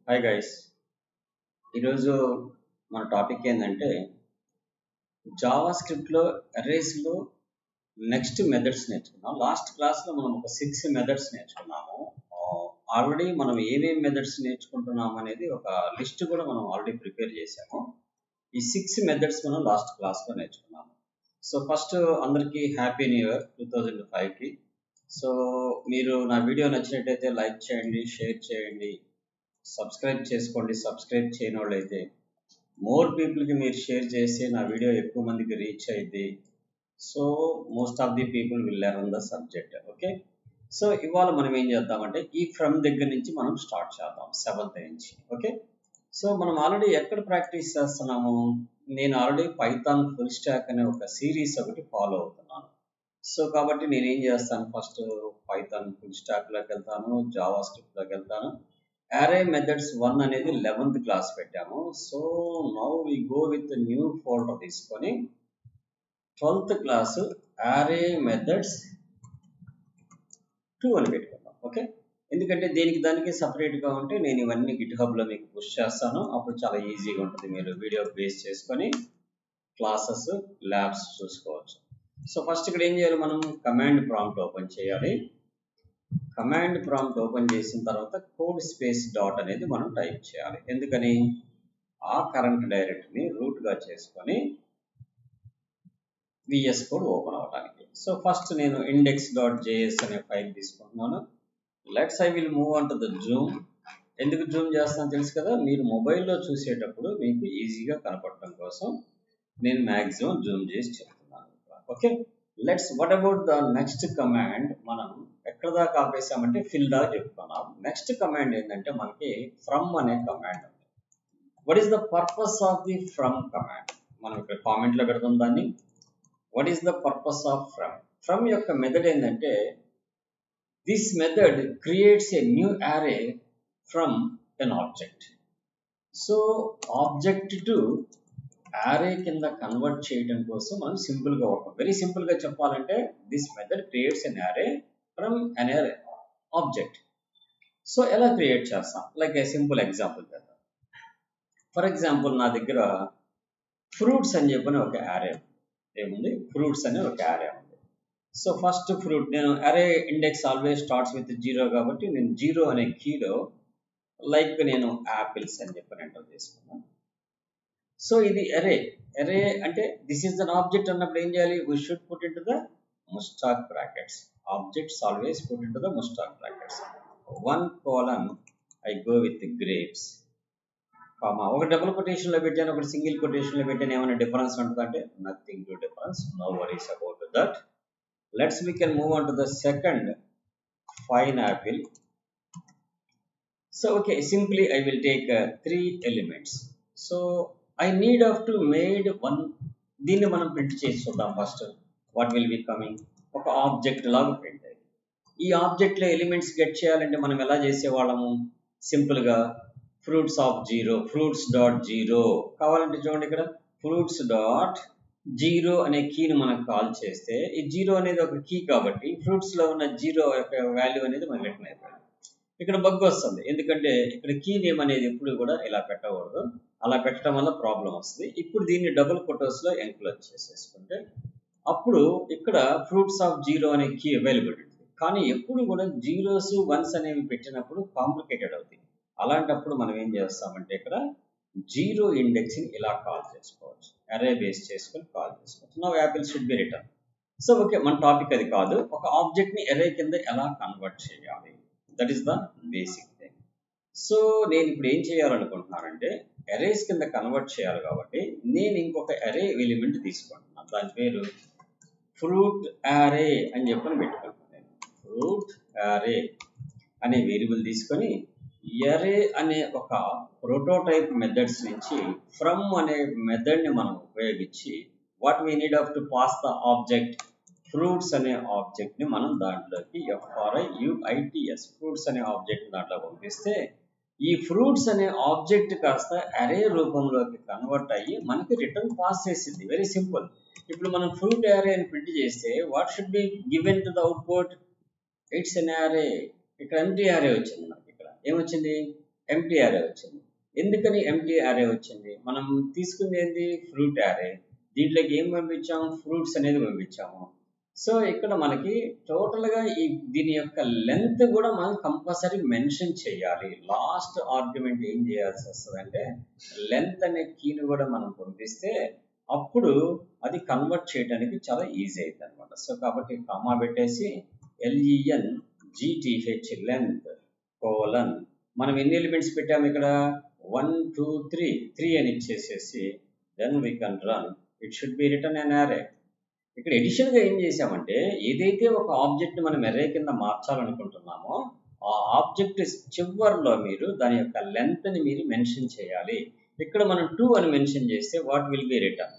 Hi guys, ఈరోజు మన topic ఏంటంటే జావా స్క్రిప్ట్లో అరేస్లో నెక్స్ట్ మెథడ్స్ నేర్చుకున్నాం. లాస్ట్ క్లాస్లో మనం ఒక 6 మెథడ్స్ నేర్చుకున్నాము. ఆల్రెడీ మనం ఏమేమి మెథడ్స్ నేర్చుకుంటున్నాం అనేది ఒక లిస్ట్ కూడా మనం ఆల్రెడీ ప్రిపేర్ చేసాము. ఈ 6 మెథడ్స్ మనం లాస్ట్ క్లాస్లో నేర్చుకున్నాము. సో ఫస్ట్ అందరికీ హ్యాపీ న్యూ ఇయర్ 2005కి. సో మీరు నా వీడియో నచ్చినట్టయితే లైక్ చేయండి, షేర్ చేయండి, సబ్స్క్రైబ్ చేసుకోండి. సబ్స్క్రైబ్ చేయని వాళ్ళు అయితే మోర్ పీపుల్కి మీరు షేర్ చేసి నా వీడియో ఎక్కువ మందికి రీచ్ అయింది. So most of the people will learn the subject. Okay, so ఇవాళ మనం ఏం చేద్దామంటే ఈ ఫ్రమ్ దగ్గర నుంచి మనం స్టార్ట్ చేద్దాం, 7th నుంచి. ఓకే, సో మనం ఆల్రెడీ ఎక్కడ ప్రాక్టీస్ చేస్తున్నాము? నేను ఆల్రెడీ పైథాన్ ఫుల్ స్టాక్ అనే ఒక సిరీస్ ఒకటి ఫాలో అవుతున్నాను. సో కాబట్టి నేనేం చేస్తాను, ఫస్ట్ పైథాన్ ఫుల్ స్టాక్లోకి వెళ్తాను, జావా స్క్రిప్ట్లోకి వెళ్తాను. అరే మెథడ్స్ 1 అనేది 11th క్లాస్ పెట్టాము. So now we go with new folder తీసుకొని 12th క్లాస్ అరే మెథడ్స్ 2 అని పెట్టుకుందాం. ఓకే, ఎందుకంటే దానికి సపరేట్గా ఉంటే నేను ఇవన్నీ గిట్హబ్లో మీకు పుష్ చేస్తాను. అప్పుడు చాలా ఈజీగా ఉంటుంది, మీరు వీడియో బేస్ చేసుకొని క్లాసెస్ ల్యాబ్స్ చూసుకోవచ్చు. సో ఫస్ట్ ఇక్కడ ఏం చేయాలి, మనం కమాండ్ ప్రాంప్ట్ ఓపెన్ చేయాలి. కమాండ్ ప్రాంప్ట్ ఓపెన్ చేసిన తర్వాత కోడ్ స్పేస్ డాట్ అనేది మనం టైప్ చేయాలి. ఎందుకని? ఆ కరెంట్ డైరెక్టరీని రూట్గా చేసుకొని విఎస్ కోడ్ ఓపెన్ అవ్వడానికి. సో ఫస్ట్ నేను index.js అనే ఫైల్ తీసుకుంటున్నాను. Let's I will move on to the Zoom. ఎందుకు జూమ్ చేస్తానో తెలుసు కదా, మీరు మొబైల్లో చూసేటప్పుడు మీకు ఈజీగా కనపడటం కోసం నేను మ్యాక్సిమం జూమ్ చేసి చెప్తున్నాను. Okay, what about the next command? మనం ఎక్కడ దాకా ఆపేసామంటే ఫిల్ దాకా చెప్పుకున్నాం. నెక్స్ట్ కమాండ్ ఏంటంటే మనకి ఫ్రమ్ అనే command. What is the purpose of the from command? మనం ఇక్కడ కామెంట్లో పెడతాం దాన్ని. What is the purpose of from? From యొక్క మెథడ్ ఏంటంటే this method creates a new అరే from an object. So object to అరే కింద కన్వర్ట్ చేయడం కోసం మనం సింపుల్గా వాడతాం. వెరీ సింపుల్గా చెప్పాలంటే దిస్ మెథడ్ క్రియేట్స్ ఎన్ అరే ఫ్రమ్ అన్ అరే ఆబ్జెక్ట్. సో ఎలా క్రియేట్ చేస్తాం? లైక్ ఏ సింపుల్ ఎగ్జాంపుల్ చేద్దాం. ఫర్ ఎగ్జాంపుల్ నా దగ్గర ఫ్రూట్స్ అని చెప్పని ఒక అరే ఏముంది, ఫ్రూట్స్ అనే ఒక అరే ఉంది. సో ఫస్ట్ ఫ్రూట్, నేను అరే ఇండెక్స్ ఆల్వేస్ స్టార్ట్స్ విత్ 0 కాబట్టి నేను 0 అనే కీలో లైక్ నేను యాపిల్స్ అని చెప్పని ఎంటర్ చేసుకున్నాను. సో ఇది అరే. అరే అంటే దిస్ ఈస్ అన్ ఆబ్జెక్ట్ అన్నప్పుడు ఏం చేయాలి? We should put into the moustache brackets. Objects always put into the moustache brackets. 1 colon I go with grapes, comma ఒక డబుల్ కొటేషన్లో పెట్టాను, ఒకటి సింగిల్ కొటేషన్లో పెట్టాను. ఏమైనా డిఫరెన్స్ ఉంటుందంటే nothing to difference, no worries about that. we can move on to the second fine apple. So okay, simply I will take 3 elements. So I need of to made one. దీన్ని మనం print చేసి చూద్దాం. First what will be coming, ఒక object లాగా print అయ్యింది. ఈ ఆబ్జెక్ట్లో elements get చేయాలంటే మనం ఎలా చేసేవాళ్ళము? సింపుల్గా ఫ్రూట్స్ ఆఫ్ 0, ఫ్రూట్స్ డాట్ 0 కావాలంటే చూడండి, ఇక్కడ ఫ్రూట్స్ డాట్ 0 అనే కీని మనం కాల్ చేస్తే ఈ 0 అనేది ఒక కీ కాబట్టి ఫ్రూట్స్లో ఉన్న 0 యొక్క వాల్యూ అనేది మనకి రిటర్న్ అయిపోయింది. ఇక్కడ బగ్ వస్తుంది, ఎందుకంటే ఇక్కడ కీ నేమ్ అనేది ఎప్పుడు కూడా ఇలా పెట్టకూడదు. అలా పెట్టడం వల్ల ప్రాబ్లం వస్తుంది. ఇప్పుడు దీన్ని డబుల్ కొటోస్లో ఎన్క్లోజ్ చేసేసుకుంటే అప్పుడు ఇక్కడ ఫ్రూట్స్ ఆఫ్ 0 అనే కీ అవైలబుల్ ఉంటుంది. కానీ ఎప్పుడు కూడా 0s 1s అనేవి పెట్టినప్పుడు కాంప్లికేటెడ్ అవుతుంది. అలాంటప్పుడు మనం ఏం చేస్తామంటే ఇక్కడ 0 ఇండెక్స్ని ఇలా కాల్ చేసుకోవచ్చు, అరే బేస్ చేసుకొని కాల్ చేసుకోవచ్చు. Now Apple should be return. So okay, మన టాపిక్ అది కాదు. ఒక ఆబ్జెక్ట్ని అరే కింద ఎలా కన్వర్ట్ చేయాలి, that is the basic thing. So నేను ఇప్పుడు ఏం చేయాలనుకుంటున్నానంటే అరేస్ కింద కన్వర్ట్ చేయాలి కాబట్టి నేను ఇంకొక అరే ఎలిమెంట్ తీసుకుంటున్నాను. దాని పేరు ఫ్రూట్ అరే అని చెప్పని పెట్టుకుంటున్నాను. ఫ్రూట్ అరే అనే వేరియబుల్ తీసుకొని అరే అనే ఒక ప్రోటోటైప్ మెథడ్స్ నుంచి ఫ్రమ్ అనే మెథడ్ని మనం ఉపయోగించి what we need off to pass the object fruits అనే ఆబ్జెక్ట్ని మనం దాంట్లోకి FRIUITS ఫ్రూట్స్ అనే ఆబ్జెక్ట్ దాంట్లో పంపిస్తే ఈ ఫ్రూట్స్ అనే ఆబ్జెక్ట్ కాస్త అరే రూపంలోకి కన్వర్ట్ అయ్యి మనకి రిటర్న్ పాస్ చేసింది. Very simple. ఇప్పుడు మనం ఫ్రూట్ అరే అని ప్రింట్ చేస్తే what should be given to the output? It's an అరే. ఇక్కడ ఎంటీ అరే వచ్చింది. మనకి ఇక్కడ ఏమొచ్చింది? ఎంటీ అరే వచ్చింది. ఎందుకని ఎంటీ అరే వచ్చింది? మనం తీసుకుంది ఏంది? ఫ్రూట్ అరే. దీంట్లోకి ఏం పంపించాము? ఫ్రూట్స్ అనేది పంపించాము. సో ఇక్కడ మనకి టోటల్గా దీని యొక్క లెంత్ కూడా మనం కంపల్సరీ మెన్షన్ చేయాలి. లాస్ట్ ఆర్గ్యుమెంట్ ఏం చేయాల్సి వస్తుంది అంటే లెంత్ అనే కీని కూడా మనం పంపిస్తే అప్పుడు అది కన్వర్ట్ చేయడానికి చాలా ఈజీ అవుతుంది అనమాట. సో కాబట్టి కామా పెట్టేసి LEN GTH లెంత్ కోలన్ మనం ఎన్ని ఎలిమెంట్స్ పెట్టాము ఇక్కడ? 1 2 3 అని ఇచ్చేసేసి then we can run. It should be return an array. ఇక్కడ ఎడిషన్గా ఏం చేసామంటే ఏదైతే ఒక ఆబ్జెక్ట్ మనం అరే కింద మార్చాలనుకుంటున్నామో ఆ ఆబ్జెక్ట్ చివర్లో మీరు దాని యొక్క లెంత్ని మీరు మెన్షన్ చేయాలి. ఇక్కడ మనం 2 అని మెన్షన్ చేస్తే what will be return?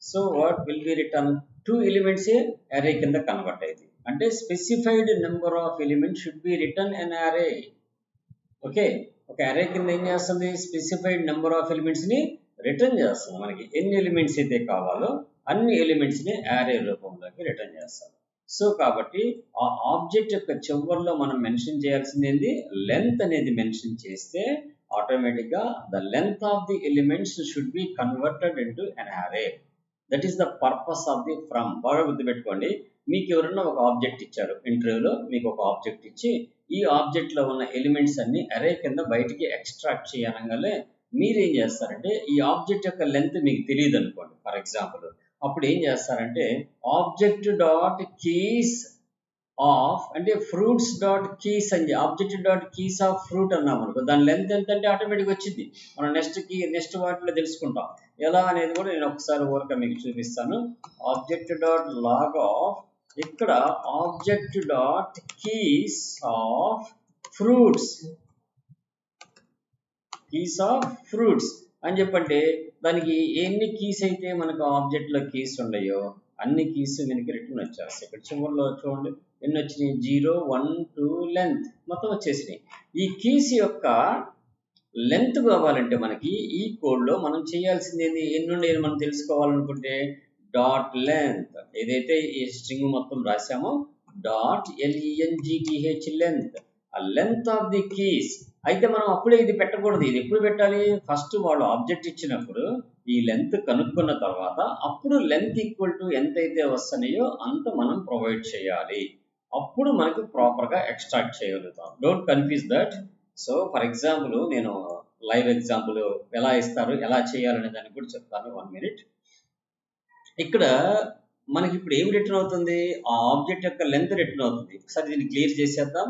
So what will be return? 2 ఎలిమెంట్సే అరే కింద కన్వర్ట్ అయింది. అంటే specified number of elements should be return an array. Okay, ఒక అరే కింద ఏం చేస్తుంది? స్పెసిఫైడ్ నెంబర్ ఆఫ్ ఎలిమెంట్స్ని రిటర్న్ చేస్తుంది. మనకి ఎన్ని ఎలిమెంట్స్ అయితే కావాలో అన్ని ఎలిమెంట్స్ని అరే రూపంలోకి రిటర్న్ చేస్తాం. సో కాబట్టి ఆ ఆబ్జెక్ట్ యొక్క చివర్లో మనం మెన్షన్ చేయాల్సింది ఏంది? లెంత్ అనేది మెన్షన్ చేస్తే ఆటోమేటిక్గా the length of the elements should be converted into an array. That is the purpose of the from. బాగా గుర్తుపెట్టుకోండి. మీకు ఎవరన్నా ఒక ఆబ్జెక్ట్ ఇచ్చారు, ఇంటర్వ్యూలో మీకు ఒక ఆబ్జెక్ట్ ఇచ్చి ఈ ఆబ్జెక్ట్లో ఉన్న ఎలిమెంట్స్ అన్ని అరే కింద బయటికి ఎక్స్ట్రాక్ట్ చేయనగానే మీరేం చేస్తారంటే ఈ ఆబ్జెక్ట్ యొక్క లెంత్ మీకు తెలియదు అనుకోండి ఫర్ ఎగ్జాంపుల్, అప్పుడు ఏం చేస్తారంటే ఆబ్జెక్ట్ డాట్ కీస్ ఆఫ్ అంటే ఫ్రూట్స్ డాట్ కీస్ అని object dot keys of fruit అన్నాం అనుకో, దాని లెంత్ ఎంత అంటే ఆటోమేటిక్గా వచ్చింది. మనం నెక్స్ట్ వాటిలో తెలుసుకుంటాం. ఎలా అనేది కూడా నేను ఒకసారి ఊరక మీకు చూపిస్తాను. ఆబ్జెక్ట్ డాట్ లాగ్ ఆఫ్ ఇక్కడ object dot keys of fruits అని చెప్పంటే దానికి ఎన్ని కీస్ అయితే మనకు ఆబ్జెక్ట్లో కీస్ ఉన్నాయో అన్ని కీస్ మనకి రిటర్న్ వచ్చేస్తాయి. ఇక్కడ చివరిలో చూడండి ఎన్ని వచ్చినాయి? 0 1 2 లెంత్ మొత్తం వచ్చేసినాయి. ఈ కీస్ యొక్క లెంత్ కావాలంటే మనకి ఈ కోడ్లో మనం చేయాల్సింది ఏంది? ఎన్ని ఉండేది మనం తెలుసుకోవాలనుకుంటే డాట్ లెంత్ ఏదైతే ఈ స్ట్రింగ్ మొత్తం రాసామో డాట్ LENGTH లెంత్, ఆ లెంత్ ఆఫ్ ది కీస్. అయితే మనం అప్పుడే ఇది పెట్టకూడదు. ఇది ఎప్పుడు పెట్టాలి? ఫస్ట్ వాళ్ళు ఆబ్జెక్ట్ ఇచ్చినప్పుడు ఈ లెంత్ కనుక్కున్న తర్వాత అప్పుడు లెంత్ ఈక్వల్ టు ఎంత అయితే వస్తున్నాయో అంత మనం ప్రొవైడ్ చేయాలి. అప్పుడు మనకు ప్రాపర్గా ఎక్స్ట్రాక్ట్ చేయగలుగుతాం. Don't confuse that. So for example నేను లైవ్ ఎగ్జాంపుల్ ఎలా ఇస్తారు, ఎలా చేయాలనే దాన్ని కూడా చెప్తాను. 1 minute. ఇక్కడ మనకి ఇప్పుడు ఏం రిటర్న్ అవుతుంది? ఆ ఆబ్జెక్ట్ యొక్క లెంత్ రిటర్న్ అవుతుంది. ఒకసారి దీన్ని క్లియర్ చేసేద్దాం,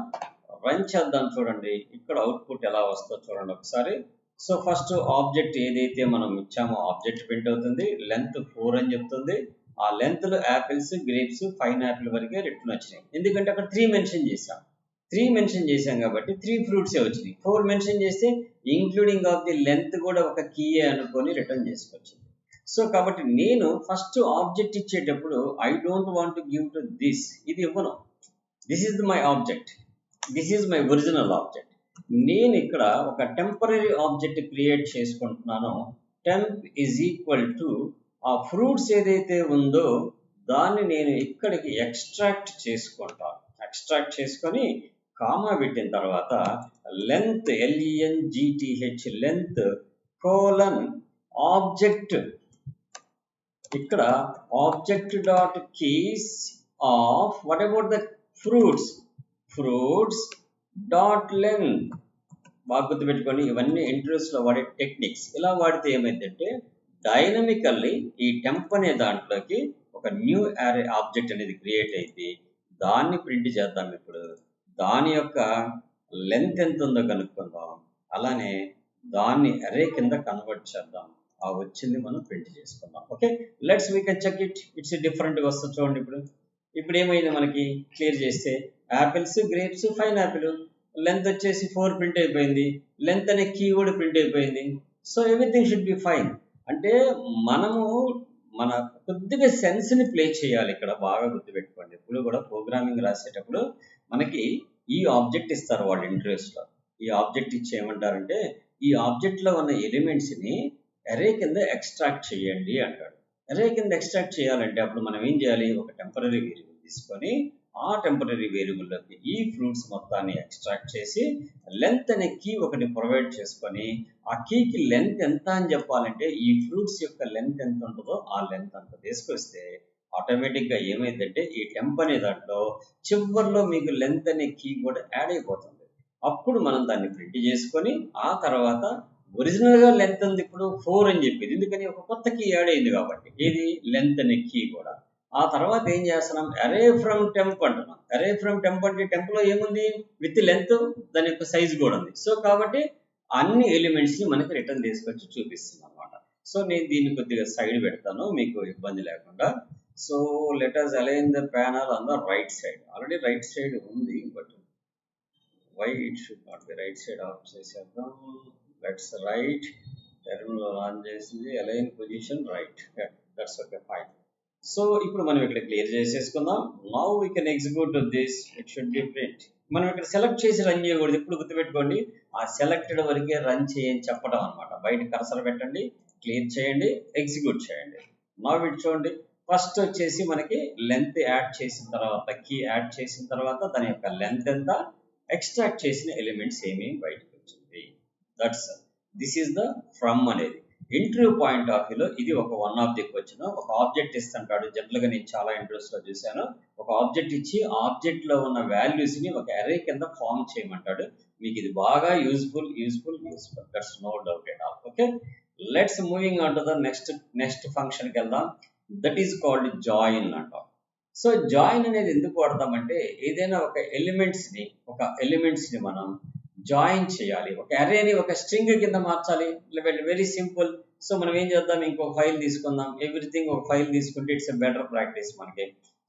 రన్ చేద్దాం. చూడండి ఇక్కడ అవుట్పుట్ ఎలా వస్తుందో చూడండి ఒకసారి. సో ఫస్ట్ ఆబ్జెక్ట్ ఏదైతే మనం ఇచ్చామో ఆబ్జెక్ట్ ప్రింట్ అవుతుంది. లెంత్ 4 అని చెప్తుంది. ఆ లెంత్లో యాపిల్స్, గ్రేప్స్, పైనాపిల్ వరకే రిటర్న్ వచ్చినాయి. ఎందుకంటే అక్కడ 3 మెన్షన్ చేసాం కాబట్టి 3 ఫ్రూట్సే వచ్చినాయి. 4 మెన్షన్ చేస్తే ఇంక్లూడింగ్ ఆఫ్ ది లెంత్ కూడా ఒక కీయే అనుకొని రిటర్న్ చేసుకోవచ్చు. సో కాబట్టి నేను ఫస్ట్ ఆబ్జెక్ట్ ఇచ్చేటప్పుడు I don't want to give to this, ఇది ఇవ్వను. This is my object, this is my original object. నేను ఇక్కడ ఒక టెంపరరీ ఆబ్జెక్ట్ క్రియేట్ చేసుకుంటున్నాను. టెంప్ ఈజ్ ఈక్వల్ టు ఆ ఫ్రూట్స్ ఏదైతే ఉందో దాన్ని నేను ఇక్కడికి ఎక్స్ట్రాక్ట్ చేసుకొని కామా పెట్టిన తర్వాత length LENGTH length colon object, ఇక్కడ object dot keys of what about the fruits dot length. బాగా గుర్తుపెట్టుకొని ఇవన్నీ ఇంటర్వ్యూస్లో వాడే టెక్నిక్స్. ఇలా వాడితే ఏమైందంటే డైనమికల్లీ ఈ టెంప్ అనే దాంట్లోకి ఒక న్యూ అరే ఆబ్జెక్ట్ అనేది క్రియేట్ అయింది. దాన్ని ప్రింట్ చేద్దాం. ఇప్పుడు దాని యొక్క లెంత్ ఎంత ఉందో కనుక్కుందాం. అలానే దాన్ని అరే కింద కన్వర్ట్ చేద్దాం. ఆ వచ్చింది మనం ప్రింట్ చేసుకుందాం. Okay, we can check it. It's డిఫరెంట్గా వస్తుంది చూడండి. ఇప్పుడు ఏమైంది మనకి క్లియర్ చేస్తే యాపిల్స్, గ్రేప్స్, పైనాపిల్ లెంత్ వచ్చేసి 4 ప్రింట్ అయిపోయింది. లెంత్ అనే కీ కూడా ప్రింట్ అయిపోయింది. So everything should be fine. అంటే మనము మన కొద్దిగా సెన్స్ని ప్లే చేయాలి. ఇక్కడ బాగా గుర్తుపెట్టుకోండి. ఇప్పుడు కూడా ప్రోగ్రామింగ్ రాసేటప్పుడు మనకి ఈ ఆబ్జెక్ట్ ఇస్తారు వాళ్ళు ఇంటర్వ్యూస్లో. ఈ ఆబ్జెక్ట్ ఇచ్చి ఏమంటారంటే ఈ ఆబ్జెక్ట్లో ఉన్న ఎలిమెంట్స్ని అరే కింద ఎక్స్ట్రాక్ట్ చేయండి అంటాడు. అరే కింద ఎక్స్ట్రాక్ట్ చేయాలంటే అప్పుడు మనం ఏం చేయాలి? ఒక టెంపరరీ వేరియబుల్ తీసుకొని ఆ టెంపరరీ వేరియబుల్లోకి ఈ ఫ్రూట్స్ మొత్తాన్ని ఎక్స్ట్రాక్ట్ చేసి లెంత్ అనే కీ ఒకటి ప్రొవైడ్ చేసుకొని ఆ కీకి లెంత్ ఎంత అని చెప్పాలంటే ఈ ఫ్రూట్స్ యొక్క లెంత్ ఎంత ఉంటుందో ఆ లెంత్ అంత తీసుకొస్తే ఆటోమేటిక్గా ఏమైందంటే ఈ టెంప్ అనే దాంట్లో చివరిలో మీకు లెంత్ అనే కీ కూడా యాడ్ అయిపోతుంది. అప్పుడు మనం దాన్ని ప్రింట్ చేసుకొని ఆ తర్వాత ఒరిజినల్గా లెంత్ ఉంది ఇప్పుడు 4 అని చెప్పింది, ఎందుకని ఒక కొత్త కీ యాడ్ అయింది కాబట్టి ఇది లెంత్ అనే కీ కూడా. ఆ తర్వాత ఏం చేస్తున్నాం, అరే ఫ్రమ్ టెంప్ అంటున్నాం. అరే ఫ్రమ్ టెంప్ అంటే టెంప్లో ఏముంది, విత్ లెంత్ దాని యొక్క సైజ్ కూడా ఉంది. సో కాబట్టి అన్ని ఎలిమెంట్స్ని మనకి రిటర్న్ తీసుకొచ్చి చూపిస్తుంది అనమాట. సో నేను దీన్ని కొద్దిగా సైడ్ పెడతాను మీకు ఇబ్బంది లేకుండా. So let us align the panel on the right side. Already right side ఉంది, but why it should not be right side off చేసేద్దాం. లెట్స్ రైట్ టెర్మినల్ ఆన్ చేసింది, align position right, that's okay fine. So ఇప్పుడు మనం ఇక్కడ clear చేసేసుకుందాం. Now we can execute this, it should be print. మనం ఇక్కడ select చేసి run చేయకూడదు, ఇప్పుడు గుర్తుపెట్టుకోండి, ఆ సెలెక్టెడ్ వరకే రన్ చేయని చెప్పడం అనమాట. బయట కర్సర్ పెట్టండి, క్లియర్ చేయండి, ఎగ్జిక్యూట్ చేయండి. నౌ ఇట్ చూడండి, ఫస్ట్ వచ్చేసి మనకి లెంత్ యాడ్ చేసిన తర్వాత, కీ యాడ్ చేసిన తర్వాత దాని యొక్క లెంత్ ఎంత, ఎక్స్ట్రాక్ట్ చేసిన ఎలిమెంట్స్ ఏమేమి బయటకు వచ్చింది. That's this is the from అనేది. ఇంటర్వ్యూ పాయింట్ ఆఫ్ వ్యూలో ఇది ఒక వన్ ఆఫ్ ది క్వశ్చన్. ఒక ఆబ్జెక్ట్ ఇస్తుంటాడు, జనరల్గా నేను చాలా ఇంట్రెస్ట్లో చూశాను. ఒక ఆబ్జెక్ట్ ఇచ్చి ఆబ్జెక్ట్లో ఉన్న వాల్యూస్ని ఒక అరే కింద ఫామ్ చేయమంటాడు. మీకు ఇది బాగా useful. That's no doubt at all. Okay, let's moving on to the next ఫంక్షన్కి వెళ్దాం. దట్ ఈస్ కాల్డ్ జాయిన్ అంటాం. సో జాయిన్ అనేది ఎందుకు వాడతామంటే ఏదైనా ఒక ఎలిమెంట్స్ని మనం జాయిన్ చేయాలి, ఒక అరేని ఒక స్ట్రింగ్ కింద మార్చాలి. Very simple. సో మనం ఏం చేద్దాం, ఇంకో ఫైల్ తీసుకుందాం. ఎవ్రీథింగ్ ఒక ఫైల్ తీసుకుంటే ఇట్స్ ఎ బెటర్ ప్రాక్టీస్ మనకి.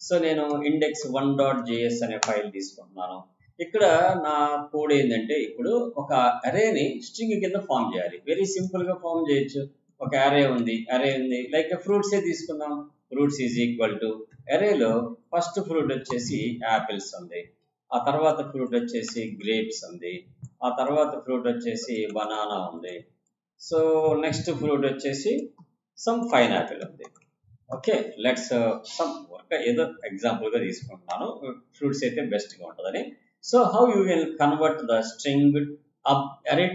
సో నేను index1.js అనే ఫైల్ తీసుకుంటున్నాను. ఇక్కడ నా కోడ్ ఏంటంటే ఇప్పుడు ఒక అరేని స్ట్రింగ్ కింద ఫామ్ చేయాలి. వెరీ సింపుల్గా ఫామ్ చేయొచ్చు. ఒక అరే ఉంది లైక్ ఫ్రూట్సే తీసుకుందాం. ఫ్రూట్స్ ఈజ్ ఈక్వల్ టు అరేలో ఫస్ట్ ఫ్రూట్ వచ్చేసి యాపిల్స్ ఉంది, ఆ తర్వాత ఫ్రూట్ వచ్చేసి గ్రేప్స్ ఉంది, ఆ తర్వాత ఫ్రూట్ వచ్చేసి బనానా ఉంది. సో నెక్స్ట్ ఫ్రూట్ వచ్చేసి సమ్ పైనాపిల్ ఉంది. ఓకే, లెట్స్ సమ్ వర్క్ ఏదో ఎగ్జాంపుల్గా తీసుకుంటున్నాను, ఫ్రూట్స్ అయితే బెస్ట్గా ఉంటుందని. So how you can convert the string array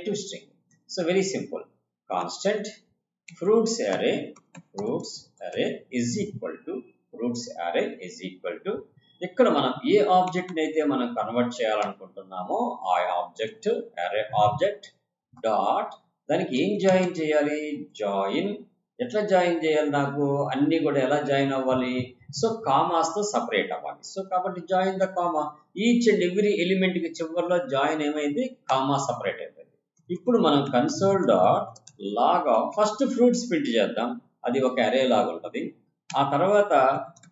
to string. So very simple. Constant fruits array is equal to ఇక్కడ మనం ఏ ఆబ్జెక్ట్ అయితే మనం కన్వర్ట్ చేయాలనుకుంటున్నామో ఆ ఆబ్జెక్ట్ అరే ఆబ్జెక్ట్ డాట్ దానికి ఏం జాయిన్ చేయాలి, ఎట్లా జాయిన్ చేయాలి, నాకు అన్ని కూడా ఎలా జాయిన్ అవ్వాలి. సో కామాస్తో సపరేట్ అవ్వాలి. సో కాబట్టి join the comma, each and every ఎలిమెంట్కి చివరిలో జాయిన్ ఏమైంది, కామా సపరేట్ అయిపోయింది. ఇప్పుడు మనం console dot log of first fruits print చేద్దాం, అది ఒక అరే లాగా ఉంటుంది. ఆ తర్వాత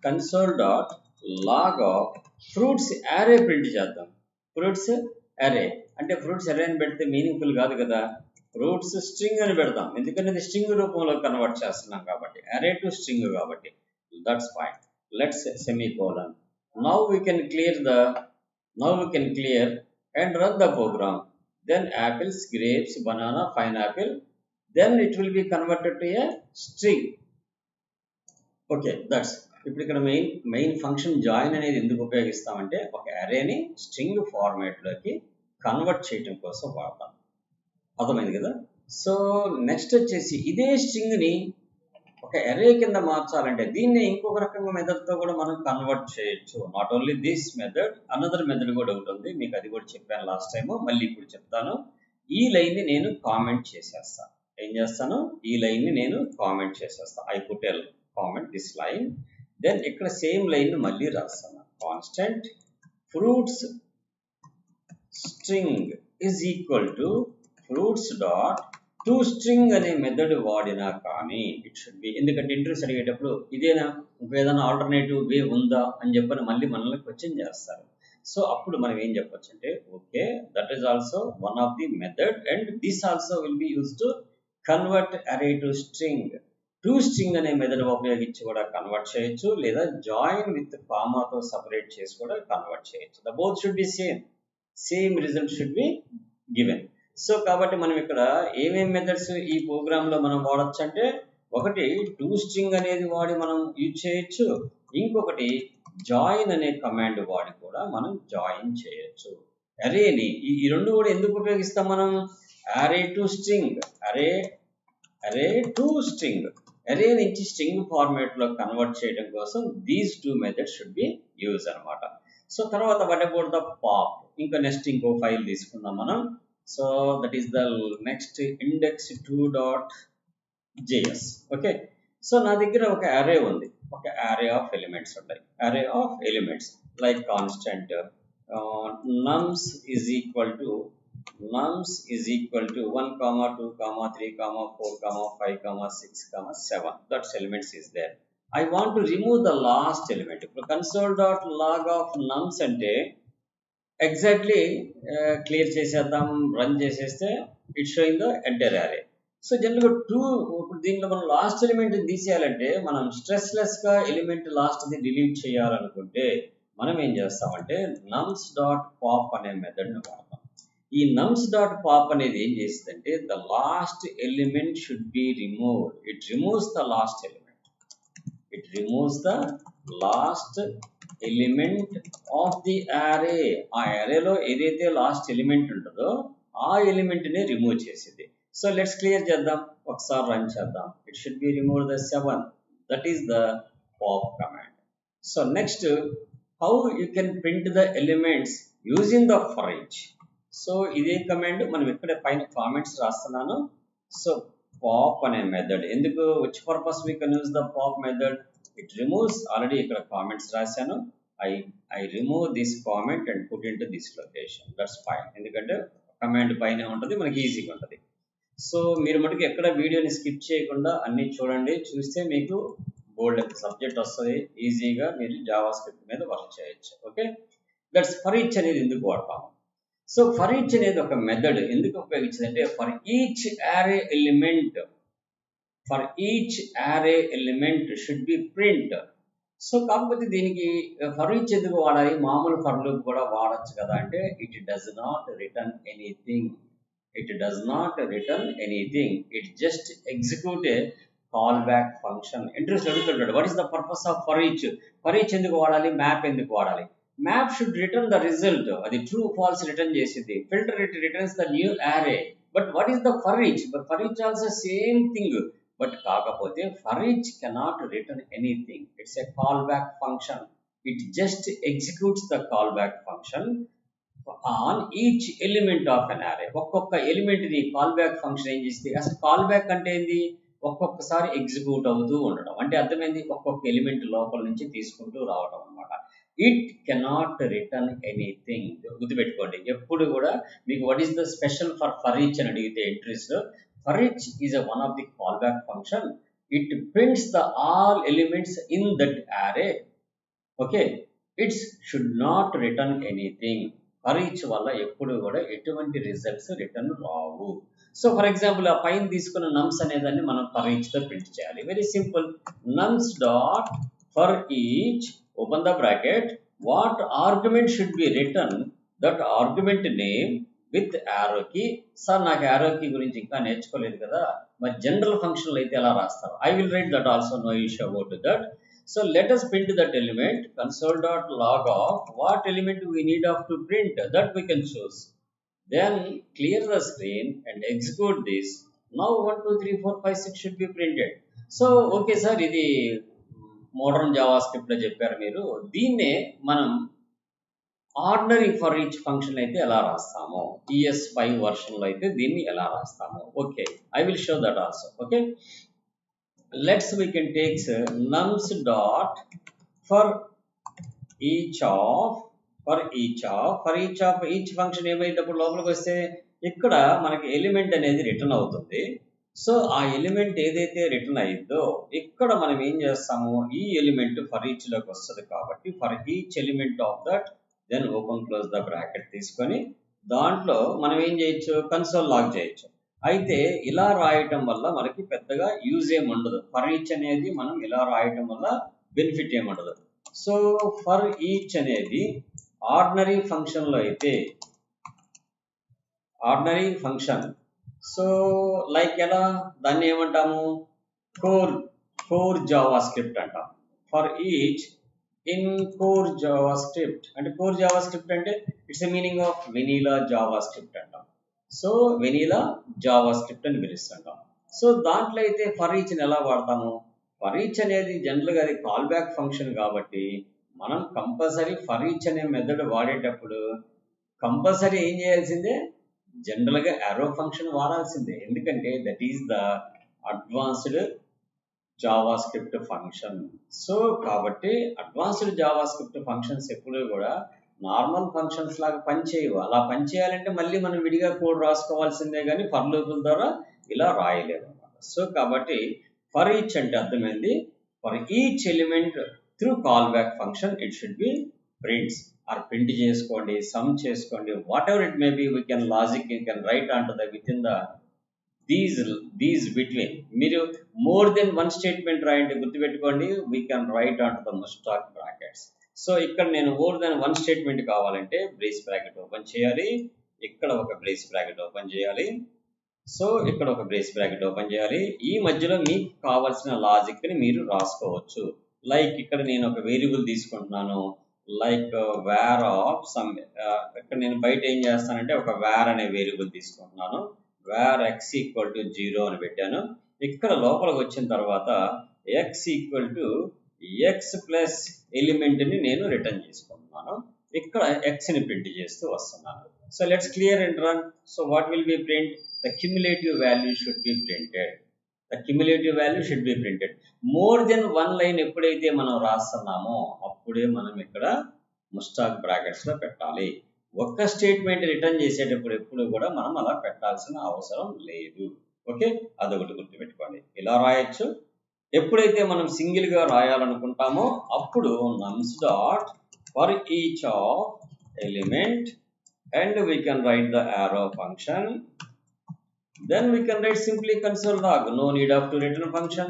console dot log of fruits array print చేద్దాం. ఫ్రూట్స్ అరే అంటే ఫ్రూట్స్ అరే అని పెడితే మీనింగ్ఫుల్ కాదు కదా, ఫ్రూట్స్ స్ట్రింగ్ అని పెడతాం, ఎందుకంటే ఇది స్ట్రింగ్ రూపంలో కన్వర్ట్ చేస్తున్నాం కాబట్టి, అరే టు స్ట్రింగ్ కాబట్టి. That's fine. Let's semicolon. Now we can clear and run the program. Then apples, grapes, banana, pineapple. Then it will be converted to a string. Okay, that's. ఇప్పుడు ఇక్కడ main function join అనేది ఎందుకు ఉపయోగిస్తామంటే ఒక అరేని string ఫార్మాట్లోకి convert చేయడం కోసం వాడతాం. అర్థమైంది కదా. సో నెక్స్ట్ వచ్చేసి ఇదే స్ట్రింగ్ని ఒక అరే కింద మార్చాలంటే దీన్ని ఇంకొక రకంగా మెథడ్తో కూడా మనం కన్వర్ట్ చేయొచ్చు. Not only this method, another method కూడా ఒకటి ఉంది, మీకు అది కూడా చెప్పాను లాస్ట్ టైము, మళ్ళీ ఇప్పుడు చెప్తాను. ఈ లైన్ని నేను కామెంట్ చేసేస్తాను. ఏం చేస్తాను, ఈ లైన్ని నేను కామెంట్ చేసేస్తాను. I put a comment this line. Then ఇక్కడ సేమ్ లైన్ మళ్ళీ రాస్తాను. Constant fruits string is equal to fruits dot to string అనే మెథడ్ వాడినా కానీ ఇట్ షుడ్ బి, ఎందుకంటే ఇంటర్వ్యూస్ అడిగేటప్పుడు ఇదేనా ఏదైనా ఆల్టర్నేటివ్ వే ఉందా అని చెప్పని మళ్ళీ మనల్ని క్వశ్చన్ చేస్తారు. సో అప్పుడు మనం ఏం చెప్పొచ్చు అంటే okay, that is also one of the method and this also will be use to convert అరే టు స్ట్రింగ్. టు స్ట్రింగ్ అనే మెథడ్ ఉపయోగించి కూడా కన్వర్ట్ చేయొచ్చు, లేదా జాయిన్ విత్ కామాతో సపరేట్ చేసి కూడా కన్వర్ట్ చేయొచ్చు. The both should be same result should be given. So కాబట్టి మనం ఇక్కడ ఏమేమి మెథడ్స్ ఈ ప్రోగ్రాంలో మనం వాడచ్చు అంటే, ఒకటి టు స్ట్రింగ్ అనేది వాడి మనం యూజ్ చేయొచ్చు, ఇంకొకటి జాయిన్ అనే కమాండ్ వాడి కూడా మనం జాయిన్ చేయొచ్చు. అరేని ఈ రెండు కూడా ఎందుకు ఉపయోగిస్తాం మనం? అరే to string, array to string, అరే నుంచి స్ట్రింగ్ ఫార్మాట్ లో కన్వర్ట్ చేయడం కోసం these two methods should be use అనమాట. సో తర్వాత వాట్ అబౌట్ ద పాప్, ఇంకా నెక్స్ట్ ఇంకో ఫైల్ తీసుకుందాం మనం. So that is the next index2.js. Okay, so నా దగ్గర ఒక అరే ఉంది, ఒక అరే ఆఫ్ ఎలిమెంట్స్ ఉంటాయి. అరే of elements like constant nums is equal to 1, 2, 3, 4, 5, 6, 7. That's elements is there. I want to remove the last element. console.log of nums అంటే exactly clear చేసేద్దాం, రన్ చేసేస్తే ఇట్ షోయింగ్ ద ఎంటైర్ అరే. So జనరల్గా ఇప్పుడు దీంట్లో మనం లాస్ట్ ఎలిమెంట్ తీసేయాలంటే మనం స్ట్రెస్లెస్గా element లాస్ట్ది delete చేయాలనుకుంటే మనం ఏం చేస్తామంటే nums.pop అనే మెథడ్ని వాడతాం. ఈ nums.pop అనేది ఏం చేస్తుందంటే the last element should be removed. It removes the last element, it removes the last element of the అరే. ఆ అరేలో ఏదైతే లాస్ట్ ఎలిమెంట్ ఉంటుందో ఆ ఎలిమెంట్ని రిమూవ్ చేసింది. సో లెట్స్ క్లియర్ చేద్దాం, ఒకసారి రన్ చేద్దాం. It should be remove the 7. That is the pop command. So next how you can print the elements using the for each. So ఇదే కమాండ్ మనం ఇక్కడ పైన కామెంట్స్ రాస్తున్నాను. సో pop అనే method ఎందుకు, which purpose we can use the pop method? It removes, already ఇక్కడ comments రాశాను. I remove this comment and put into this location. That's fine, ఎందుకంటే కమాండ్ పైన ఉంటుంది, మనకి ఈజీగా ఉంటుంది. సో మీరు మటుకు ఎక్కడ వీడియోని స్కిప్ చేయకుండా అన్ని చూడండి, చూస్తే మీకు బోల్డ్ సబ్జెక్ట్ వస్తుంది, ఈజీగా మీరు జావా స్క్రిప్ట్ మీద వర్క్ చేయొచ్చు. ఓకే, దట్స్ ఫర్ ఈచ్ అనేది ఎందుకు వాడతాము? సో ఫర్ ఈచ్ అనేది ఒక మెథడ్ ఎందుకు ఉపయోగించిందంటే for each array element should be print. So కాకపోతే దీనికి ఫర్ ఈచ్ ఎందుకు వాడాలి? మామూలు ఫర్ లూప్ కూడా వాడచ్చు కదా అంటే it does not return anything, it just execute a call back function. Interest అడుగుతుంటాడు, what is the purpose of for each? For each ఎందుకు వాడాలి? మ్యాప్ ఎందుకు వాడాలి? Map should return the result, అది ట్రూ ఫాల్స్ రిటర్న్ చేసింది. Filter it returns the new array. But what is the for each? For each also same thing, but కాకపోతే for each cannot return anything. It's a call back function. It just executes the call back function on each element of an అరే. ఒక్కొక్క element ని call back function ఏం చేస్తే, అసలు call back అంటే ఏంది? ఒక్కొక్కసారి ఎగ్జిక్యూట్ అవుతూ ఉండడం అంటే అర్థమైంది, ఒక్కొక్క ఎలిమెంట్ లోపల నుంచి తీసుకుంటూ రావడం అనమాట. It cannot return anything. గుర్తుపెట్టుకోండి, ఎప్పుడు కూడా మీకు what is the special for each అని అడిగితే entries, for each is one of the call back function. It prints the all elements in that array. Okay, it's should not return anything. For each వల్ల ఎప్పుడు కూడా ఎటువంటి results return రావు. So for example ఆ పైన తీసుకున్న nums అనేదాన్ని మనం ఫర్ ఈచ్ తో ప్రింట్ చేయాలి. Very simple, నమ్స్ dot for each open the bracket, what argument should be return, that argument name with arrow key. Sir నాకు యారో కీ గురించి ఇంకా నేర్చుకోలేదు కదా, మరి జనరల్ ఫంక్షన్లు అయితే ఎలా రాస్తారు? I will write that also, no issue about that. So let us print that element, console.log of what element we need of to print, that we can choose. Then clear the screen and execute this. Now 1, 2, 3, 4, 5, 6 should be printed. So okay sir, ఇది modern Java script లో చెప్పారు మీరు. దీన్నే మనం ordinary for each function అయితే ఎలా రాస్తామో, ES5 version లో అయితే దీన్ని ఎలా రాస్తామో. Okay, I will show that also. Okay, we can take nums dot for each of each function ఏమైనప్పుడు లోపలికి వస్తే ఇక్కడ మనకి ఎలిమెంట్ అనేది రిటర్న్ అవుతుంది. సో ఆ ఎలిమెంట్ ఏదైతే రిటర్న్ అయ్యిందో ఇక్కడ మనం ఏం చేస్తాము, ఈ ఎలిమెంట్ ఫర్ ఈచ్ లోకి వస్తుంది కాబట్టి for each element of that, then open close the bracket తీసుకొని దాంట్లో మనం ఏం చేయొచ్చు, కన్సోల్ లాగ్ చేయొచ్చు. అయితే ఇలా రాయటం వల్ల మనకి పెద్దగా యూజ్ ఏముండదు. ఫర్ ఈచ్ అనేది మనం ఇలా రాయటం వల్ల బెనిఫిట్ ఏముండదు. సో ఫర్ ఈచ్ అనేది ఆర్డినరీ ఫంక్షన్ లో అయితే ఆర్డినరీ ఫంక్షన్, సో లైక్ ఎలా దాన్ని ఏమంటాము, కోర్ జావా స్క్రిప్ట్ అంటాం. For each in core JavaScript. అంటే core JavaScript అంటే it's a meaning of vanilla JavaScript అంటాం. సో వెనిలా JavaScript అని పిలుస్తుంటాం. సో దాంట్లో అయితే ఫర్ ఈచ్ ని ఎలా వాడతాము? ఫర్ ఈచ్ అనేది జనరల్గా అది కాల్ బ్యాక్ ఫంక్షన్ కాబట్టి మనం కంపల్సరీ ఫర్ ఈచ్ అనే మెథడ్ వాడేటప్పుడు కంపల్సరీ ఏం చేయాల్సిందే, జనరల్గా arrow ఫంక్షన్ వాడాల్సిందే. ఎందుకంటే that is the advanced JavaScript function. So కాబట్టి అడ్వాన్స్డ్ JavaScript ఫంక్షన్స్ ఎప్పుడూ కూడా నార్మల్ ఫంక్షన్స్ లాగా పనిచేయవు. అలా పనిచేయాలంటే మళ్ళీ మనం విడిగా కోడ్ రాసుకోవాల్సిందే కానీ ఫర్ లూపుల ద్వారా ఇలా రాయలేదు అనమాట. సో కాబట్టి ఫర్ ఈచ్ అంటే అర్థమైంది, for each element through call back function it should be prints or print చేసుకోండి, సమ్ చేసుకోండి, whatever it may be, we can logic you can write on to the with in the these between. మీరు more than one statement రాయండి, గుర్తుపెట్టుకోండి, we can write on to the stack brackets. So ఇక్కడ నేను more than one statement కావాలంటే brace bracket open చేయాలి, ఇక్కడ ఒక brace bracket open చేయాలి, సో ఇక్కడ ఒక బ్రేస్ బ్రాకెట్ ఓపెన్ చేయాలి. ఈ మధ్యలో మీకు కావాల్సిన లాజిక్ ని మీరు రాసుకోవచ్చు. లైక్ ఇక్కడ నేను ఒక వేరియబుల్ తీసుకుంటున్నాను, లైక్ వేర్ ఆఫ్ సమ్. ఇక్కడ నేను బయట ఏం చేస్తానంటే ఒక వేర్ అనే వేరియబుల్ తీసుకుంటున్నాను, వేర్ ఎక్స్ ఈక్వల్ టు 0 అని పెట్టాను. ఇక్కడ లోపలికి వచ్చిన తర్వాత X equal to X plus element ని నేను రిటర్న్ చేసుకుంటున్నాను. ఇక్కడ ఎక్స్ ని ప్రింట్ చేస్తూ వస్తున్నాను. So let's clear and run. So what will B print? The cumulative value should be printed. The cumulative value should be printed. More than one line ఎప్పుడైతే మనం రాస్తున్నామో అప్పుడే మనం ఇక్కడ ముస్టాక్ బ్రాకెట్స్ లో పెట్టాలి. ఒక్క స్టేట్మెంట్ రిటర్న్ చేసేటప్పుడు ఎప్పుడు కూడా మనం అలా పెట్టాల్సిన అవసరం లేదు. ఓకే, అదొకటి గుర్తుపెట్టుకోండి. ఇలా రాయొచ్చు. ఎప్పుడైతే మనం సింగిల్ గా రాయాలనుకుంటామో అప్పుడు nums dot for each of element and we can write the arrow function. Then we can write simply console log. No need of to return function,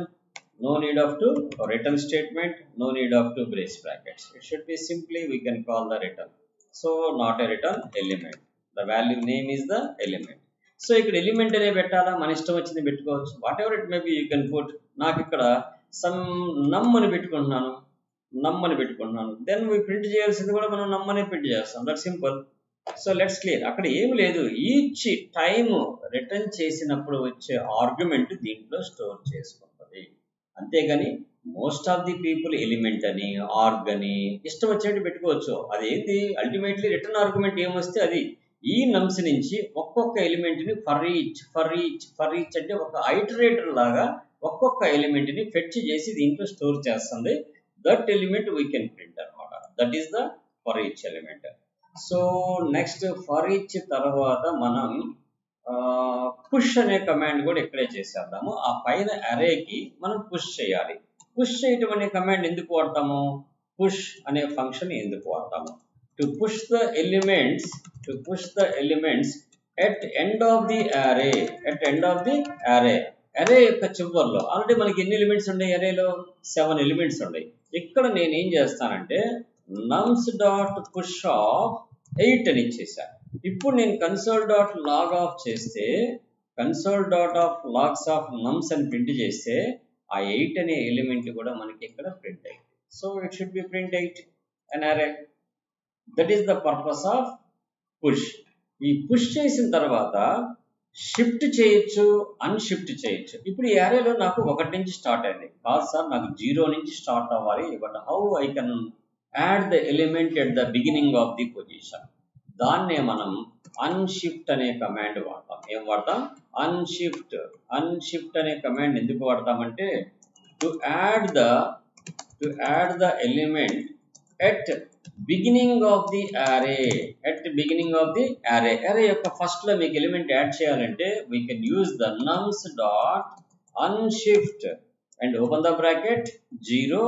no need of to return statement, no need of to brace brackets. It should be simply we can call the return. So not a return element. The value name is the element. So ఇక్కడ element అనే పెట్టాలా, మన ఇష్టం వచ్చింది పెట్టుకోవచ్చు. What ever it may be you can put. నాకు ఇక్కడ some నమ్ అని పెట్టుకుంటున్నాను, దెన్ ప్రింట్ చేయాల్సింది కూడా మనం నమ్ అనే ప్రింట్ చేస్తాం. That simple. So let's clear. అక్కడ ఏమి లేదు, ఈచ్ టైమ్ రిటర్న్ చేసినప్పుడు వచ్చే ఆర్గ్యుమెంట్ దీంట్లో స్టోర్ చేసుకుంటుంది. అంతేగాని most of the people element అని ఆర్గ్ అని ఇష్టం వచ్చేట్టు పెట్టుకోవచ్చు. అదేంటి, అల్టిమేట్లీ రిటర్న్ ఆర్గ్యుమెంట్ ఏమొస్తే అది ఈ నమ్స్ నుంచి ఒక్కొక్క ఎలిమెంట్ ని ఫర్ ఈచ్ అంటే ఒక ఐటరేటర్ లాగా ఒక్కొక్క ఎలిమెంట్ ని ఫెచ్ చేసి దీంట్లో స్టోర్ చేస్తుంది. That element we can print అనమాట. That is the for each element. So next for each తర్వాత మనం పుష్ అనే కమాండ్ కూడా ఇక్కడే చేసేద్దాము. ఆ పైన అరేకి మనం పుష్ చేయాలి. పుష్ చేయటం అనే కమాండ్ ఎందుకు వాడతాము, పుష్ అనే ఫంక్షన్ ఎందుకు వాడతాము? To push the elements at end of the array. Array యొక్క చివర్లో ఆల్రెడీ మనకి ఎన్ని ఎలిమెంట్స్ ఉన్నాయి, అరేలో 7 ఎలిమెంట్స్ ఉన్నాయి. ఇక్కడ నేను ఏం చేస్తానంటే nums డాట్ పుష్ ఆఫ్ 8 అని ఇచ్చేసాను. ఇప్పుడు నేను కన్సోల్ డాట్ లాగ్ ఆఫ్ చేస్తే, console dot of logs of nums అని ప్రింట్ చేస్తే ఆ 8 అనే ఎలిమెంట్ కూడా మనకి ఇక్కడ ప్రింట్ అయింది. So it should be print 8 an array. That is the purpose of push. ఈ పుష్ చేసిన తర్వాత షిఫ్ట్ చేయొచ్చు, అన్షిఫ్ట్ చేయొచ్చు. ఇప్పుడు ఈ అరేలో నాకు 1 నుంచి స్టార్ట్ అయింది కాదు సార్, నాకు 0 నుంచి స్టార్ట్ అవ్వాలి. But how I can add the element at the beginning of the position? దాన్నే మనం అన్షిఫ్ట్ అనే కమాండ్ వాడతాం. ఏం వాడతాం? అన్షిఫ్ట్ అనే కమాండ్ ఎందుకు వాడతామంటే to add the element at beginning of the array. Array యొక్క ఫస్ట్ లో మీకు ఎలిమెంట్ యాడ్ చేయాలంటే we can use the nums dot unshift and open the bracket 0.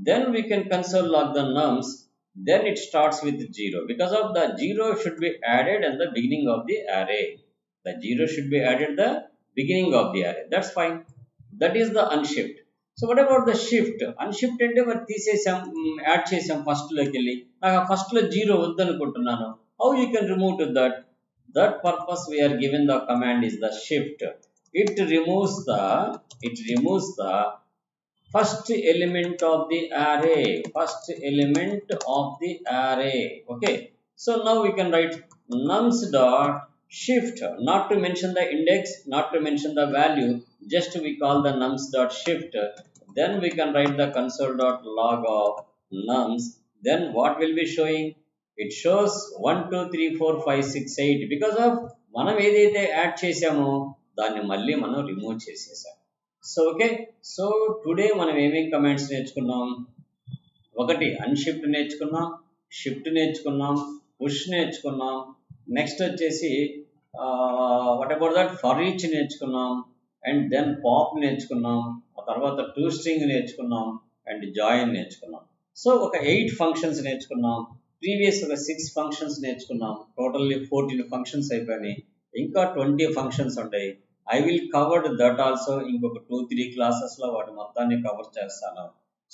Then we can console log the nums. Then it starts with 0 because of the 0 should be added at the beginning of the array. The 0 should be added at the beginning of the array. That's fine. That is the unshift. So what about the shift? Unshift అంటే మరి తీసేసాం, add చేసాం first లోకి వెళ్ళి. నాకు ఆ first లో 0 వద్దనుకుంటున్నాను. How you can remove to that? That purpose we are given the command is the shift. It removes the first element of the array, first element of the array. Okay, so now we can write nums dot shift, not to mention the index, not to mention the value, just we call the nums dot shift. Then we can write the console dot log of nums. Then what will be showing? It shows 1 2 3 4 5 6 8 because of మనం ఏదైతే add చేసామో దాన్ని మళ్ళీ మనం remove చేసేసాం. So okay, so today మనం ఏమేం commands నేర్చుకున్నాం? ఒకటి అన్షిఫ్ట్ నేర్చుకున్నాం, షిఫ్ట్ నేర్చుకున్నాం, పుష్ నేర్చుకున్నాం, నెక్స్ట్ వచ్చేసి what about that for each నేర్చుకున్నాం, అండ్ దెన్ పాప్ నేర్చుకున్నాం, ఆ తర్వాత టూ స్ట్రింగ్ నేర్చుకున్నాం, అండ్ జాయిన్ నేర్చుకున్నాం. సో ఒక 8 ఫంక్షన్స్ నేర్చుకున్నాం, ప్రీవియస్ ఒక 6 ఫంక్షన్స్ నేర్చుకున్నాం, టోటల్లీ 14 ఫంక్షన్స్ అయిపోయినాయి, ఇంకా 20 ఫంక్షన్స్ ఉంటాయి. I will covered that also ఇంకొక 2-3 క్లాసెస్లో వాటి మొత్తాన్ని కవర్ చేస్తాను.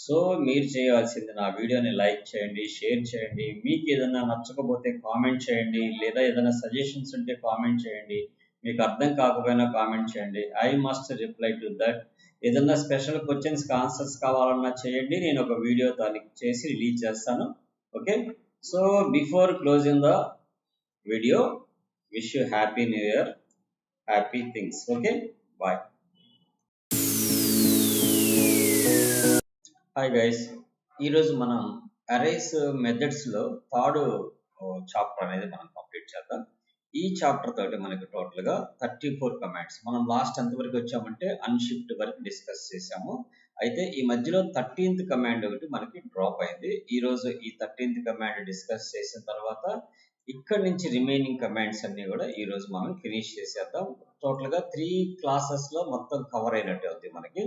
సో మీరు చేయాల్సింది నా వీడియోని లైక్ చేయండి, షేర్ చేయండి, మీకు ఏదైనా నచ్చకపోతే కామెంట్ చేయండి, లేదా ఏదైనా సజెషన్స్ ఉంటే కామెంట్ చేయండి, మీకు అర్థం కాకపోయినా కామెంట్ చేయండి. I must reply to that. ఏదైనా స్పెషల్ క్వశ్చన్స్కి ఆన్సర్స్ కావాలన్నా చేయండి, నేను ఒక వీడియో దానికి చేసి రిలీజ్ చేస్తాను. Okay, so before closing the video, wish you happy new year, happy things. Okay, bye. Hi guys, ఈరోజు మనం అరేస్ మెథడ్స్లో థర్డ్ చాప్టర్ అనేది మనం కంప్లీట్ చేద్దాం. ఈ చాప్టర్ తోటి మనకి టోటల్గా 34 కమాండ్స్. మనం లాస్ట్ ఎంతవరకు వచ్చామంటే అన్షిఫ్ట్ వరకు డిస్కస్ చేసాము. అయితే ఈ మధ్యలో 13th కమాండ్ ఒకటి మనకి డ్రాప్ అయింది. ఈరోజు ఈ 13th కమాండ్ డిస్కస్ చేసిన తర్వాత ఇక్కడ నుంచి రిమైనింగ్ కమాండ్స్ అన్ని కూడా ఈరోజు మనం ఫినిష్ చేసేద్దాం. టోటల్గా 3 క్లాసెస్లో మొత్తం కవర్ అయినట్టు అవుతుంది మనకి.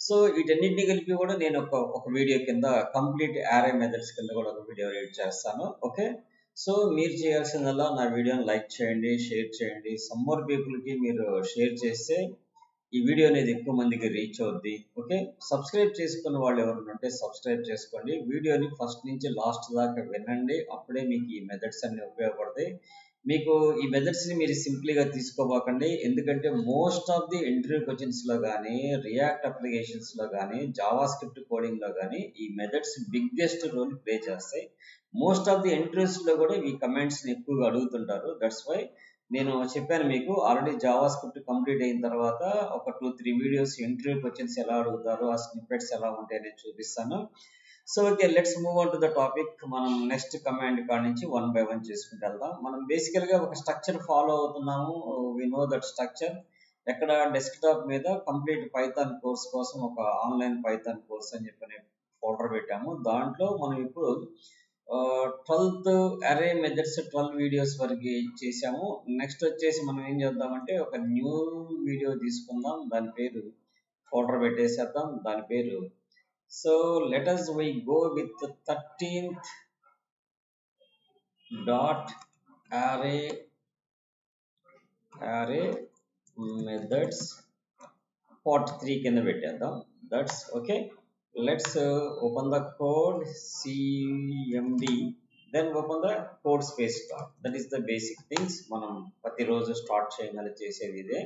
సో వీటన్నిటిని కలిపి కూడా నేను ఒక వీడియో కింద కంప్లీట్ యారే మెథడ్స్ కింద కూడా ఒక వీడియో రీడ్ చేస్తాను. ఓకే, సో మీరు చేయాల్సిందల్లా నా వీడియోని లైక్ చేయండి, షేర్ చేయండి. సమ్ మోర్ పీపుల్కి మీరు షేర్ చేస్తే ఈ వీడియో అనేది ఎక్కువ మందికి రీచ్ అవుద్ది. ఓకే, సబ్స్క్రైబ్ చేసుకున్న వాళ్ళు ఎవరైనా ఉంటే సబ్స్క్రైబ్ చేసుకోండి. వీడియోని ఫస్ట్ నుంచి లాస్ట్ దాకా వినండి, అప్పుడే మీకు ఈ మెథడ్స్ అన్ని ఉపయోగపడతాయి. మీకు ఈ మెథడ్స్ని మీరు సింప్లీగా తీసుకోబోకండి, ఎందుకంటే మోస్ట్ ఆఫ్ ది ఇంటర్వ్యూ క్వశ్చన్స్లో కానీ, రియాక్ట్ అప్లికేషన్స్లో కానీ, జావా స్క్రిప్ట్ కోడింగ్లో కానీ ఈ మెథడ్స్ బిగ్గెస్ట్ రోల్ ప్లే చేస్తాయి. మోస్ట్ ఆఫ్ ది ఇంటర్వ్యూస్లో కూడా ఈ కమెంట్స్ని ఎక్కువగా అడుగుతుంటారు. దట్స్ వై నేను చెప్పాను మీకు ఆల్రెడీ జావా స్క్రిప్ట్ కంప్లీట్ అయిన తర్వాత ఒక 2-3 వీడియోస్ ఇంటర్వ్యూ క్వశ్చన్స్ ఎలా అడుగుతారు, ఆ స్నిప్పెట్స్ ఎలా ఉంటాయని చూపిస్తాను. So okay, let's move on to the topic. మనం నెక్స్ట్ కమాండ్ కాడ నుంచి 1 by 1 చేసుకుంటూ వెళ్దాం. మనం బేసికల్గా ఒక స్ట్రక్చర్ ఫాలో అవుతున్నాము. We know that structure. ఎక్కడ డెస్క్టాప్ మీద కంప్లీట్ పైథాన్ కోర్స్ కోసం ఒక ఆన్లైన్ పైథాన్ కోర్స్ అని చెప్పి ఫోల్డర్ పెట్టాము. దాంట్లో మనం ఇప్పుడు 12th అరే మెథడ్స్ 12 వీడియోస్ వరకు చేసాము. నెక్స్ట్ వచ్చేసి మనం ఏం చేద్దామంటే ఒక న్యూ వీడియో తీసుకుందాం, దాని పేరు ఫోల్డర్ పెట్టేసేద్దాం, దాని పేరు. So let us we go with the 13th dot array methods part 3 కింద పెట్టేద్దాం. That's okay. Let's open the code cmd, then open the code space start. That is the basic things మనం ప్రతిరోజు start చేయగానే చేసేది ఇదే.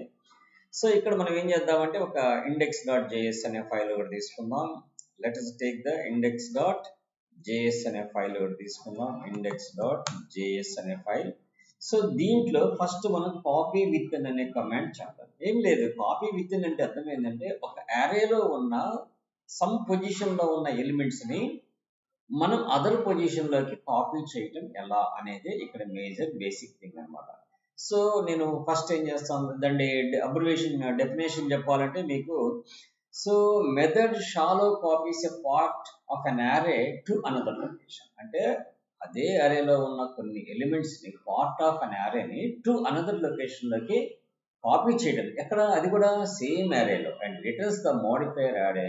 So ఇక్కడ మనం ఏం చేద్దామంటే ఒక index.js అనే ఫైల్ ఒకటి తీసుకుందాం. Let us take the index.js అనే ఫైల్ ఒకటి తీసుకుందాం. index.js అనే ఫైల్. సో దీంట్లో ఫస్ట్ మనం కాపీ విత్ అనే కమాండ్ చేద్దాం. ఏం లేదు, కాపీ విత్ అంటే అర్థం ఏంటంటే ఒక అరేలో ఉన్న సమ్ పొజిషన్లో ఉన్న ఎలిమెంట్స్ని మనం అదర్ పొజిషన్లోకి కాపీ చేయటం ఎలా అనేది ఇక్కడ మేజర్ బేసిక్ థింగ్ అనమాట. సో నేను ఫస్ట్ ఏం చేస్తాను, దాన్ని డెఫినేషన్ చెప్పాలంటే మీకు, so method shallow copies a part of an array to another location. అంటే అదే అరేలో ఉన్న కొన్ని ఎలిమెంట్స్ని పార్ట్ ఆఫ్ అన్ అరేని టు అనదర్ లొకేషన్లోకి కాపీ చేయడం. ఎక్కడ? అది కూడా సేమ్ అరేలో. And returns the modifier array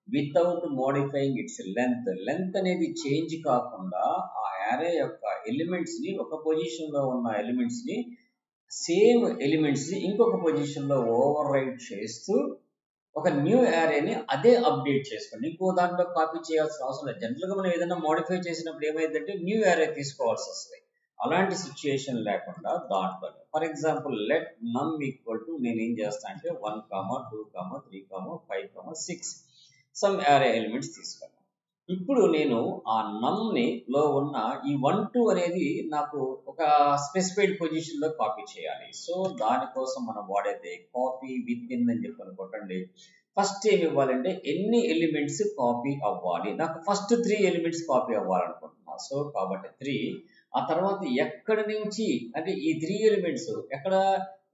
without modifying its length. Length అనేది చేంజ్ కాకుండా ఆ అరే యొక్క ఎలిమెంట్స్ని, ఒక పొజిషన్లో ఉన్న ఎలిమెంట్స్ని, సేమ్ ఎలిమెంట్స్ని ఇంకొక పొజిషన్లో ఓవర్ రైట్ చేస్తూ ఒక న్యూ అరేని అదే అప్డేట్ చేసుకోండి. ఇంకో దాంట్లో కాపీ చేయాల్సిన అవసరం లేదు. జనరల్గా మనం ఏదైనా మోడిఫై చేసినప్పుడు ఏమైందంటే న్యూ అరే తీసుకోవాల్సి వస్తుంది. అలాంటి సిచ్యుయేషన్ లేకుండా దాంట్లోనే, ఫర్ ఎగ్జాంపుల్ లెట్ నమ్ ఈక్వల్ టు, నేను ఏం చేస్తాను అంటే 1, 2, 3, 5, 6. సమ్ అరే ఎలిమెంట్స్ తీసుకున్నాను. ఇప్పుడు నేను ఆ నమ్ని లో ఉన్న ఈ 1 2 అనేది నాకు ఒక స్పెసిఫైడ్ పొజిషన్ లో కాపీ చేయాలి. సో దానికోసం మనం వాడేది కాపీ విత్ ఇన్ అని చెప్పి కొట్టండి. ఫస్ట్ ఏమి ఇవ్వాలంటే ఎన్ని ఎలిమెంట్స్ కాపీ అవ్వాలి, నాకు ఫస్ట్ 3 ఎలిమెంట్స్ కాపీ అవ్వాలనుకుంటున్నా. సో కాబట్టి 3, ఆ తర్వాత ఎక్కడి నుంచి అంటే ఈ 3 ఎలిమెంట్స్ ఎక్కడ,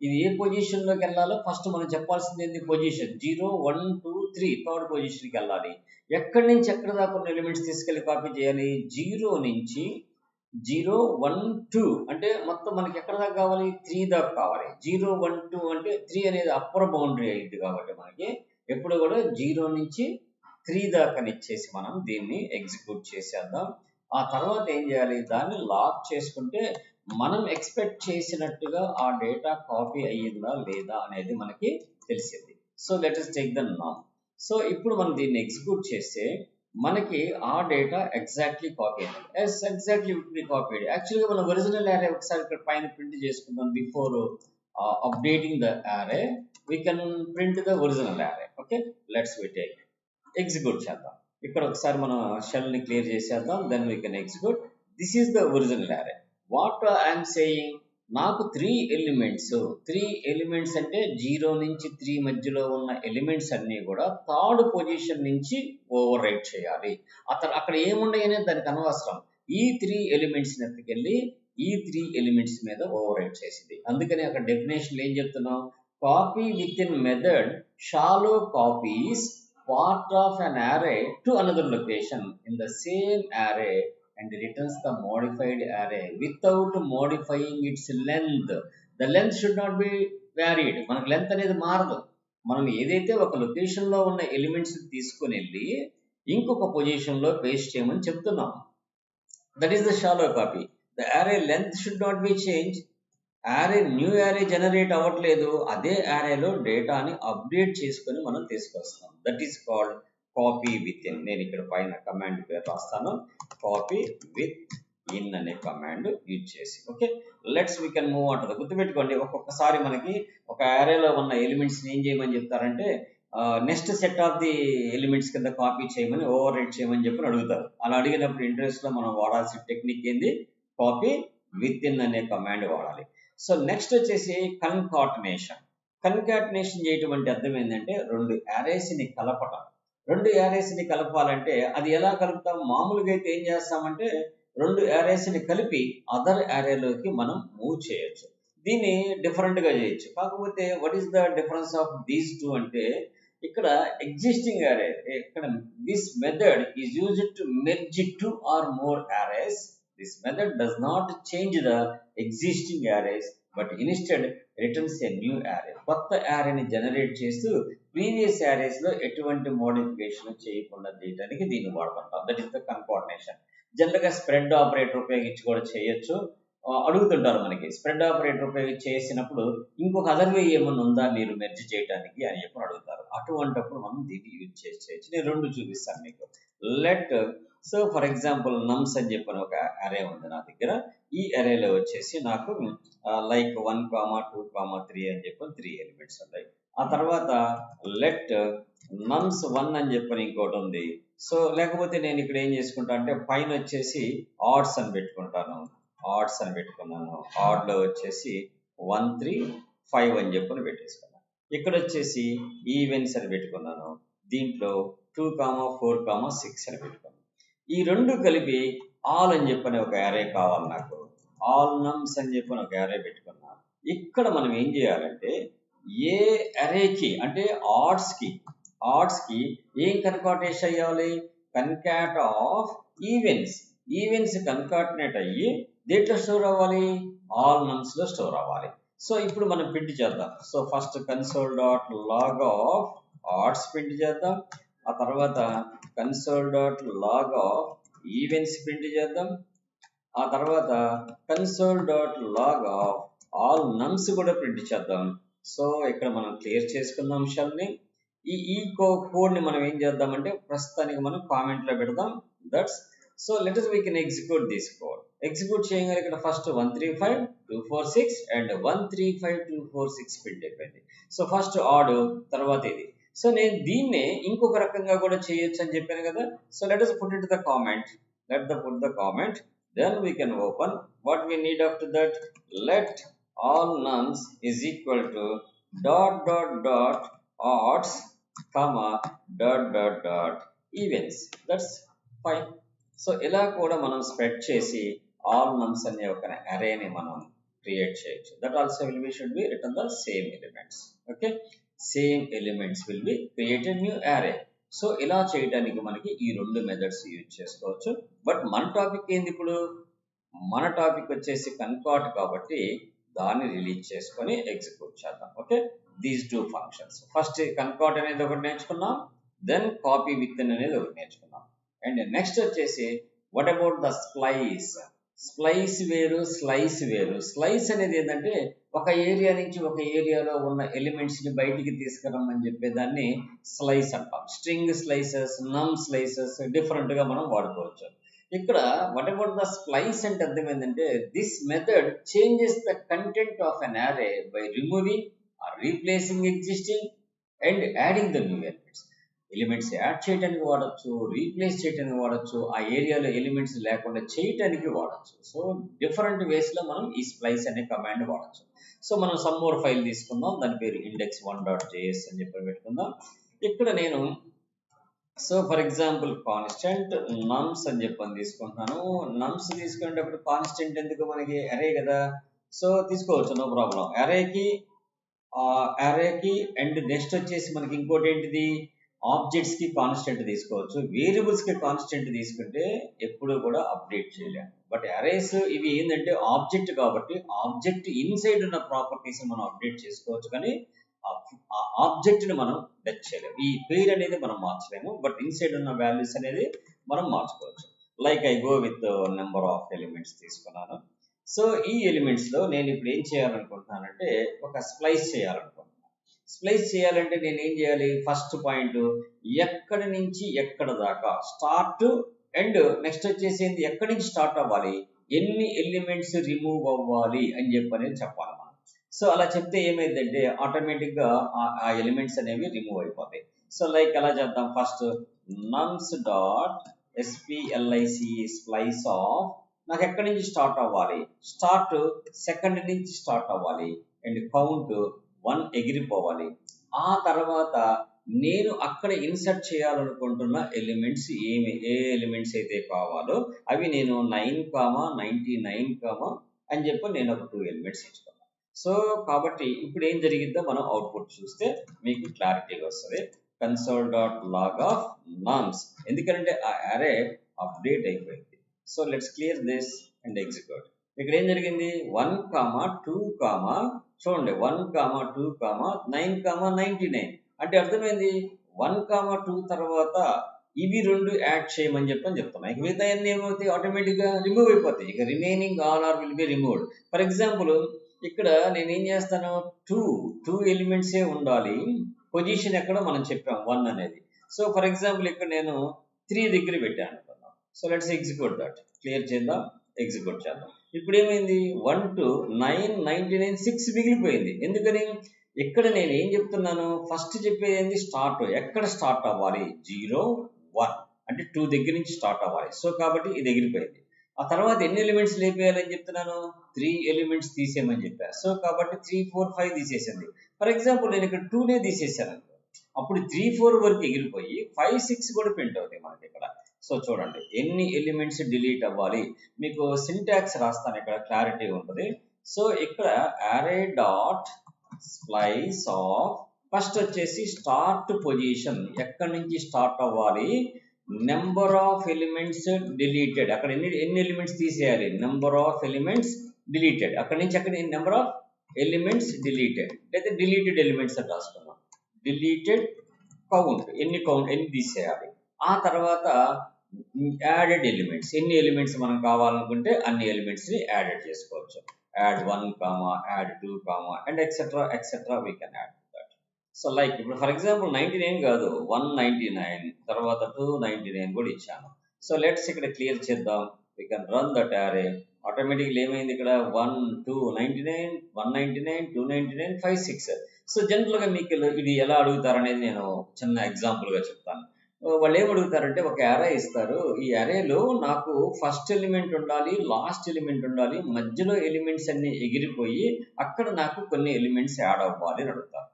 ఇది ఏ పొజిషన్ లోకి వెళ్ళాలో ఫస్ట్ మనం చెప్పాల్సింది ఏంటి, పొజిషన్ 0 1 2 3 థర్డ్ పొజిషన్కి వెళ్ళాలి. ఎక్కడి నుంచి ఎక్కడ దాకా ఉన్న ఎలిమెంట్స్ తీసుకెళ్ళి కాపీ చేయాలి, 0 నుంచి 0 1 2 అంటే మొత్తం మనకి ఎక్కడ దాకా కావాలి, 3 దాకా కావాలి. 0 1 2 అంటే 3 అనేది అప్పర్ బౌండరీ అయింది కాబట్టి మనకి ఎప్పుడు కూడా 0 నుంచి 3 దాకా ఇచ్చేసి మనం దీన్ని ఎగ్జిక్యూట్ చేసేద్దాం. ఆ తర్వాత ఏం చేయాలి, దాన్ని లాక్ చేసుకుంటే మనం ఎక్స్పెక్ట్ చేసినట్టుగా ఆ డేటా కాపీ అయ్యిందా లేదా అనేది మనకి తెలిసింది. So let us take the num. So ఇప్పుడు మనం దీన్ని ఎగ్జిక్యూట్ చేస్తే మనకి ఆ డేటా ఎగ్జాక్ట్లీ కాపీ అయింది. Exactly copied. యాక్చువల్గా మనం ఒరిజినల్ యారే ఒకసారి ఇక్కడ పైన ప్రింట్ చేసుకుందాం. Before updating the array we can print the original array. Okay, let's we take execute చేద్దాం. ఇక్కడ ఒకసారి మనం షెల్ ని క్లియర్ చేసేద్దాం. Then we can execute. This is the original array. What I'm saying, నాకు 3 ఎలిమెంట్స్ అంటే 0 నుంచి 3 మధ్యలో ఉన్న ఎలిమెంట్స్ అన్ని కూడా థర్డ్ పొజిషన్ నుంచి ఓవర్ రైట్ చేయాలి. అక్కడ ఏమున్నాయి అనేది దానికి అనవసరం. ఈ 3 ఎలిమెంట్స్ ఎత్తుకెళ్ళి ఈ 3 ఎలిమెంట్స్ మీద ఓవర్ రైట్ చేసింది. అందుకని అక్కడ డెఫినేషన్ ఏం చెప్తున్నాం, copy with in method shallow copies part of an array to another location in the same array and returns the modified array without modifying its length. The length should not be varied. మనకు length అనేది మారదు. మనం ఏదైతే ఒక location లో ఉన్న elements తీసుకుని వెళ్ళి ఇంకొక పొజిషన్ లో పేస్ట్ చేయమని చెప్తున్నాం. That is the shallow copy. The array length should not be changed. New array generate అవ్వట్లేదు, అదే యారేలో డేటాని అప్డేట్ చేసుకొని మనం తీసుకొస్తాం. That is called copy with in. నేను ఇక్కడ పైన కమాండ్ పేరు రాస్తాను, కాపీ విత్ ఇన్ అనే కమాండ్ యూజ్ చేసి. Okay, let's we can move అంటుంది. గుర్తుపెట్టుకోండి, ఒక్కొక్కసారి మనకి ఒక యారేలో ఉన్న ఎలిమెంట్స్ ఏం చేయమని చెప్తారంటే next set of the elements కింద కాపీ చేయమని, ఓవర్ రైట్ చేయమని చెప్పి అడుగుతారు. అలా అడిగినప్పుడు ఇంట్రెస్ట్ లో మనం వాడాల్సిన టెక్నిక్ ఏంది, కాపీ విత్ ఇన్ అనే కమాండ్ వాడాలి. సో నెక్స్ట్ వచ్చేసి కన్కాటనేషన్. కన్కాటనేషన్ చేయటం అంటే అర్థం ఏంటంటే 2 యారేస్ ని కలపటం. 2 యారేస్ ని కలపాలంటే అది ఎలా కలుపుతాం, మామూలుగా అయితే ఏం చేస్తామంటే 2 యారేస్ ని కలిపి అదర్ యారేలోకి మనం మూవ్ చేయొచ్చు. దీన్ని డిఫరెంట్ గా చేయొచ్చు. కాకపోతే what is the difference of these 2 అంటే ఇక్కడ ఎగ్జిస్టింగ్ యారే, ఇక్కడ this method is used to merge 2 or more arrays. This method does not change the existing arrays but instead returns a new array. కొత్త arrayని generate చేస్తూ previous arrays లో ఎటువంటి modification చేయకుండా చేయడానికి దీన్ని వాడుతుంటాం. That is the concatenation. General గా స్ప్రెడ్ ఆపరేటర్ ఉపయోగించి కూడా చేయొచ్చు. అడుగుతుంటారు మనకి, స్ప్రెడ్ ఆపరేటర్ ఉపయోగించి చేసినప్పుడు ఇంకొక అదర్ వే ఏమన్నా ఉందా మీరు మెర్జ్ చేయడానికి అని చెప్పి అడుగుతారు. అటువంటిప్పుడు మనం దీన్ని యూజ్ చేయొచ్చు. నేను 2 చూపిస్తాను మీకు. లెట్ సో ఫర్ ఎగ్జాంపుల్ నమ్స్ అని చెప్పిన ఒక అరే ఉంది నా దగ్గర. ఈ అరేలో వచ్చేసి నాకు లైక్ 1, 2, 3 అని చెప్పి 3 ఎలిమెంట్స్ ఉన్నాయి. ఆ తర్వాత లెట్ నమ్స్ 1 అని చెప్పని ఇంకోటి ఉంది. సో లేకపోతే నేను ఇక్కడ ఏం చేసుకుంటా అంటే పైన వచ్చేసి ఆడ్స్ అని పెట్టుకున్నాను. ఆడ్ లో వచ్చేసి 1 3 5 అని చెప్పని పెట్టేసుకున్నాను. ఇక్కడ వచ్చేసి ఈవెన్స్ అని పెట్టుకున్నాను. దీంట్లో 2, 4, 6 అని పెట్టుకున్నాను. ఈ 2 కలిపి ఆల్ అని చెప్పని ఒక యారే కావాలి నాకు. ఆల్ నమ్స్ అని చెప్పని ఒక యారే పెట్టుకున్నా. ఇక్కడ మనం ఏం చేయాలంటే ఏ అరేకి అంటే ఆడ్స్ కి ఏం కన్కాటనేషన్ అయ్యాలి, కన్కాట్ ఆఫ్ ఈవెన్స్ కన్కాటనేట్ అయ్యి దేంట్లో స్టోర్ అవ్వాలి, ఆల్ నమ్స్ లో స్టోర్ అవ్వాలి. సో ఇప్పుడు మనం ప్రింట్ చేద్దాం. So first console dot log of odds print చేద్దాం. ఆ తర్వాత console dot log of evens print చేద్దాం. ఆ తర్వాత console dot log of all nums కూడా ప్రింట్ చేద్దాం. సో ఇక్కడ మనం క్లియర్ చేసుకుందాం అంశాలని. ఈ కోడ్ ని మనం ఏం చేద్దామంటే ప్రస్తుతానికి మనం కామెంట్ లో పెడదాం. That's so let us we can execute this code. Execute చేయగానే ఇక్కడ ఫస్ట్ 135 246 అండ్ 135 246 ప్రింట్ అయిపోయింది. సో ఫస్ట్ ఆడ్, తర్వాత ఇది. సో నేను దీన్నే ఇంకొక రకంగా కూడా చేయొచ్చు అని చెప్పాను కదా. So let us put it the comment. Put the comment. Then we can open. What we need after that? Let all nums is equal to odds, comma, evens. That's fine. So ఇలా కూడా మనం spread చేసి all నమ్స్ అనే ఒక అరేని మనం create చేయొచ్చు. That also will be should be return the same elements. Okay, same elements will be created new అరే. So ఇలా చేయడానికి మనకి ఈ రెండు మెథడ్స్ యూజ్ చేసుకోవచ్చు. బట్ మన టాపిక్ ఏంది ఇప్పుడు? మన టాపిక్ వచ్చేసి కన్కాట్ కాబట్టి దాన్ని రిలీజ్ చేసుకొని ఎగ్జిక్యూట్ చేద్దాం. Okay, these two functions. First concat అనేది ఒకటి నేర్చుకున్నాం, దెన్ కాపీ విత్ అనేది ఒకటి నేర్చుకున్నాం. అండ్ నెక్స్ట్ వచ్చేసి what about the splice? Splice వేరు, స్లైస్ వేరు. స్లైస్ అనేది ఏంటంటే ఒక ఏరియా నుంచి ఒక ఏరియాలో ఉన్న ఎలిమెంట్స్ ని బయటికి తీసుకురమ్మని చెప్పేదాన్ని స్లైస్ అంటాం. స్ట్రింగ్ స్లైసెస్, నమ్ స్లైసెస్ డిఫరెంట్ గా మనం వాడుకోవచ్చు. ఇక్కడ వాట్ అబౌట్ ద స్ప్లైస్ అంటే అర్థం ఏంటంటే this method changes the content of an array by removing or replacing existing and adding the new elements. Elements add చేయడానికి వాడచ్చు, రీప్లేస్ చేయడానికి వాడచ్చు, ఆ ఏరియాలో ఎలిమెంట్స్ లేకుండా చేయటానికి వాడచ్చు. సో డిఫరెంట్ వేస్ లో మనం ఈ స్ప్లైస్ అనే కమాండ్ వాడచ్చు. సో మనం సమ్ మోర్ ఫైల్ తీసుకుందాం, దాని పేరు index1.js అని చెప్పి పెట్టుకుందాం. ఇక్కడ నేను సో ఫర్ ఎగ్జాంపుల్ కాన్స్టెంట్ నమ్స్ అని చెప్పని తీసుకుంటున్నాను. నమ్స్ తీసుకునేటప్పుడు కాన్స్టెంట్ ఎందుకు, మనకి అరే కదా. సో తీసుకోవచ్చు, నో ప్రాబ్లం. అరేకి అండ్ నెక్స్ట్ వచ్చేసి మనకి ఇంకోటి ఏంటిది, ఆబ్జెక్ట్స్ కి కాన్స్టెంట్ తీసుకోవచ్చు. వేరియబుల్స్ కి కాన్స్టెంట్ తీసుకుంటే ఎప్పుడు కూడా అప్డేట్ చేయలేము. బట్ అరేస్ ఇవి ఏంటంటే ఆబ్జెక్ట్ కాబట్టి ఆబ్జెక్ట్ ఇన్సైడ్ ఉన్న ప్రాపర్టీస్ మనం అప్డేట్ చేసుకోవచ్చు, కానీ ఆ ఆబ్జెక్ట్ ని మనం టచ్ చేయలేము. ఈ పేరు అనేది మనం మార్చలేము, బట్ ఇన్సైడ్ ఉన్న వాల్యూస్ అనేది మనం మార్చుకోవచ్చు. Like I go with number of elements తీసుకున్నాను. సో ఈ ఎలిమెంట్స్ లో నేను ఇప్పుడు ఏం చేయాలనుకుంటున్నానంటే ఒక స్ప్లైస్ చేయాలనుకుంటున్నాను. స్ప్లైస్ చేయాలంటే నేను ఏం చేయాలి? ఫస్ట్ పాయింట్ ఎక్కడి నుంచి ఎక్కడ దాకా స్టార్ట్ అండ్ నెక్స్ట్ వచ్చేసి ఎక్కడి నుంచి స్టార్ట్ అవ్వాలి, ఎన్ని ఎలిమెంట్స్ రిమూవ్ అవ్వాలి అని చెప్పనేది చెప్పాలి మనం. సో అలా చెప్తే ఏమైందంటే ఆటోమేటిక్ గా ఆ ఎలిమెంట్స్ అనేవి రిమూవ్ అయిపోతాయి. సో లైక్ ఎలా చేద్దాం? First నమ్స్ dot splic splice of, నాకు ఎక్కడి నుంచి స్టార్ట్ అవ్వాలి, స్టార్ట్ సెకండ్ నుంచి స్టార్ట్ అవ్వాలి అండ్ కౌంట్ 1 ఎగిరిపోవాలి. ఆ తర్వాత నేను అక్కడ ఇన్సర్ట్ చేయాలనుకుంటున్న ఎలిమెంట్స్ ఏ ఎలిమెంట్స్ అయితే కావాలో అవి నేను 9,99, అని చెప్పి నేను ఒక 2 ఎలిమెంట్స్ ఇచ్చుకున్నాను. సో కాబట్టి ఇప్పుడు ఏం జరిగిందో మనం అవుట్పుట్ చూస్తే మీకు క్లారిటీగా వస్తుంది. console.log ఆఫ్ nums, ఎందుకంటే ఆ అరే అప్డేట్ అయిపోయింది. So let's clear this and execute. ఇక్కడ ఏం జరిగింది? 1, 2, చూడండి 1, 2, 9,99 అంటే అర్థమైంది 1, 2 తర్వాత ఇవి రెండు యాడ్ చేయమని చెప్తున్నా. ఇక మిగతా అన్ని ఏమవుతాయి? ఆటోమేటిక్ గా రిమూవ్ అయిపోతాయి. ఇక remaining all are will be removed. For example ఇక్కడ నేను ఏం చేస్తాను, 2 ఎలిమెంట్సే ఉండాలి. పొజిషన్ ఎక్కడో మనం చెప్పాం 1 అనేది. సో ఫర్ ఎగ్జాంపుల్ ఇక్కడ నేను 3 దగ్గర పెట్టాను అనుకున్నాం. So let's execute that. Clear చేద్దాం, ఎగ్జిక్యూట్ చేద్దాం. ఇప్పుడు ఏమైంది? 1 to 9, 99, 6 మిగిలిపోయింది. ఎందుకని? ఇక్కడ నేను ఏం చెప్తున్నాను, ఫస్ట్ చెప్పేది స్టార్ట్, ఎక్కడ స్టార్ట్ అవ్వాలి, 0, 1 అంటే 2 దగ్గర నుంచి స్టార్ట్ అవ్వాలి. సో కాబట్టి ఇది ఎగిరిపోయింది. ఆ తర్వాత ఎన్ని ఎలిమెంట్స్ లేపేయాలని చెప్తున్నాను? 3 ఎలిమెంట్స్ తీసేయమని చెప్పాను. సో కాబట్టి 3, 4, 5 తీసేసింది. ఫర్ ఎగ్జాంపుల్ నేను ఇక్కడ 2నే తీసేసాను అనుకో, అప్పుడు 3, 4 వరకు ఎగిరిపోయి 5, 6 కూడా ప్రింట్ అవుతాయి మనకి ఇక్కడ. సో చూడండి ఎన్ని ఎలిమెంట్స్ డిలీట్ అవ్వాలి. మీకు సింటాక్స్ రాస్తాను, ఇక్కడ క్లారిటీ ఉంటుంది. సో ఇక్కడ array dot splice of, first వచ్చేసి స్టార్ట్ పొజిషన్, ఎక్కడి నుంచి స్టార్ట్ అవ్వాలి, నెంబర్ ఆఫ్ ఎలిమెంట్స్ డిలీటెడ్, అక్కడ ఎన్ని ఎలిమెంట్స్ తీసేయాలి, నెంబర్ ఆఫ్ ఎలిమెంట్స్ డిలీటెడ్, అక్కడి నుంచి అక్కడ నెంబర్ ఆఫ్ ఎలిమెంట్స్ డిలీటెడ్, లేదా డిలీటెడ్ ఎలిమెంట్స్ అని రాసుకున్నాం. డిలీటెడ్ కౌంట్, ఎన్ని తీసేయాలి. ఆ తర్వాత యాడెడ్ ఎలిమెంట్స్, ఎన్ని ఎలిమెంట్స్ మనం కావాలనుకుంటే అన్ని ఎలిమెంట్స్ ని యాడెడ్ చేసుకోవచ్చు. Add 1, add 2, and etcetera we can add that. So like ఇప్పుడు ఫర్ ఎగ్జాంపుల్ 99 కాదు, 199 తర్వాత 299 కూడా ఇచ్చాను. సో లెట్స్ ఇక్కడ క్లియర్ చేద్దాం. వీ కెన్ రన్ దట్ అరే. ఆటోమేటిక్లీ ఏమైంది ఇక్కడ 1, 2, 99, 199, 299, 5, 6. సో జనరల్గా మీకు ఇది ఎలా అడుగుతారు అనేది నేను చిన్న ఎగ్జాంపుల్గా చెప్తాను. వాళ్ళు ఏం అడుగుతారంటే ఒక అరే ఇస్తారు. ఈ అరేలో నాకు ఫస్ట్ ఎలిమెంట్ ఉండాలి, లాస్ట్ ఎలిమెంట్ ఉండాలి, మధ్యలో ఎలిమెంట్స్ అన్ని ఎగిరిపోయి అక్కడ నాకు కొన్ని ఎలిమెంట్స్ యాడ్ అవ్వాలి అని అడుగుతారు.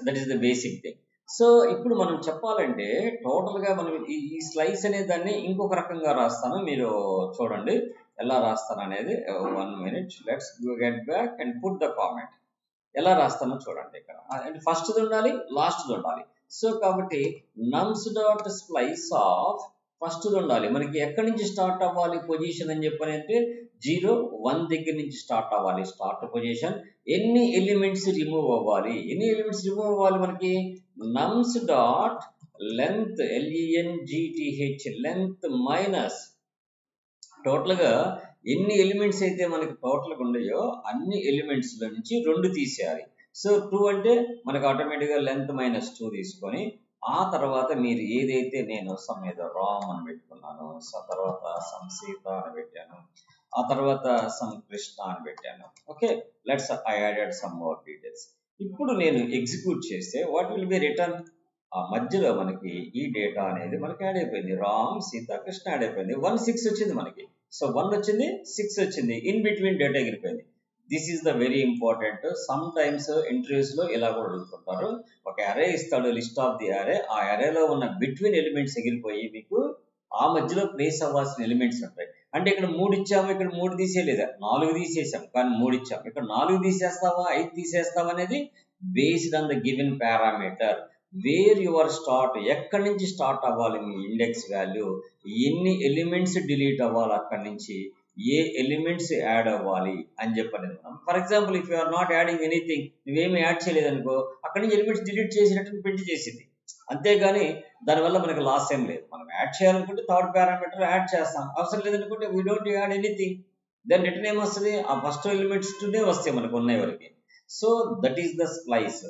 That is the basic thing. So ఇప్పుడు మనం చెప్పాలంటే టోటల్గా మనం ఈ స్లైస్ అనే దాన్ని ఇంకొక రకంగా రాస్తాను, మీరు చూడండి ఎలా రాస్తాను అనేది. 1 minute, let's get back and put the comment. ఎలా రాస్తానో చూడండి. ఇక్కడ అంటే ఫస్ట్ది ఉండాలి, లాస్ట్ది ఉండాలి. సో కాబట్టి నమ్స్ డాట్ స్ప్లైస్ ఆఫ్ ఫస్ట్ది ఉండాలి. మనకి ఎక్కడి నుంచి స్టార్ట్ అవ్వాలి పొజిషన్ అని చెప్పని అంటే 0, 1 దగ్గర నుంచి స్టార్ట్ అవ్వాలి స్టార్ట్ పొజిషన్. ఎన్ని ఎలిమెంట్స్ రిమూవ్ అవ్వాలి, ఎన్ని ఎలిమెంట్స్ రిమూవ్ అవ్వాలి మనకి నమ్స్ dot length LENGTH length minus టోటల్గా ఎన్ని ఎలిమెంట్స్ అయితే మనకి టోటల్గా ఉన్నాయో అన్ని ఎలిమెంట్స్లో నుంచి 2 తీసేయాలి. సో 2 అంటే మనకి ఆటోమేటిక్గా లెంత్ -2 తీసుకొని ఆ తర్వాత మీరు ఏదైతే నేను సమ్ ఏదో రామ్ అని పెట్టుకున్నాను, సో తర్వాత సమ్ సీత అని పెట్టాను, ఆ తర్వాత సమ్ కృష్ణ అని పెట్టాను. Okay, let's I added some more details. ఇప్పుడు నేను ఎగ్జిక్యూట్ చేస్తే వాట్ విల్ బి రిటర్న్? ఆ మధ్యలో మనకి ఈ డేటా అనేది మనకి యాడ్ అయిపోయింది. రామ్, సీత, కృష్ణ యాడ్ అయిపోయింది. 1, 6 వచ్చింది మనకి. సో 1 వచ్చింది, 6 వచ్చింది, ఇన్ బిట్వీన్ డేటా ఎగిరిపోయింది. This is the very important. Some times interviews లో ఇలా కూడా అడుగుతుంటారు. ఒక అరే ఇస్తాడు, లిస్ట్ ఆఫ్ ది అరే, ఆ అరేలో ఉన్న బిట్వీన్ ఎలిమెంట్స్ ఎగిరిపోయి మీకు ఆ మధ్యలో ప్లేస్ అవ్వాల్సిన ఎలిమెంట్స్ ఉంటాయి. అంటే ఇక్కడ 3 ఇచ్చాము, ఇక్కడ 3 తీసేయలేదా, 4 తీసేసాం, కానీ 3 ఇచ్చాము. ఇక్కడ 4 తీసేస్తావా, 5 తీసేస్తావా అనేది based on the given parameter. Where your start, ఎక్కడి నుంచి స్టార్ట్ అవ్వాలి మీ ఇండెక్స్ వాల్యూ, ఎన్ని ఎలిమెంట్స్ డిలీట్ అవ్వాలి అక్కడి నుంచి, ఏ ఎలిమెంట్స్ యాడ్ అవ్వాలి అని చెప్పనేది మనం. For example if you are not adding anything, నువ్వేమి యాడ్ చేయలేదనుకో అక్కడి నుంచి ఎలిమెంట్స్ డిలీట్ చేసినట్టు ప్రింట్ చేసింది. అంతేగాని దానివల్ల మనకి లాస్ ఏం లేదు. మనం యాడ్ చేయాలనుకుంటే థర్డ్ పారామీటర్ యాడ్ చేస్తాం, అవసరం లేదనుకుంటే వీ డోంట్ యాడ్ ఎనీథింగ్. దాని రిటర్న్ ఏమొస్తుంది, ఆ ఫస్ట్ ఎలిమెంట్స్ టునే వస్తాయి మనకు ఉన్నాయి వరకు. So that is the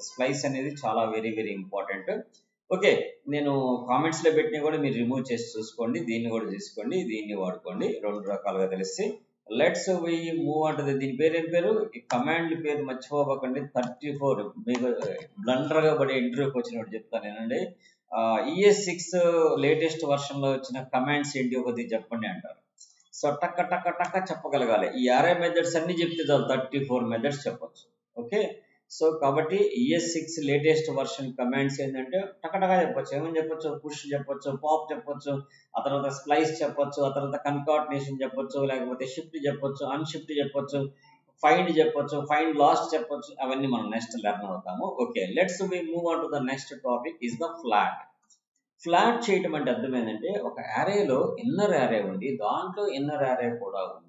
splice అనేది చాలా వెరీ వెరీ ఇంపార్టెంట్. ఓకే, నేను కామెంట్స్లో పెట్టినా కూడా మీరు రిమూవ్ చేసి చూసుకోండి, దీన్ని కూడా తీసుకోండి, దీన్ని వాడుకోండి, 2 రకాలుగా తెలిసి. లెట్స్ వి మూవ్ అంటది. దీని పేరు ఏం పేరు, ఈ కమాండ్ పేరు మర్చిపోకండి. 34 మీకు బ్లండర్గా పడే ఇంటర్వ్యూకి వచ్చినప్పుడు చెప్తాను నేనండి. ES6 లేటెస్ట్ వర్షన్లో వచ్చిన కమాండ్స్ ఏంటి ఒకటి చెప్పండి అంటారు. సో టక్క టక్క టక్క చెప్పగలగాలి. ఈ అరే మెథడ్స్ అన్ని చెప్తే చాలు, 34 మెథడ్స్ చెప్పొచ్చు. ఓకే, సో కాబట్టి ES6 లేటెస్ట్ వర్షన్ కమాండ్స్ ఏంటంటే టకటగా చెప్పొచ్చు. ఏమని చెప్పొచ్చు, పుష్ చెప్పొచ్చు, పాప్ చెప్పొచ్చు, ఆ తర్వాత స్ప్లైస్ చెప్పొచ్చు, ఆ తర్వాత కన్కార్డినేషన్ చెప్పొచ్చు, లేకపోతే షిఫ్ట్ చెప్పొచ్చు, అన్షిఫ్ట్ చెప్పొచ్చు, ఫైండ్ చెప్పొచ్చు, ఫైండ్ లాస్ట్ చెప్పొచ్చు. అవన్నీ మనం నెక్స్ట్ లెర్న్ అవుతాము. Okay, let's we move on to the next topic is the flat. Flat చేయటం అంటే అర్థం ఏంటంటే ఒక అరేలో ఇన్నర్ అరే ఉంది, దాంట్లో ఇన్నర్ అరే కూడా ఉన్నా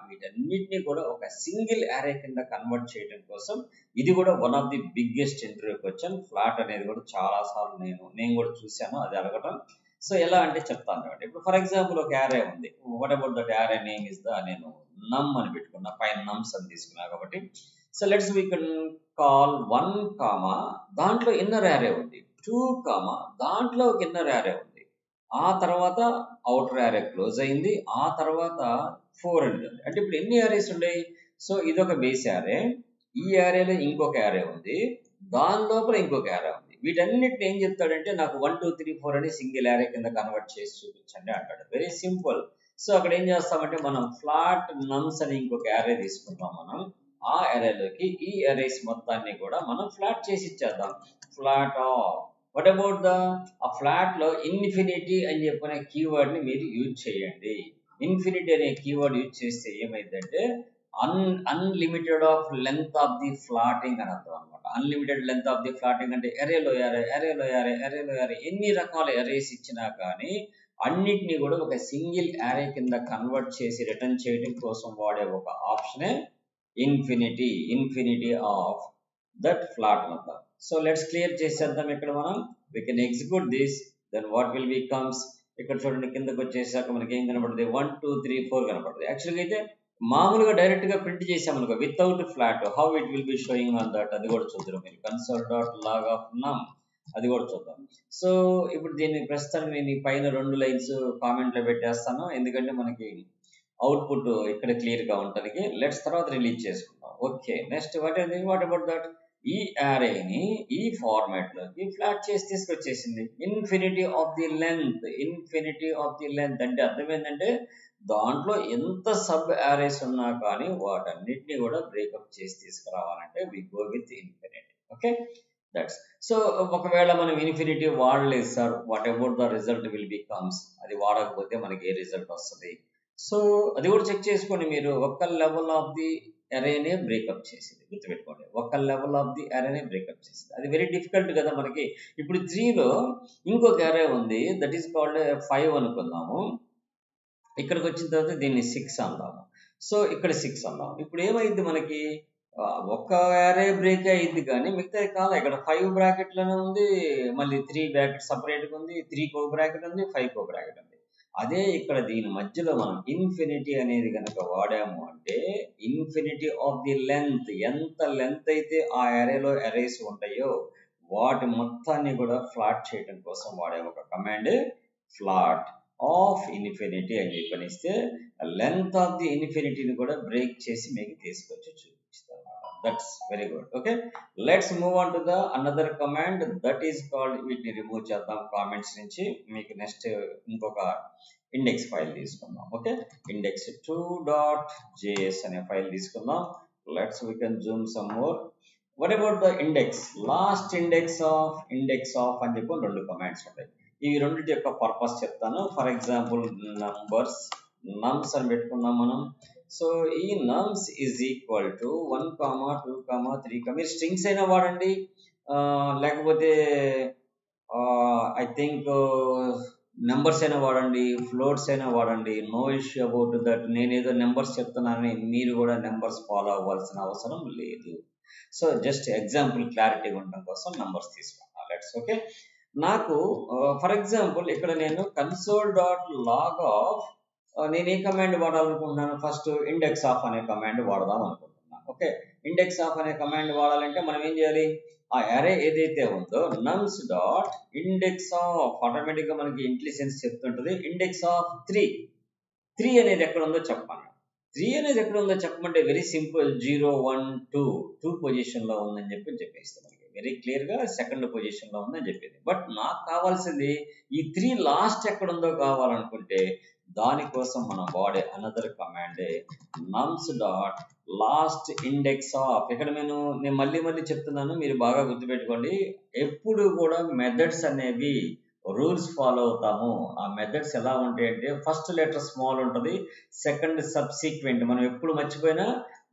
వీటన్నిటిని కూడా ఒక సింగిల్ అరే కింద కన్వర్ట్ చేయడం కోసం ఇది కూడా one of the biggest interview question. Flat అనేది కూడా చాలా సార్లు నేను కూడా చూశాను అది అడగటం. సో ఎలా అంటే చెప్తాను కాబట్టి, ఇప్పుడు ఫర్ ఎగ్జాంపుల్ ఒక అరే ఉంది. వాట్ అబౌట్ దట్ అరే నేమ్ ఇస్ ద, నేను నమ్ అని పెట్టుకున్నా, పైన నమ్స్ అని తీసుకున్నా కాబట్టి. So let's we can call 1, దాంట్లో ఇన్నర్ అరే ఉంది. 2, దాంట్లో ఒక ఇన్నర్ యారే ఉంది. ఆ తర్వాత అవుటర్ యారే క్లోజ్ అయింది. ఆ తర్వాత 4 అనేది ఉంది. అంటే ఇప్పుడు ఎన్ని యారేస్ ఉన్నాయి? సో ఇదొక బేస్ యారే, ఈ యారేలో ఇంకొక యారే ఉంది, దాని లోపల ఇంకొక యారే ఉంది. వీటన్నిటిని ఏం చెప్తాడంటే నాకు 1, 2, 3, 4 అని సింగిల్ యారే కింద కన్వర్ట్ చేసి చూపించండి అంటాడు. Very simple. సో అక్కడ ఏం చేస్తామంటే మనం ఫ్లాట్ నమ్స్ అని ఇంకొక యారే తీసుకుంటాం. మనం ఆ యారేలోకి ఈ యారేస్ మొత్తాన్ని కూడా మనం ఫ్లాట్ చేసి ఇచ్చేద్దాం. Flat of what about the, ఆ ఫ్లాట్ లో ఇన్ఫినిటీ అని చెప్పిన కీవర్డ్ ని మీరు యూజ్ చేయండి. ఇన్ఫినిటీ అనే కీవర్డ్ యూజ్ చేస్తే ఏమైందంటే unlimited of length of the flatting అని అర్థం అనమాట. Unlimited length of the flatting అంటే ఎరేలో యారే ఎన్ని రకాల ఎరేస్ ఇచ్చినా కానీ అన్నిటినీ కూడా ఒక సింగిల్ యారే కింద కన్వర్ట్ చేసి రిటర్న్ చేయడం కోసం వాడే ఒక ఆప్షనే infinity of that flat method. So let's clear చేసేద్దాం. ఇక్కడ మనం we can execute this, then what will be comes. ఇక్కడ చూడండి కిందకి వచ్చేసాక మనకి ఏం కనబడుతుంది, 1, 2, 3, 4 కనబడుతుంది. యాక్చువల్గా అయితే మామూలుగా డైరెక్ట్ గా ప్రింట్ చేసామనుకో without flat, how it will be showing on that, అది కూడా చూద్దాం. మీరు console.log of num అది కూడా చూద్దాం. సో ఇప్పుడు దీన్ని ప్రస్తుతానికి నేను ఈ పైన 2 లైన్స్ కామెంట్ లో పెట్టేస్తాను, ఎందుకంటే మనకి అవుట్పుట్ ఇక్కడ క్లియర్ గా ఉండడానికి. లెట్స్ తర్వాత రిలీజ్ చేసుకుందాం. Okay, next what about that, ఈ అరేని ఈ ఫార్మాట్ లోకి ఫ్లాట్ చేసి తీసుకొచ్చేసింది. ఇన్ఫినిటీ ఆఫ్ ది లెంత్ అంటే అర్థం ఏంటంటే దాంట్లో ఎంత సబ్ అరేస్ ఉన్నా కానీ వాటన్నిటిని కూడా బ్రేకప్ చేసి తీసుకురావాలంటే we go with infinity. Okay, that's so ఒకవేళ మనం ఇన్ఫినిటీ వాడలేదు sir, what about the result will becomes, అది వాడకపోతే మనకి ఏ రిజల్ట్ వస్తుంది? సో అది కూడా చెక్ చేసుకోండి మీరు. ఒక లెవెల్ ఆఫ్ ది అరేనే బ్రేకప్ చేసింది, గుర్తుపెట్టుకోండి. ఒక లెవెల్ ఆఫ్ ది అరేనే బ్రేకప్ చేసింది. అది వెరీ డిఫికల్ట్ కదా మనకి. ఇప్పుడు 3లో ఇంకొక అరే ఉంది, దట్ ఈస్ కాల్డ్ 5 అనుకుందాము. ఇక్కడికి వచ్చిన తర్వాత దీన్ని 6 అందాము. సో ఇక్కడ 6 అందాము. ఇప్పుడు ఏమైంది మనకి, ఒక అరే బ్రేక్ అయింది కానీ మిగతా కాలం ఇక్కడ 5 బ్రాకెట్లోనే ఉంది, మళ్ళీ 3 బ్రాకెట్ సపరేట్గా ఉంది, 3 కో బ్రాకెట్ ఉంది, 5 కో బ్రాకెట్ ఉంది. అదే ఇక్కడ దీని మధ్యలో మనం ఇన్ఫినిటీ అనేది కనుక వాడాము అంటే ఇన్ఫినిటీ ఆఫ్ ది లెంత్, ఎంత లెంత్ అయితే ఆ అరేలో అరేస్ ఉంటాయో వాటి మొత్తాన్ని కూడా ఫ్లాట్ చేయడం కోసం వాడే ఒక కమాండ్ ఫ్లాట్ ఆఫ్ ఇన్ఫినిటీ అని చెప్పనిస్తే లెంత్ ఆఫ్ ది ఇన్ఫినిటీని కూడా బ్రేక్ చేసి మీకు తీసుకొచ్చి చూపిస్తాం. That's very good. Okay, let's move on to the another command that is called, వీటిని రిమూవ్ చేద్దాం కామెంట్స్ నుంచి. మీకు నెక్స్ట్ ఇంకొక ఇండెక్స్ ఫైల్ తీసుకుందాం. ఓకే, index2.js అనే ఫైల్ తీసుకుందాం. Let's we can Zoom some more. What about the index, last index of అని చెప్పి 2 కమాండ్స్ ఉంటాయి. ఈ రెండింటి యొక్క పర్పస్ చెప్తాను. ఫర్ ఎగ్జాంపుల్ నమ్స్ అని పెట్టుకున్నాం మనం. సో ఈ నమ్స్ ఈజ్ ఈక్వల్ టు 1, 2, 3, మీరు స్ట్రింగ్స్ అయినా వాడండి, లేకపోతే ఐ థింక్ నెంబర్స్ అయినా వాడండి, ఫ్లోట్స్ అయినా వాడండి, నో ఇష్యూ అబౌట్ దట్. నేనేదో నెంబర్స్ చెప్తున్నానని మీరు కూడా నెంబర్స్ ఫాలో అవ్వాల్సిన అవసరం లేదు. సో జస్ట్ ఎగ్జాంపుల్ క్లారిటీ ఉండడం కోసం నెంబర్స్ తీసుకున్నాను. లెట్స్ ఓకే, నాకు ఫర్ ఎగ్జాంపుల్ ఇక్కడ నేను console.log నేను ఏ కమాండ్ వాడాలనుకుంటున్నాను, ఫస్ట్ ఇండెక్స్ ఆఫ్ అనే కమాండ్ వాడదాం అనుకుంటున్నాను. ఓకే, ఇండెక్స్ ఆఫ్ అనే కమాండ్ వాడాలంటే మనం ఏం చేయాలి, ఆ అరే ఏదైతే ఉందో నమ్స్ డాట్ ఇండెక్స్ ఆఫ్, ఆటోమేటిక్గా మనకి ఇంటెలిజెన్స్ చెప్తుంటుంది ఇండెక్స్ ఆఫ్ 3 అనేది ఎక్కడ ఉందో చెప్పాను. 3 అనేది ఎక్కడ ఉందో చెప్పమంటే వెరీ సింపుల్, 0, 1, 2 పొజిషన్లో ఉందని చెప్పేస్తాం. వెరీ క్లియర్గా సెకండ్ పొజిషన్లో ఉందని చెప్పింది. బట్ నాకు కావాల్సింది ఈ 3 లాస్ట్ ఎక్కడ ఉందో కావాలనుకుంటే దానికోసం మనం వాడే another కమాండే నమ్స్ dot last index of. ఇక్కడ నేను మళ్ళీ చెప్తున్నాను, మీరు బాగా గుర్తుపెట్టుకోండి. ఎప్పుడు కూడా మెథడ్స్ అనేవి రూల్స్ ఫాలో అవుతాము. ఆ మెథడ్స్ ఎలా ఉంటాయంటే ఫస్ట్ లెటర్ స్మాల్ ఉంటుంది, సెకండ్ సబ్సీక్వెంట్. మనం ఎప్పుడు మర్చిపోయినా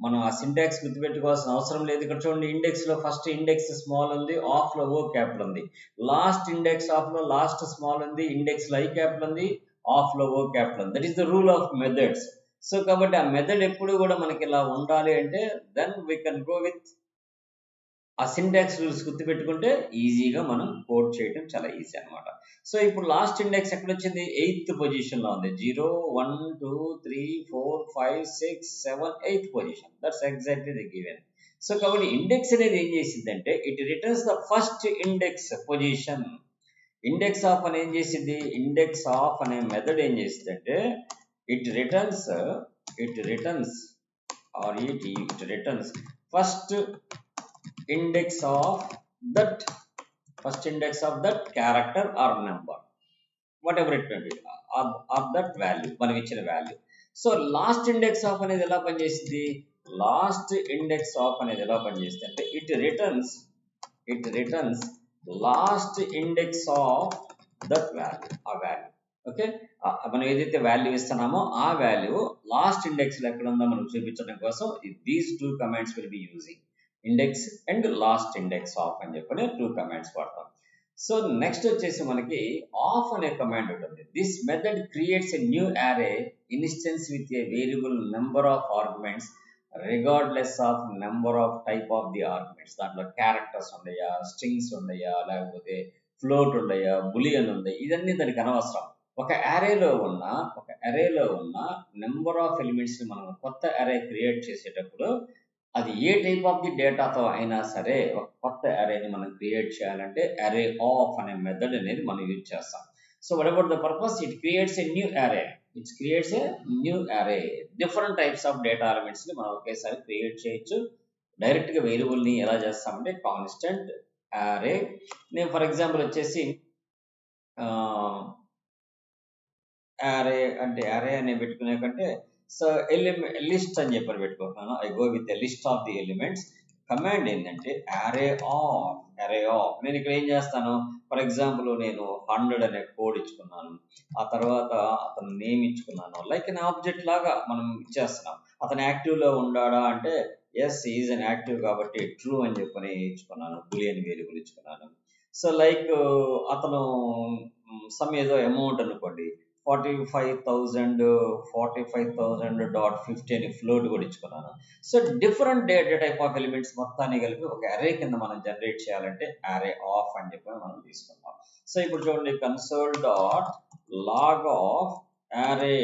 మనం ఆ సింటాక్స్ గుర్తుపెట్టుకోవాల్సిన అవసరం లేదు. ఇక్కడ చూడండి, ఇండెక్స్ లో ఫస్ట్ ఇండెక్స్ స్మాల్ ఉంది, ఆఫ్ లో ఓ క్యాపిటల్ ఉంది. లాస్ట్ ఇండెక్స్ ఆఫ్ లో లాస్ట్ స్మాల్ ఉంది, ఇండెక్స్ లో ఐ క్యాపిటల్ ఉంది, ఆఫ్ లో ఓ క్యాపిటల్ ఉంది. That is the rule of methods. So కాబట్టి ఆ మెథడ్ ఎప్పుడు కూడా మనకి ఇలా ఉండాలి అంటే then we can go with ఆ సింటాక్స్ రూల్స్ గుర్తుపెట్టుకుంటే ఈజీగా మనం కోడ్ చేయడం చాలా ఈజీ అనమాట. సో ఇప్పుడు లాస్ట్ ఇండెక్స్ ఎక్కడ వచ్చింది, 8th పొజిషన్ లో ఉంది. 0, 1, 2, 3, 4, 5, 6, 7, 8th position. That's exactly the given. So కాబట్టి ఇండెక్స్ అనేది ఏం చేసిందంటే it returns the first index position. Index of అని ఏం చేసింది, ఇండెక్స్ ఆఫ్ అనే మెథడ్ ఏం చేసిందంటే it returns first index of that character are number, what ever it may B, of that value, మనం ఇచ్చిన value. So last index of అనేది ఎలా పనిచేసింది, అంటే it returns last index of that value, ఆ వాల్యూ. ఓకే, మనం ఏదైతే value ఇస్తున్నామో ఆ వాల్యూ లాస్ట్ ఇండెక్స్ లో ఎక్కడ ఉందో మనం చూపించడం కోసం these 2 commands will be using index and last index of అని చెప్పని 2 కమాండ్స్ వాడతాం. సో నెక్స్ట్ వచ్చేసి మనకి ఆఫ్ అనే కమాండ్ ఉంటుంది. This method creates a new అరే instance with a variable number of arguments regardless of number of type of the arguments. దాంట్లో characters ఉన్నాయా, స్ట్రింగ్స్ ఉన్నాయా, లేకపోతే ఫ్లోట్ ఉన్నాయా, బులియన్ ఉంది, ఇదన్నీ దానికి అనవసరం. ఒక అరేలో ఉన్న నెంబర్ ఆఫ్ ఎలిమెంట్స్ ని మనం కొత్త అరే క్రియేట్ చేసేటప్పుడు అది ఏ టైప్ ఆఫ్ ది డేటాతో అయినా సరే ఒక కొత్త అరేని మనం క్రియేట్ చేయాలంటే అరే ఆఫ్ అనే మెథడ్ అనేది మనం యూజ్ చేస్తాం. So what about the purpose, it creates a new అరే, different types of data elements ని మనం ఒకేసారి క్రియేట్ చేయొచ్చు. డైరెక్ట్గా వేరియబుల్ని ఎలా చేస్తామంటే కాన్స్టెంట్ అరే. నేను ఫర్ ఎగ్జాంపుల్ వచ్చేసి అరే అంటే అరే అని పెట్టుకునే కంటే సో లిస్ట్ అని చెప్పని పెట్టుకుంటున్నాను. I go with list of the elements. Command ఏంటంటే అరే ఆఫ్. నేను ఇక్కడ ఏం చేస్తాను, ఫర్ ఎగ్జాంపుల్ నేను 100 అనే కోడ్ ఇచ్చుకున్నాను, ఆ తర్వాత అతను నేమ్ ఇచ్చుకున్నాను, లైక్ అన్ ఆబ్జెక్ట్ లాగా మనం ఇచ్చేస్తున్నాం. అతను యాక్టివ్లో ఉండాడా అంటే ఎస్ ఈజ్ అన్ యాక్టివ్ కాబట్టి ట్రూ అని చెప్పని ఇచ్చుకున్నాను, బూలియన్ వేరియబుల్ ఇచ్చుకున్నాను. సో లైక్ అతను సమ్ ఏదో అమౌంట్ అనుకోండి 45,000 అని ఫ్లోట్ కూడా ఇచ్చుకున్నాను. So different data type of elements మొత్తాన్ని కలిపి ఒక అరే కింద మనం జనరేట్ చేయాలంటే అరే ఆఫ్ అని చెప్పి మనం తీసుకుంటాం. సో ఇప్పుడు చూడండి, console dot log of array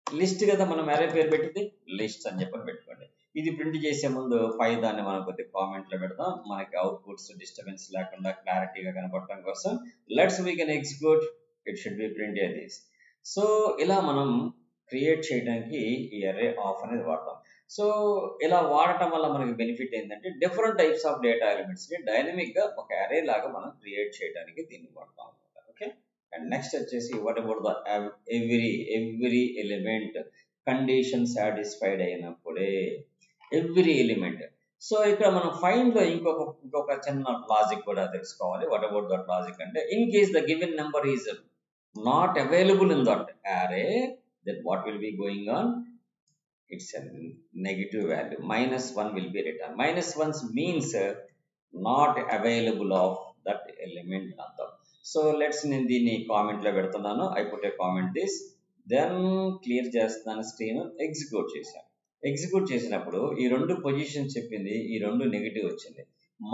list కదా, మనం అరే పేరు పెట్టింది లిస్ట్ అని చెప్పని పెట్టుకోండి. ఇది ప్రింట్ చేసే ముందు పై దాన్ని మనం కొద్దిగా కామెంట్లో పెడదాం, మనకి అవుట్పుట్స్ డిస్టర్బెన్స్ లేకుండా క్లారిటీగా కనపడటం కోసం. Let's we can execute, it should be printed this. So ఇలా మనం క్రియేట్ చేయడానికి ఈ అరే ఆఫ్ అనేది వాడతాం. సో ఇలా వాడటం వల్ల మనకి బెనిఫిట్ ఏంటంటే డిఫరెంట్ టైప్స్ ఆఫ్ డేటా ఎలిమెంట్స్ని డైనమిక్గా ఒక అరే లాగా మనం క్రియేట్ చేయడానికి దీన్ని వాడతాం అనమాట. ఓకే, అండ్ నెక్స్ట్ వచ్చేసి what about the every element condition satisfied అయినప్పుడే ఎవ్రీ ఎలిమెంట్. సో ఇక్కడ మనం ఫైండ్ లో ఇంకొక చిన్న లాజిక్ కూడా తెలుసుకోవాలి. వాట్ అబౌట్ దట్ లాజిక్ అంటే, in case the given number is not available in that array, then what will be going on? It's a negative value. -1 will be returned. -1 means not available of that element. So let's నేను దీన్ని comment లో పెడుతున్నాను. I put a comment this, then clear చేస్తున్నాను screen, execute చేశాను. Execute చేసినప్పుడు ఈ రెండు position చెప్పింది, ఈ రెండు నెగిటివ్ వచ్చింది.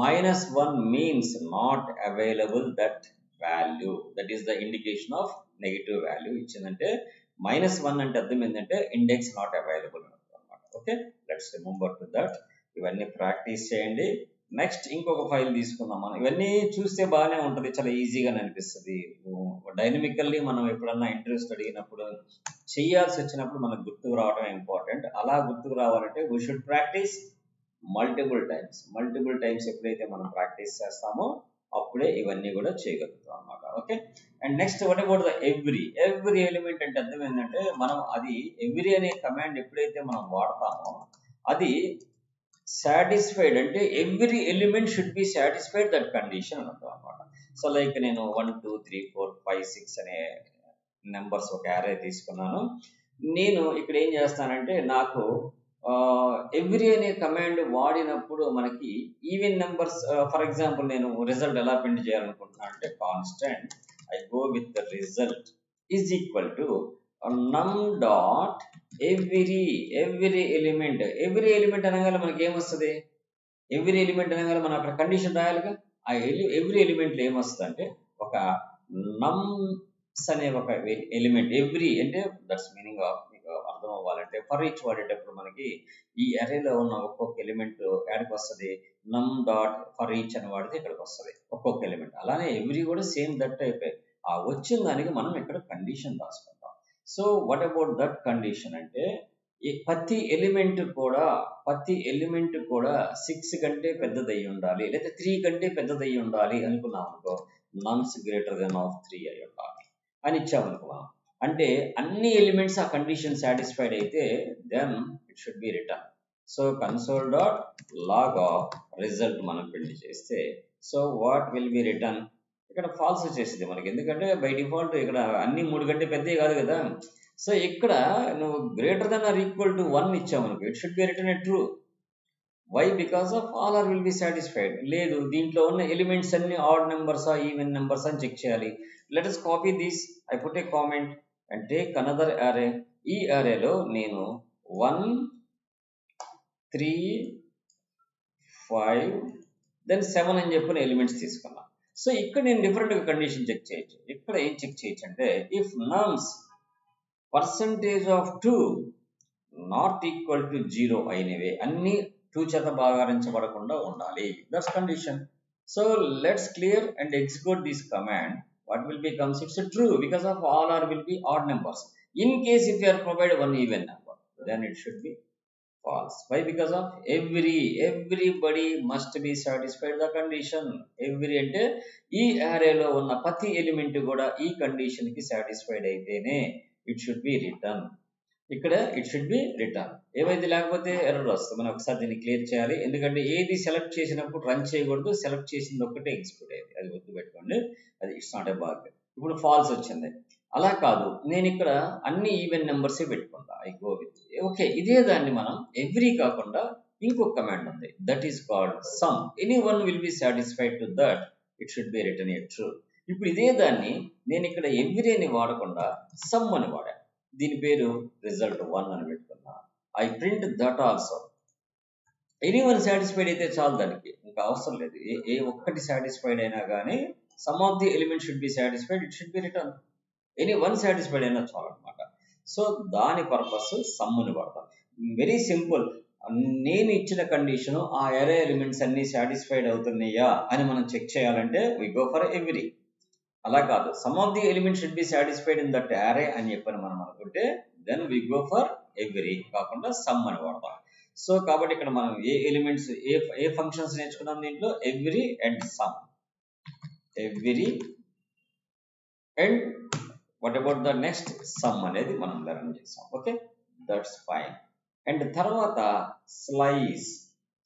-1 means not available that value, that is the indication of negative value ఇచ్చిందంటే. -1 అంటే అర్థం ఏంటంటే ఇండెక్స్ నాట్ అవైలబుల్ అనమాట. Okay, let's remember to that. ఇవన్నీ ప్రాక్టీస్ చేయండి. నెక్స్ట్ ఇంకొక ఫైల్ తీసుకుందాం మనం. ఇవన్నీ చూస్తే బాగానే ఉంటుంది, చాలా ఈజీగా అనిపిస్తుంది. డైనమికల్లీ మనం ఎప్పుడన్నా ఇంట్రెస్ట్ అడిగినప్పుడు చేయాల్సి వచ్చినప్పుడు మనకు గుర్తుకు రావడం ఇంపార్టెంట్. అలా గుర్తుకు రావాలంటే we should practice multiple times. ఎప్పుడైతే మనం ప్రాక్టీస్ చేస్తామో అప్పుడే ఇవన్నీ కూడా చేయగలుగుతాం అన్నమాట. Okay, and next what about the every element అంటే అర్థం ఏంటంటే, మనం అది ఎవ్రీ అనే కమాండ్ ఎప్పుడైతే మనం వాడతామో అది సాటిస్ఫైడ్ అంటే every element should be satisfied that condition అంటాం అనమాట. సో లైక్ నేను 1 2 3 4 5 6 అనే నెంబర్స్ ఒక అరే తీసుకున్నాను. నేను ఇక్కడ ఏం చేస్తానంటే, నాకు ఎవ్రీ అనే కమాండ్ వాడినప్పుడు మనకి ఈవెన్ నెంబర్స్, ఫర్ ఎగ్జాంపుల్ నేను రిజల్ట్ ఎలా ప్రింట్ చేయాలనుకుంటున్నాను అంటే, constant I go with the result is equal to num dot every element. Every element అనగానే మనకి ఏమొస్తుంది? ఎవ్రీ ఎలిమెంట్ అనగానే మనం అక్కడ కండిషన్ రాయాలిగా. ఆ ఎవ్రీ ఎలిమెంట్లో ఏమొస్తుంది అంటే, ఒక నమ్స్ అనే ఒక ఎలిమెంట్. ఎవ్రీ అంటే దట్స్ మీనింగ్ ఆఫ్, అర్థం అవ్వాలంటే ఫర్ ఈచ్ వాడేటప్పుడు మనకి ఈ అరేలో ఉన్న ఒక్కొక్క ఎలిమెంట్ యాడికి వస్తుంది, నమ్ డాట్ ఫర్ ఈచ్ అని వాడితే ఇక్కడికి వస్తుంది ఒక్కొక్క ఎలిమెంట్. అలానే ఎవ్రీ కూడా సేమ్ దట్ అయిపోయి ఆ వచ్చిన దానికి మనం ఇక్కడ కండిషన్ రాసుకుంటాం. So what about that condition అంటే, ప్రతి ఎలిమెంట్ కూడా 6 కంటే పెద్దదై ఉండాలి, లేదా 3 కంటే పెద్దదై ఉండాలి అనుకున్నాం అనుకో, నమ్స్ గ్రేటర్ దెన్ ఆఫ్ 3 అయి ఉండాలి అని ఇచ్చామనుకో. అంటే అన్ని ఎలిమెంట్స్ ఆ కండిషన్ సాటిస్ఫైడ్ అయితే then it should be return. So console dot log of result మనం ప్రింట్ చేస్తే, so what will be return? ఇక్కడ ఫాల్స్ వచ్చేసింది మనకి, ఎందుకంటే బై డిఫాల్ట్ ఇక్కడ అన్ని 3 కంటే పెద్దే కాదు కదా. సో ఇక్కడ నువ్వు greater than or equal to 1 ఇచ్చామనుకో, it should be return a true. Why? Because of all are will be satisfied. లేదు, దీంట్లో ఉన్న ఎలిమెంట్స్ అన్ని ఆడ్ నెంబర్సా ఈవెన్ నెంబర్స్ అని చెక్ చేయాలి. Let us copy this. I put a comment and take another array. ఈ అరేలో నేను 1 3 5 then 7 అని చెప్పిన ఎలిమెంట్స్ తీసుకున్నా. సో ఇక్కడ నేను డిఫరెంట్గా కండిషన్ చెక్ చేయొచ్చు. ఇక్కడ ఏం చెక్ చేయొచ్చు అంటే, ఇఫ్ నమ్స్ %2 నాట్ ఈక్వల్ టు 0 అయినవే, అన్ని 2 చేత భాగారించబడకుండా ఉండాలి. That's condition. So let's clear and execute this command. What will becomes? It's a true because of all are will be odd numbers. In case if you are provided one even number, then it should be false. Why? Because of everybody must be satisfied the condition. Every అంటే ఈ arrayలో ఉన్న ప్రతి element కూడా ఈ condition కి satisfied అయితేనే it should be return. ఇక్కడ it should be return. ఏమైతే లేకపోతే ఎర్రర్ వస్తుంది. మనం ఒకసారి దీన్ని క్లియర్ చేయాలి. ఎందుకంటే ఏది సెలెక్ట్ చేసినప్పుడు రన్ చేయకూడదు, సెలెక్ట్ చేసింది ఒక్కటే ఎగ్జిక్యూట్ అయ్యేది. అది గుర్తుపెట్టుకోండి. అది ఇట్స్ నాట్ ఏ బాగ్. ఇప్పుడు ఫాల్స్ వచ్చింది. అలా కాదు, నేను ఇక్కడ అన్ని ఈవెన్ నెంబర్సే పెట్టుకుంటా. I go with okay. ఇదే దాన్ని మనం ఎవ్రీ కాకుండా ఇంకొక కమాండ్ ఉంది, that is called some. Any one will be satisfied to that it should be return A true. ఇప్పుడు ఇదే దాన్ని నేను ఇక్కడ ఎవ్రీ అని వాడకుండా సమ్ అని వాడా. దీని పేరు రిజల్ట్ 1 అని పెట్టుకున్నా. I print that also. Any one satisfied అయితే చాలు, దానికి ఇంకా అవసరం లేదు. ఏ ఒక్కటి సాటిస్ఫైడ్ అయినా కానీ some of the element should be satisfied, it should be return. Any one satisfied అయినా చాలు అనమాట. సో దాని పర్పస్ సమ్ముని వాడతాం. Very simple. నేను ఇచ్చిన కండిషన్ ఆ అరే ఎలిమెంట్స్ అన్ని సాటిస్ఫైడ్ అవుతున్నాయా అని మనం చెక్ చేయాలంటే వి గో ఫర్ ఎవ్రీ. అలా కాదు, some of the element should be satisfied in that array అని చెప్పని మనం అనుకుంటే then we go for every కాకుండా సమ్ అని వాడతాం. సో కాబట్టి ఇక్కడ మనం ఏ ఎలిమెంట్స్ ఏ ఫంక్షన్స్ నేర్చుకున్నాం దీంట్లో, every and some. Every and what about the next some అనేది మనం లెర్న్ చేసాం. Okay, that's fine. అండ్ తర్వాత స్లైస్.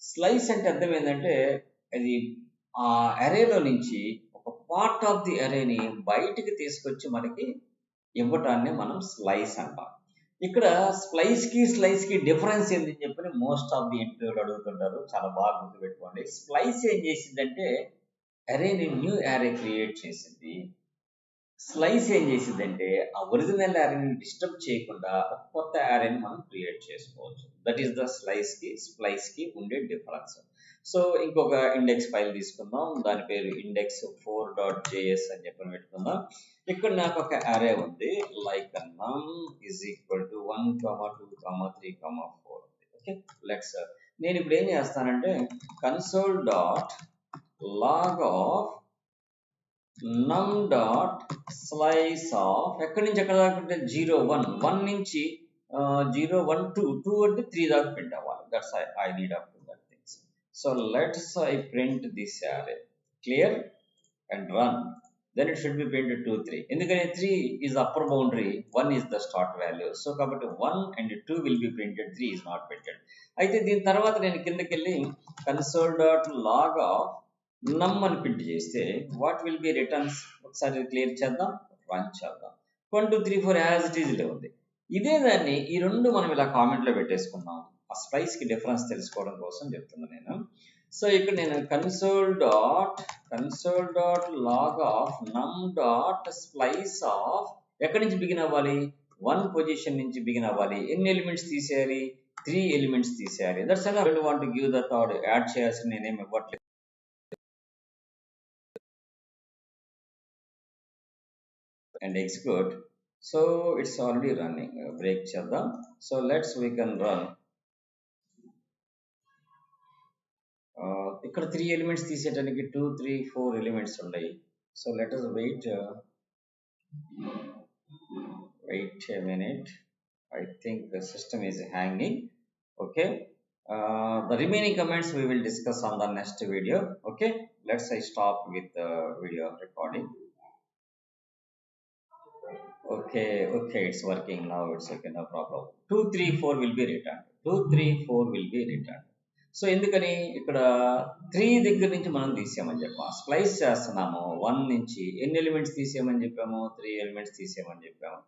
స్లైస్ అంటే అర్థం ఏంటంటే అది ఆ అరేలో నుంచి ఒక పార్ట్ ఆఫ్ ది అరేని బయటికి తీసుకొచ్చి మనకి ఇవ్వటాన్ని మనం స్లైస్ అంటాం. ఇక్కడ స్లైస్ కి డిఫరెన్స్ ఏంటని చెప్పి మోస్ట్ ఆఫ్ ది ఇంటర్వ్యూలు అడుగుతుంటారు. చాలా బాగా గుర్తుపెట్టుకోండి. స్లైస్ ఏం చేసిందంటే అరేని న్యూ అరే క్రియేట్ చేసింది. స్లైస్ ఏం చేసిందంటే ఆ ఒరిజినల్ అరేని డిస్టర్బ్ చేయకుండా ఒక కొత్త అరేని మనం క్రియేట్ చేసుకోవచ్చు. దట్ ఈస్ ద స్ప్లైస్ కి ఉండే డిఫరెన్స్. సో ఇంకొక ఇండెక్స్ ఫైల్ తీసుకుందాం. దాని పేరు index4.js అని చెప్పని పెట్టుకుందాం. ఇక్కడ నాకు ఒక అరే ఉంది, like num is equal to 1, 2, 3, 4. Okay, let's నేను ఇప్పుడు ఏం చేస్తానంటే console dot log of num dot slice of ఎక్కడి నుంచి ఎక్కడ దాకా అంటే 0, 1 నుంచి 0, 1, 2 అంటే 3 దాకా ప్రింట్ అవ్వాలి. That's I need up to that things. So let's I print this array clear and run. then it should be printed 2, 3. ఎందుకంటే 3 is upper boundary, 1 is the start value. So కాబట్టి 1 and 2 will be printed, 3 is not printed. అయితే దీని తర్వాత నేను కిందకి వెళ్ళి console dot log of నమ్ అని ప్రింట్ చేస్తే వాట్ విల్ బి రిటర్న్స్ ఒకసారి క్లియర్ చేద్దాం, రన్ చేద్దాం. 1, 2, 3, 4 యాజ్ ఇట్ ఈజ్ ఉంది. ఇదే దాన్ని ఈ రెండు మనం ఇలా కామెంట్ లో పెట్టేసుకున్నాం. ఆ స్పైస్ కి డిఫరెన్స్ తెలుసుకోవడం కోసం చెప్తున్నాను నేను. సో ఇక్కడ నేను కన్సోల్ డాట్ లాగ్ ఆఫ్ నమ్ డాట్ స్ప్లైస్ ఆఫ్ ఎక్కడి నుంచి బిగిన్ అవ్వాలి, 1 పొజిషన్ నుంచి బిగిన్ అవ్వాలి. ఎన్ని ఎలిమెంట్స్ తీసేయాలి, 3 ఎలిమెంట్స్ తీసేయాలి. That's I don't want to give the third add చేయాల్సిన నేనేం ఇవ్వట్లేదు and execute. So it's already running. Break చేద్దాం. So we can run. ఇక్కడ 3 ఎలిమెంట్స్ తీసేయడానికి 2, 3, 4 ఎలిమెంట్స్ ఉన్నాయి. So let us wait a minute. I think the system is hanging. Okay, the remaining comments we will discuss on the next video. Okay, let's stop with the video recording. Okay, it's working now. It's okay, no problem. 2, 3, 4 will be returned. 2, 3, 4 will be returned. So ఎందుకని ఇక్కడ 3 దగ్గర నుంచి మనం తీసేయమని చెప్పాము, splice చేస్తున్నాము. 1 నుంచి ఎన్ని elements తీసేయమని చెప్పాము, 3 ఎలిమెంట్స్ తీసేయమని చెప్పాము.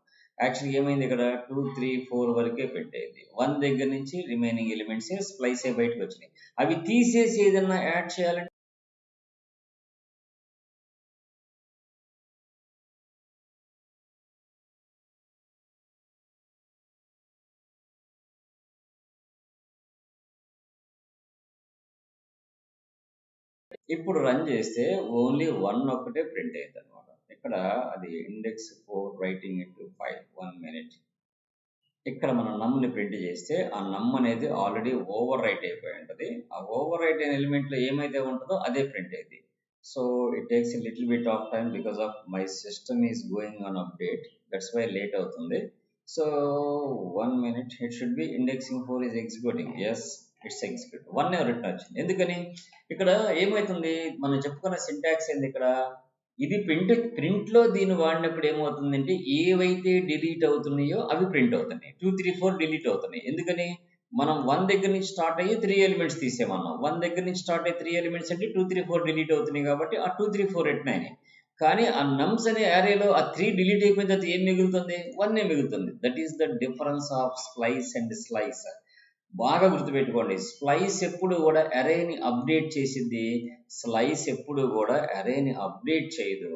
యాక్చువల్లీ ఏమైంది ఇక్కడ 2, 3, 4 వరకే పెట్టేది. 1 దగ్గర నుంచి రిమైనింగ్ ఎలిమెంట్స్ స్ప్లైస్ బయటకు వచ్చినాయి. అవి తీసేసి ఏదన్నా యాడ్ చేయాలంటే ఇప్పుడు రన్ చేస్తే ఓన్లీ 1 ఒక్కటే ప్రింట్ అయింది అనమాట. ఇక్కడ అది index4 writing into file 1 minute. ఇక్కడ మనం నమ్ని ప్రింట్ చేస్తే ఆ నమ్ అనేది ఆల్రెడీ ఓవర్ రైట్ అయిపోయి ఉంటుంది. ఆ ఓవర్ రైట్ అయిన ఎలిమెంట్ లో ఏమైతే ఉంటుందో అదే ప్రింట్ అయింది. So it takes little bit of time because of my system is going on update. That's why late అవుతుంది. So 1 minute, it should be indexing 4 is executing. Yes, it's execute. 1 return వచ్చింది. ఎందుకని ఇక్కడ ఏమవుతుంది, మనం చెప్పుకున్న syntax ఏంది ఇక్కడ, ఇది ప్రింట్లో దీన్ని వాడినప్పుడు ఏమవుతుందంటే ఏవైతే డిలీట్ అవుతున్నాయో అవి ప్రింట్ అవుతున్నాయి. 2 3 4 డిలీట్ అవుతున్నాయి. ఎందుకని మనం 1 దగ్గర నుంచి స్టార్ట్ అయ్యి 3 ఎలిమెంట్స్ తీసేమన్నాం. 1 దగ్గర నుంచి స్టార్ట్ అయ్యి 3 ఎలిమెంట్స్ అంటే 2 3 4 డిలీట్ అవుతున్నాయి కాబట్టి ఆ 2 3 4 రిటర్న్ అయినాయి. కానీ ఆ నమ్స్ అనే యారేలో ఆ 3 డిలీట్ అయిపోయిన తర్వాత ఏం మిగులుతుంది, 1 మిగులుతుంది. That is the difference of splice and slice. బాగా గుర్తుపెట్టుకోండి, స్ప్లైస్ ఎప్పుడు కూడా అరేని అప్డేట్ చేసింది, స్లైస్ ఎప్పుడు కూడా అరేని అప్డేట్ చేయదు.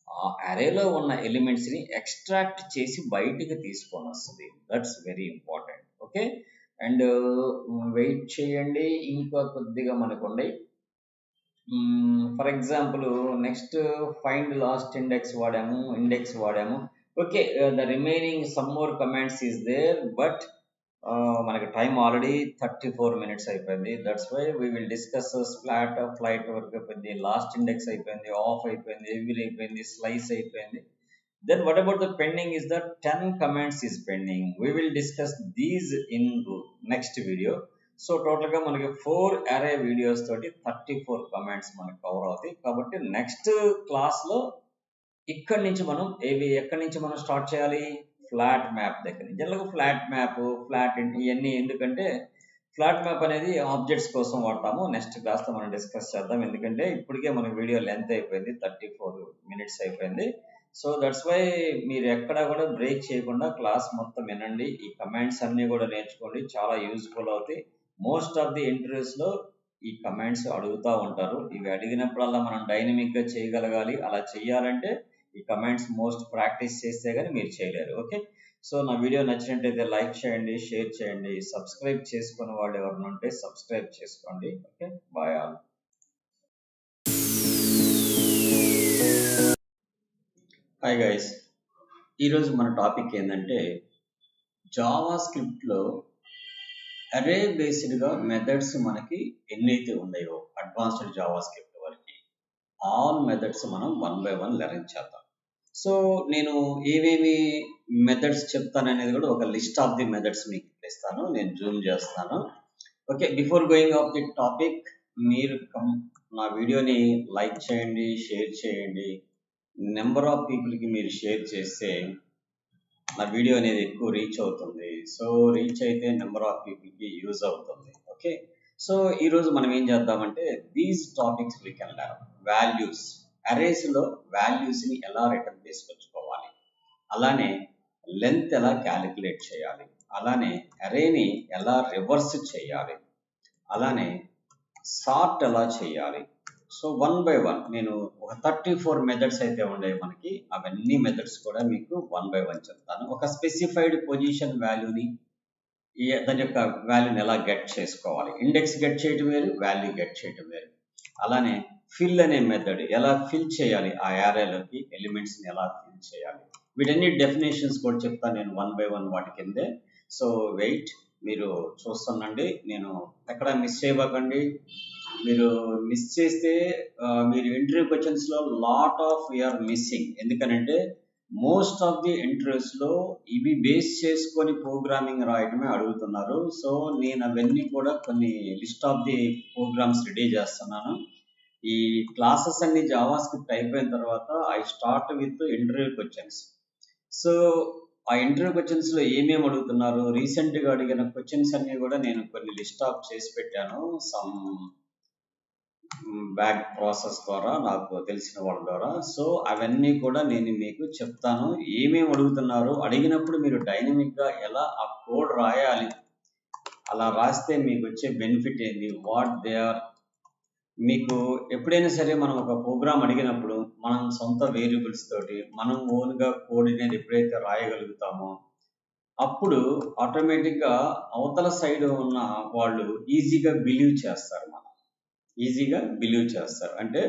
ఆ అరేలో ఉన్న ఎలిమెంట్స్ని ఎక్స్ట్రాక్ట్ చేసి బయటికి తీసుకొని వస్తుంది. That's very important. Okay, and wait చేయండి, ఇంకా కొద్దిగా మనకుండే. For example next find last index వాడాము. Okay, the remaining some more commands is there, but మనకి టైం ఆల్రెడీ 34 minutes అయిపోయింది. That's why we will discuss flat flight వరకు అయిపోయింది, last index అయిపోయింది, ఆఫ్ అయిపోయింది, ఎవ్రీ అయిపోయింది, స్లైస్ అయిపోయింది. Then what about the pending is that 10 commands is pending. We will discuss these in next video. So టోటల్గా మనకి 4 అరే వీడియోస్ తోటి 34 కమాండ్స్ మనకి కవర్ అవుతాయి. కాబట్టి నెక్స్ట్ క్లాస్లో ఎక్కడి నుంచి మనం స్టార్ట్ చేయాలి, ఫ్లాట్ మ్యాప్ దగ్గర నుంచి. జనరల్గా ఫ్లాట్ మ్యాప్, ఇవన్నీ ఎందుకంటే ఫ్లాట్ మ్యాప్ అనేది ఆబ్జెక్ట్స్ కోసం వాడతాము. నెక్స్ట్ క్లాస్లో మనం డిస్కస్ చేద్దాం, ఎందుకంటే ఇప్పటికే మనకి వీడియో లెంత్ అయిపోయింది, 34 minutes అయిపోయింది. సో దట్స్ వై మీరు ఎక్కడ కూడా బ్రేక్ చేయకుండా క్లాస్ మొత్తం వినండి, ఈ కమాండ్స్ అన్నీ కూడా నేర్చుకోండి, చాలా యూజ్ఫుల్ అవుతాయి. మోస్ట్ ఆఫ్ ది ఇంటర్వ్యూస్లో ఈ కమాండ్స్ అడుగుతూ ఉంటారు. ఇవి అడిగినప్పుడల్లా మనం డైనమిక్గా చేయగలగాలి. అలా చేయాలంటే ఈ కమాండ్స్ మోస్ట్ ప్రాక్టీస్ చేస్తే కానీ మీరు చేయలేరు. ఓకే, సో నా వీడియో నచ్చినట్టయితే లైక్ చేయండి, షేర్ చేయండి, సబ్స్క్రైబ్ చేసుకునే వాళ్ళు ఎవరైనా ఉంటే సబ్స్క్రైబ్ చేసుకోండి. Okay, bye all. Hi guys, ఈరోజు మన టాపిక్ ఏంటంటే జావా స్క్రిప్ట్లో అరే బేస్డ్గా మెథడ్స్ మనకి ఎన్నైతే ఉన్నాయో అడ్వాన్స్డ్ జావా స్క్రిప్ట్ వరకు ఆల్ మెథడ్స్ మనం 1 by 1 లెర్న్ చేద్దాం. సో నేను ఏమేమి మెథడ్స్ చెప్తాననేది కూడా ఒక లిస్ట్ ఆఫ్ ది మెథడ్స్ మీకు ఇస్తాను. నేను జూమ్ చేస్తాను. Okay, before going of the topic, మీరు నా వీడియోని లైక్ చేయండి, షేర్ చేయండి. నెంబర్ ఆఫ్ పీపుల్కి మీరు షేర్ చేస్తే నా వీడియో అనేది ఎక్కువ రీచ్ అవుతుంది. సో రీచ్ అయితే నెంబర్ ఆఫ్ పీపుల్కి యూజ్ అవుతుంది. ఓకే, సో ఈరోజు మనం ఏం చేద్దామంటే these topics we can learn. Values, అరేస్లో వాల్యూస్ని ఎలా రిటర్న్ తీసుకొచ్చుకోవాలి, అలానే లెంత్ ఎలా క్యాలిక్యులేట్ చేయాలి, అలానే అరేని ఎలా రివర్స్ చేయాలి, అలానే సార్ట్ ఎలా చేయాలి. సో 1 by 1 నేను ఒక 34 మెథడ్స్ అయితే ఉండే మనకి, అవన్నీ మెథడ్స్ కూడా మీకు 1 by 1 చెప్తాను. ఒక స్పెసిఫైడ్ పొజిషన్ వాల్యూని, దాని యొక్క వాల్యూని ఎలా గెట్ చేసుకోవాలి, ఇండెక్స్ గెట్ చేయటం వేరు, వాల్యూ గెట్ చేయటం వేరు. అలానే ఫిల్ అనే మెథడ్ ఎలా ఫిల్ చేయాలి, ఆ యారేలోకి ఎలిమెంట్స్ని ఎలా ఫిల్ చేయాలి, వీటన్ని డెఫినేషన్స్ కూడా చెప్తాను నేను 1 by 1 వాటి కిందే. సో వెయిట్, మీరు చూస్తానండి, నేను ఎక్కడ మిస్ చేయబోకండి. మీరు మిస్ చేస్తే మీరు ఇంటర్వ్యూ క్వశ్చన్స్లో లాట్ ఆఫ్ యూఆర్ మిస్సింగ్. ఎందుకనంటే మోస్ట్ ఆఫ్ ది ఇంటర్వ్యూస్లో ఇవి బేస్ చేసుకొని ప్రోగ్రామింగ్ రాయటమే అడుగుతున్నారు. సో నేను అవన్నీ కూడా కొన్ని list of the programs ready చేస్తున్నాను. ఈ క్లాసెస్ అన్ని జావా స్క్రిప్ట్ అయిపోయిన తర్వాత I start with interview questions. So ఆ ఇంటర్వ్యూ క్వశ్చన్స్లో ఏమేమి అడుగుతున్నారు, రీసెంట్గా అడిగిన క్వశ్చన్స్ అన్నీ కూడా నేను కొన్ని లిస్ట్ ఆఫ్ చేసి పెట్టాను. సమ్ బ్యాక్ ప్రాసెస్ ద్వారా, నాకు తెలిసిన వాళ్ళ ద్వారా. సో అవన్నీ కూడా నేను మీకు చెప్తాను, ఏమేమి అడుగుతున్నారు, అడిగినప్పుడు మీరు డైనమిక్గా ఎలా ఆ కోడ్ రాయాలి, అలా రాస్తే మీకు వచ్చే బెనిఫిట్ ఏంది, వాట్ దే ఆర్. మీకు ఎప్పుడైనా సరే మనం ఒక ప్రోగ్రామ్ అడిగినప్పుడు మనం సొంత వేరియబుల్స్ తోటి మనం ఓన్గా కోడ్ అనేది ఎప్పుడైతే రాయగలుగుతామో అప్పుడు ఆటోమేటిక్గా అవతల సైడ్ ఉన్న వాళ్ళు ఈజీగా బిలీవ్ చేస్తారు, అంటే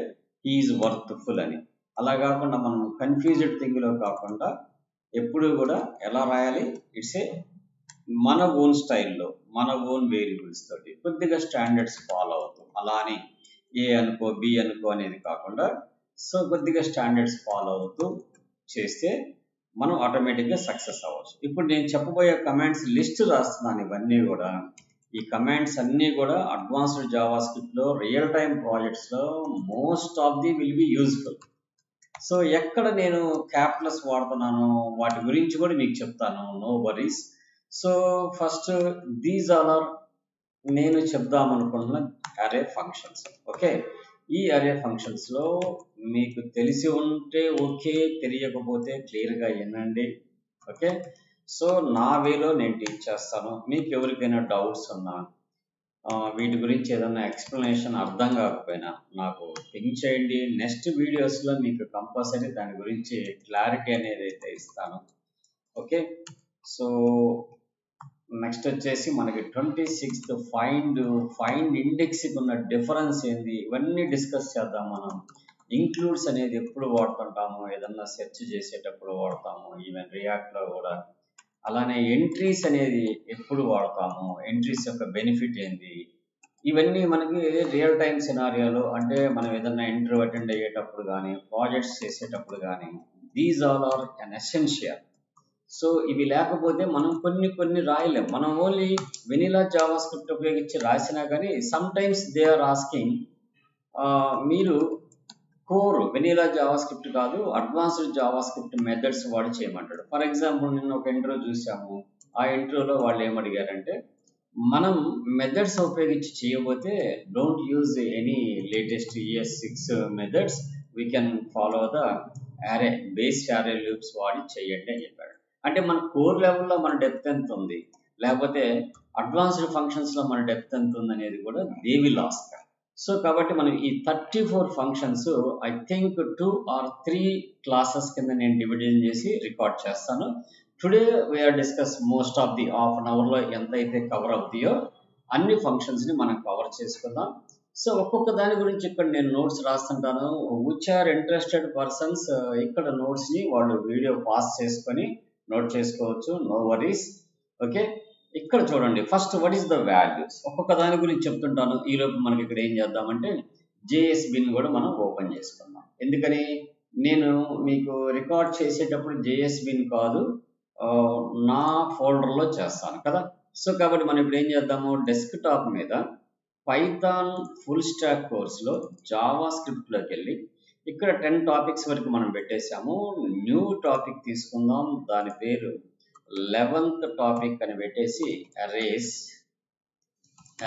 హీఈస్ వర్త్ఫుల్ అని. అలా కాకుండా మనం కన్ఫ్యూజ్డ్ థింగ్లో కాకుండా ఎప్పుడు కూడా ఎలా రాయాలి, ఇట్స్ ఏ మన ఓన్ స్టైల్లో, మన ఓన్ వేరియబుల్స్ తోటి కొద్దిగా స్టాండర్డ్స్ ఫాలో అవుతాం. అలా అని ఏ అనుకో బి అనుకో అనేది కాకుండా, సో కొద్దిగా స్టాండర్డ్స్ ఫాలో అవుతూ చేస్తే మనం ఆటోమేటిక్గా సక్సెస్ అవ్వచ్చు. ఇప్పుడు నేను చెప్పబోయే కమాండ్స్ లిస్ట్ రాస్తున్నాను. ఇవన్నీ కూడా ఈ కమాండ్స్ అన్నీ కూడా అడ్వాన్స్డ్ జావా స్క్రిప్ట్లో రియల్ టైమ్ ప్రాజెక్ట్స్లో most of the will be useful. So ఎక్కడ నేను క్యాప్లెస్ వాడుతున్నాను వాటి గురించి కూడా మీకు చెప్తాను, no worries. So first these are నేను చెప్దాం అనుకుంటున్న అరే ఫంక్షన్స్. ఓకే, ఈ అరే ఫంక్షన్స్లో మీకు తెలిసి ఉంటే ఓకే, తెలియకపోతే క్లియర్గా వినండి. ఓకే, సో నా వేలో నేను టీచ్ చేస్తాను. మీకు ఎవరికైనా డౌట్స్ ఉన్నా వీటి గురించి ఏదైనా ఎక్స్ప్లెనేషన్ అర్థం కాకపోయినా నాకు పింక్ చేయండి. నెక్స్ట్ వీడియోస్లో మీకు కంపల్సరీ దాని గురించి క్లారిటీ అనేది అయితే ఇస్తాను. ఓకే, సో నెక్స్ట్ వచ్చేసి మనకి 26th ఫైండ్ ఇండెక్స్కి ఉన్న డిఫరెన్స్ ఏంది, ఇవన్నీ డిస్కస్ చేద్దాం. మనం ఇంక్లూడ్స్ అనేది ఎప్పుడు వాడుతుంటాము, ఏదన్నా సెర్చ్ చేసేటప్పుడు వాడతాము, ఈవెన్ రియాక్ట్లో కూడా. అలానే ఎంట్రీస్ అనేది ఎప్పుడు వాడతాము, ఎంట్రీస్ యొక్క బెనిఫిట్ ఏంది, ఇవన్నీ మనకి రియల్ టైమ్ సినారియోలో, అంటే మనం ఏదన్నా ఇంటర్వ్యూ అటెండ్ అయ్యేటప్పుడు కానీ ప్రాజెక్ట్స్ చేసేటప్పుడు కానీ these all are an essential. So ఇవి లేకపోతే మనం కొన్ని రాయలేం. మనం ఓన్లీ వెనిలా జావా స్క్రిప్ట్ ఉపయోగించి రాసినా కానీ sometimes they are asking మీరు కోర్ వెనిలా జావా స్క్రిప్ట్ కాదు అడ్వాన్స్డ్ జావా స్క్రిప్ట్ మెథడ్స్ వాడి చేయమంటాడు. ఫర్ ఎగ్జాంపుల్ నిన్న ఒక ఇంటర్వ్యూ చూసాము. ఆ ఇంటర్వ్యూలో వాళ్ళు ఏమడిగారంటే, మనం మెథడ్స్ ఉపయోగించి చేయబోతే don't use any latest ES6 methods, we can follow the array based array loops వాడి చేయండి అని చెప్పాడు. అంటే మన కోర్ లెవెల్లో మన డెప్త్ ఎంత ఉంది, లేకపోతే అడ్వాన్స్డ్ ఫంక్షన్స్లో మన డెప్త్ ఎంత ఉంది అనేది కూడా దే విల్ ఆస్క్. సో కాబట్టి మనం ఈ 34 functions I think 2 or 3 classes కింద నేను డివిజన్ చేసి రికార్డ్ చేస్తాను. Today we're discuss most of the half an అవర్లో ఎంతైతే కవర్ అవుతాయో అన్ని ఫంక్షన్స్ని మనం కవర్ చేసుకుందాం. సో ఒక్కొక్క దాని గురించి ఇక్కడ నేను నోట్స్ రాస్తుంటాను. విచ్ ఆర్ ఇంట్రెస్టెడ్ పర్సన్స్ ఇక్కడ నోట్స్ని వాళ్ళు వీడియో పాస్ చేసుకొని నోట్ చేసుకోవచ్చు, నో వరీస్. ఓకే, ఇక్కడ చూడండి. First what is the values, ఒక్కొక్క దాని గురించి చెప్తుంటాను. ఈలోపు మనకి ఇక్కడ ఏం చేద్దామంటే JSBని కూడా మనం ఓపెన్ చేసుకుందాం. ఎందుకని నేను మీకు రికార్డ్ చేసేటప్పుడు JSBని కాదు నా ఫోల్డర్లో చేస్తాను కదా. సో కాబట్టి మనం ఇప్పుడు ఏం చేద్దాము, డెస్క్టాప్ మీద పైథాన్ ఫుల్ స్టాక్ కోర్సులో జావా స్క్రిప్ట్లోకి వెళ్ళి ఇక్కడ 10 టాపిక్స్ వరకు మనం పెట్టేశాము. న్యూ టాపిక్ తీసుకుందాం, దాని పేరు 11th టాపిక్ అని పెట్టేసి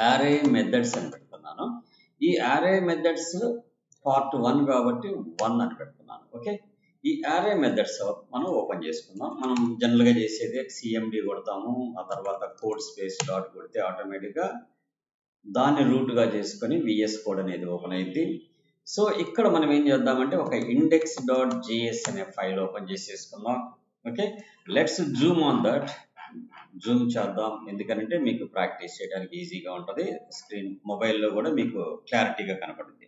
యారే మెథడ్స్ అని పెడుతున్నాను. ఈ యారే మెథడ్స్ పార్ట్ 1 కాబట్టి 1 అని పెడుతున్నాను. ఓకే, ఈ యారే మెథడ్స్ మనం ఓపెన్ చేసుకుందాం. మనం జనరల్గా చేసేది CMD కొడతాము, ఆ తర్వాత కోడ్ స్పేస్ డాట్ కొడితే ఆటోమేటిక్గా దాన్ని రూట్గా చేసుకొని VS కోడ్ అనేది ఓపెన్ అయింది. సో ఇక్కడ మనం ఏం చేద్దామంటే ఒక index.js అనే ఫైల్ ఓపెన్ చేసేసుకుందాం. Okay, let's Zoom on that. Zoom చేద్దాం, ఎందుకంటే మీకు ప్రాక్టీస్ చేయడానికి ఈజీగా ఉంటుంది. స్క్రీన్ మొబైల్లో కూడా మీకు క్లారిటీగా కనపడుతుంది.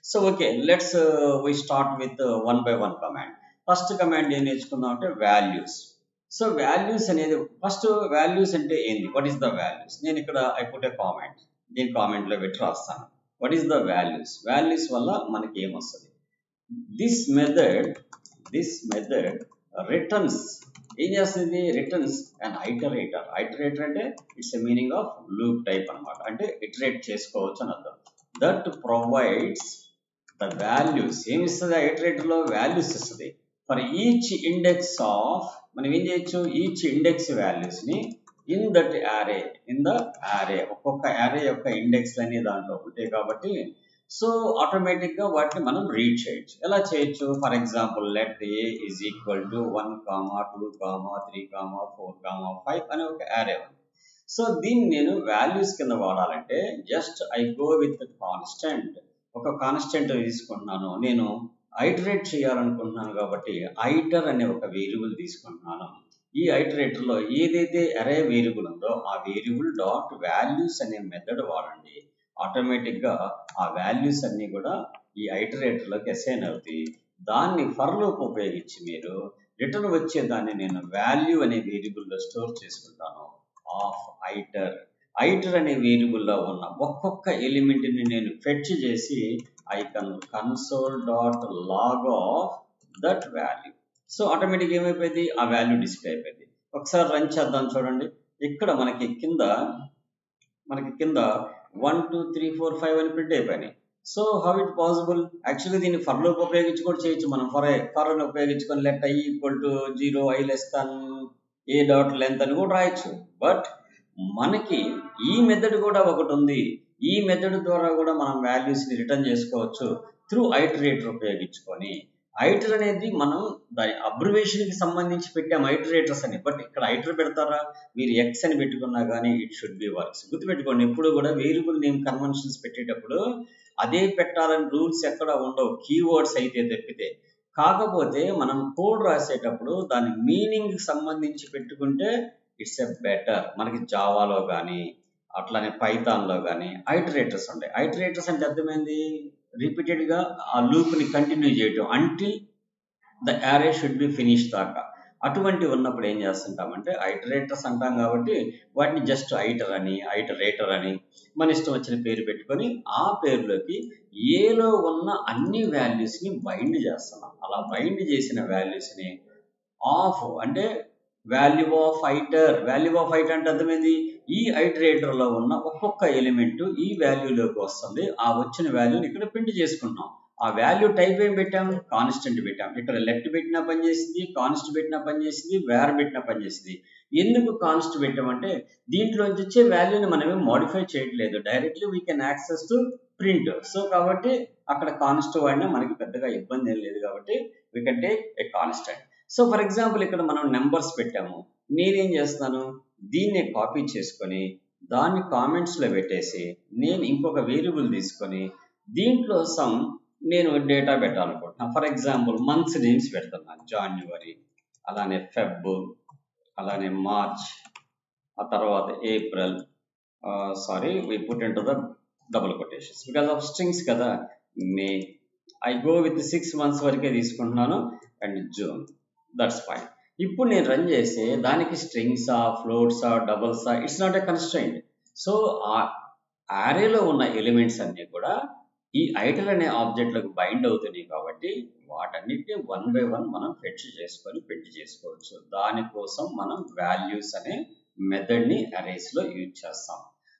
So okay, let's we start with 1 by 1 command. First command ఏం నేర్చుకుందాం అంటే వాల్యూస్. సో వాల్యూస్ అనేది ఫస్ట్, వాల్యూస్ అంటే ఏంది, వాట్ ఈస్ ద వాల్యూస్. నేను ఇక్కడ ఐ పుట్ ఏ కామెంట్, దీని కామెంట్లో పెట్టి రాస్తాను. What is the values, values వల్ల మనకి ఏమొస్తుంది. దిస్ మెథడ్ రిటర్న్స్, ఏం చేస్తుంది, రిటర్న్స్ అండ్ ఐటరేటర్. ఐటరేటర్ అంటే it's a meaning of loop type అనమాట, అంటే ఇటరేట్ చేసుకోవచ్చు అని అర్థం. దట్ ప్రొవైడ్స్ ద వాల్యూస్, ఏమి ఇస్తుంది ఐటరేటర్లో, వాల్యూస్ ఇస్తుంది. ఫర్ ఈచ్ ఇండెక్స్ ఆఫ్, మనం ఏం చేయొచ్చు, ఈచ్ ఇండెక్స్ వాల్యూస్ని in that array, in the array, ఒక్కొక్క యారే యొక్క ఇండెక్స్ అనే దాంట్లో ఉంటాయి కాబట్టి సో ఆటోమేటిక్గా వాటిని మనం రీడ్ చేయొచ్చు. ఎలా చేయొచ్చు, for example let A is equal to 1, 2, 3, 4, 5 అనే ఒక యారే ఉంది. సో దీన్ని నేను వాల్యూస్ కింద వాడాలంటే just I go with constant, ఒక కాన్స్టెంట్ తీసుకుంటున్నాను. నేను ఐటరేట్ చేయాలనుకుంటున్నాను కాబట్టి ఐటర్ అనే ఒక వేరియబుల్ తీసుకుంటున్నాను. ఈ ఐటరేటర్లో ఏదైతే అరే వేరియబుల్ ఉందో ఆ వేరియబుల్ డాట్ వాల్యూస్ అనే మెథడ్ వాడండి. ఆటోమేటిక్గా ఆ వాల్యూస్ అన్నీ కూడా ఈ ఐటరేటర్లోకి అసైన్ అవుతాయి. దాన్ని ఫర్ లూప్ ఉపయోగించి మీరు రిటర్న్ వచ్చే దాన్ని నేను వాల్యూ అనే వేరియబుల్లో స్టోర్ చేసుకుంటాను. ఆఫ్ ఐటర్ అనే వేరియబుల్లో ఉన్న ఒక్కొక్క ఎలిమెంట్ని నేను ఫెచ్ చేసి I can console dot log of that value. So ఆటోమేటిక్గా ఏమైపోయింది, ఆ వాల్యూ డిస్ప్లే అయిపోయింది. ఒకసారి రన్ చేద్దాం చూడండి. ఇక్కడ మనకి కింద 1 2 3 4 5 అని ప్రింట్ అయిపోయినాయి. So how it possible? Actually దీన్ని ఫర్ లూప్ ఉపయోగించి కూడా చేయొచ్చు మనం. ఫర్ అని ఉపయోగించుకొని let i equal to 0 i less than A dot length అని కూడా రాయొచ్చు. బట్ మనకి ఈ మెథడ్ కూడా ఒకటి ఉంది. ఈ మెథడ్ ద్వారా కూడా మనం వాల్యూస్ని రిటర్న్ చేసుకోవచ్చు త్రూ ఐటరేటర్ ఉపయోగించుకొని. ఐటర్ అనేది మనం దాని అబ్రివేషన్కి సంబంధించి పెట్టాం ఐటరేటర్స్ అని. బట్ ఇక్కడ ఐటర్ పెడతారా? మీరు ఎక్స్ అని పెట్టుకున్నా కానీ ఇట్ షుడ్ బి వర్క్స్. గుర్తుపెట్టుకోండి, ఎప్పుడు కూడా వేరియబుల్ నేమ్ కన్వెన్షన్స్ పెట్టేటప్పుడు అదే పెట్టాలని రూల్స్ ఎక్కడ ఉండవు, కీవర్డ్స్ అయితే తప్పితే. కాకపోతే మనం కోడ్ రాసేటప్పుడు దాని మీనింగ్ సంబంధించి పెట్టుకుంటే ఇట్స్ ఎ బెటర్. మనకి జావాలో కానీ అట్లానే పైథాన్లో కానీ ఐటరేటర్స్ ఉంటాయి. ఐటరేటర్స్ అంటే అర్థమైంది, రిపీటెడ్గా ఆ లూప్ని కంటిన్యూ చేయటం until the array should be finish దాకా. అటువంటి ఉన్నప్పుడు ఏం చేస్తుంటామంటే ఐటరేటర్స్ అంటాం కాబట్టి వాటిని జస్ట్ ఐటర్ అని ఐటరేటర్ అని మన ఇష్టం వచ్చిన పేరు పెట్టుకొని ఆ పేరులోకి ఏలో ఉన్న అన్ని వాల్యూస్ని బైండ్ చేస్తున్నాం. అలా బైండ్ చేసిన వాల్యూస్ని ఆఫ్ అంటే value of iter. Value of iter అంటే అర్థమైంది, ఈ ఐటరేటర్లో ఉన్న ఒక్కొక్క ఎలిమెంట్ ఈ వాల్యూలోకి వస్తుంది. ఆ వచ్చిన వాల్యూని ఇక్కడ ప్రింట్ చేసుకుంటాం. ఆ వాల్యూ టైప్ ఏం పెట్టాం? కాన్స్టెంట్ పెట్టాం. ఇక్కడ లెట్ పెట్టినా పనిచేసింది, కాన్స్ట్ పెట్టినా పనిచేసింది, వేర్ పెట్టినా పనిచేసింది. ఎందుకు కాన్స్ట్ పెట్టామంటే దీంట్లోంచి వచ్చే వాల్యూని మనమే మోడిఫై చేయట్లేదు, directly we can access to print. So కాబట్టి అక్కడ కాన్స్ట్ వాడినా మనకి పెద్దగా ఇబ్బంది ఏం లేదు కాబట్టి we can take a constant. So for example ఇక్కడ మనం నెంబర్స్ పెట్టాము. నేనేం చేస్తాను, దీన్నే కాపీ చేసుకొని దాన్ని కామెంట్స్లో పెట్టేసి నేను ఇంకొక వేరియబుల్ తీసుకొని దీంట్లో సమ్ నేను డేటా పెట్టాలనుకుంటున్నాను. ఫర్ ఎగ్జాంపుల్ మంత్స్ నేమ్స్ పెడుతున్నాను, జాన్యువరి, అలానే ఫెబ్, అలానే మార్చ్, ఆ తర్వాత April. Sorry we put into the double quotations because of strings కదా. May, I go with 6 months వరకే తీసుకుంటున్నాను, అండ్ జూన్. That's fine. ఇప్పుడు నేను రన్ చేస్తే దానికి స్ట్రింగ్సా, ఫ్లోట్సా, డబుల్సా, it's not a constraint. So ఆ యారేలో ఉన్న ఎలిమెంట్స్ అన్నీ కూడా ఈ ఐటర్ అనే ఆబ్జెక్ట్లకు బైండ్ అవుతున్నాయి కాబట్టి వాటన్నిటిని 1 by 1 మనం ఫెచ్ చేసుకొని ప్రింట్ చేసుకోవచ్చు. దానికోసం మనం వాల్యూస్ అనే మెథడ్ని అరేస్లో యూజ్ చేస్తాం.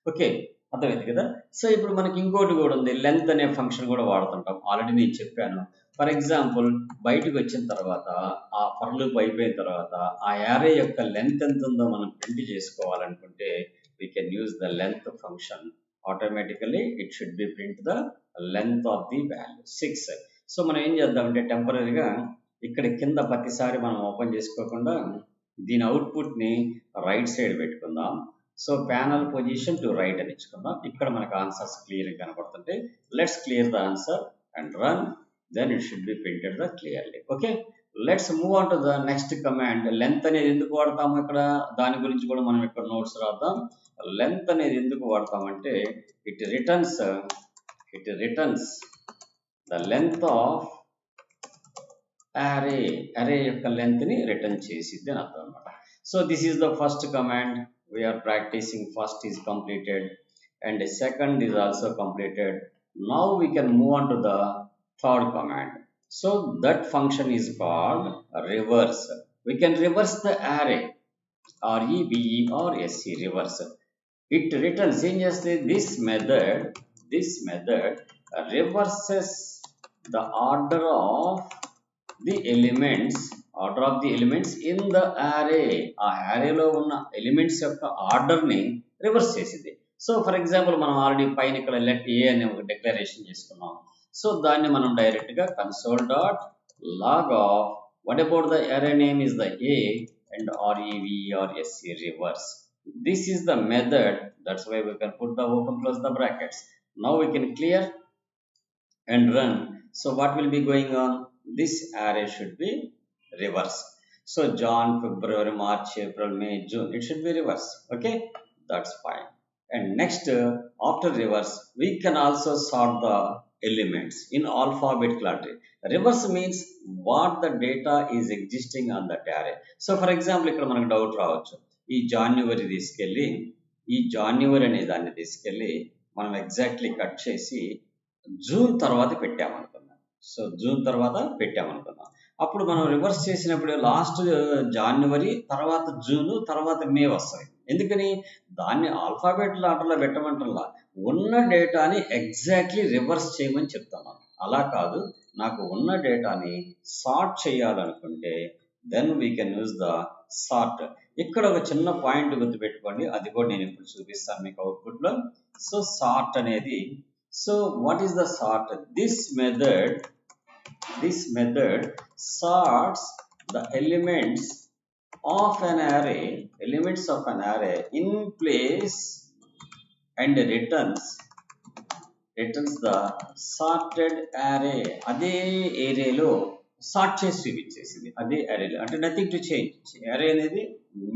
ఓకే, అర్థమైంది కదా. సో ఇప్పుడు మనకి ఇంకోటి కూడా ఉంది, లెంత్ అనే ఫంక్షన్ కూడా వాడుతుంటాం. ఆల్రెడీ నేను చెప్పాను. ఫర్ ఎగ్జాంపుల్ బయటకు వచ్చిన తర్వాత ఆ ఫర్ లూప్ అయిపోయిన తర్వాత ఆ యారే యొక్క లెంత్ ఎంత ఉందో మనం ప్రింట్ చేసుకోవాలనుకుంటే we can use the length function. Automatically it should be print the length of the value 6. So మనం ఏం చేద్దామంటే టెంపరీగా ఇక్కడ కింద ప్రతిసారి మనం ఓపెన్ చేసుకోకుండా దీని అవుట్పుట్ని రైట్ సైడ్ పెట్టుకుందాం. So panel position to right అని ఇచ్చుకుందాం. ఇక్కడ మనకు ఆన్సర్స్ క్లియర్గా కనపడుతుంటే let's clear the answer and run. Then it should be printed the clearly. Okay, let's move on to the next command. Length అనేది ఎందుకు వాడతాము ఇక్కడ, దాని గురించి కూడా మనం ఇక్కడ నోట్స్ రాద్దాం. లెంత్ అనేది ఎందుకు వాడతామంటే it returns the length of array యొక్క లెంత్ ని రిటర్న్ చేసిద్ది అని అర్థం అనమాట. So this is the first command we are practicing. First is completed and the second is also completed. Now we can move on to the third command. So that function is called reverse. We can reverse the array, reverse, reverse. It returns this method reverses the order of the elements in the array. ఆ arrayలో ఉన్న elements యొక్క ఆర్డర్ని reverse చేసింది. So for example మనం already పైన ఇక్కడ let ఏ అనే ఒక డిక్లరేషన్ చేసుకున్నాం. సో దాన్ని మనం డైరెక్ట్గా console dot log of what about the array name is the a and reverse reverse. This is the method. That's why we can put the open close the brackets. Now we can clear and run. So what will be going on? This array should be reverse. So Jan, February, March, April, May, June, it should be reverse. Okay, that's fine. And next, after reverse, we can also sort the elements in alphabetical order. Reverse means what the data is existing on that array. So for example, ఇక్కడ మనకు doubt రావచ్చు, ఈ January తీసుకెళ్ళి ఈ January అనే దాన్ని తీసుకెళ్ళి మనం ఎగ్జాక్ట్లీ కట్ చేసి జూన్ తర్వాత పెట్టామనుకున్నాం. సో జూన్ తర్వాత పెట్టామనుకున్నాం. అప్పుడు మనం రివర్స్ చేసినప్పుడు లాస్ట్ జనవరి, తర్వాత జూన్, తర్వాత మే వస్తాయి. ఎందుకని దాన్ని ఆల్ఫాబెట్ ఆర్డర్లో పెట్టమంటల్లా, ఉన్న డేటాని ఎగ్జాక్ట్లీ రివర్స్ చేయమని చెప్తాను. అలా కాదు, నాకు ఉన్న డేటాని సార్ట్ చేయాలనుకుంటే then we can use the sort. ఇక్కడ ఒక చిన్న పాయింట్ గుర్తుపెట్టుకోండి, అది కూడా నేను ఇప్పుడు చూపిస్తాను మీకు అవుట్పుట్లో. సో సార్ట్ అనేది, so what is the sort? This method sorts the elements of an array in place and returns the sorted array. అదే ఏరియాలో సార్ట్ చేసి చూపించేసింది, అదే అరేలో. అంటే నథింగ్ టు చేంజ్. అరే అనేది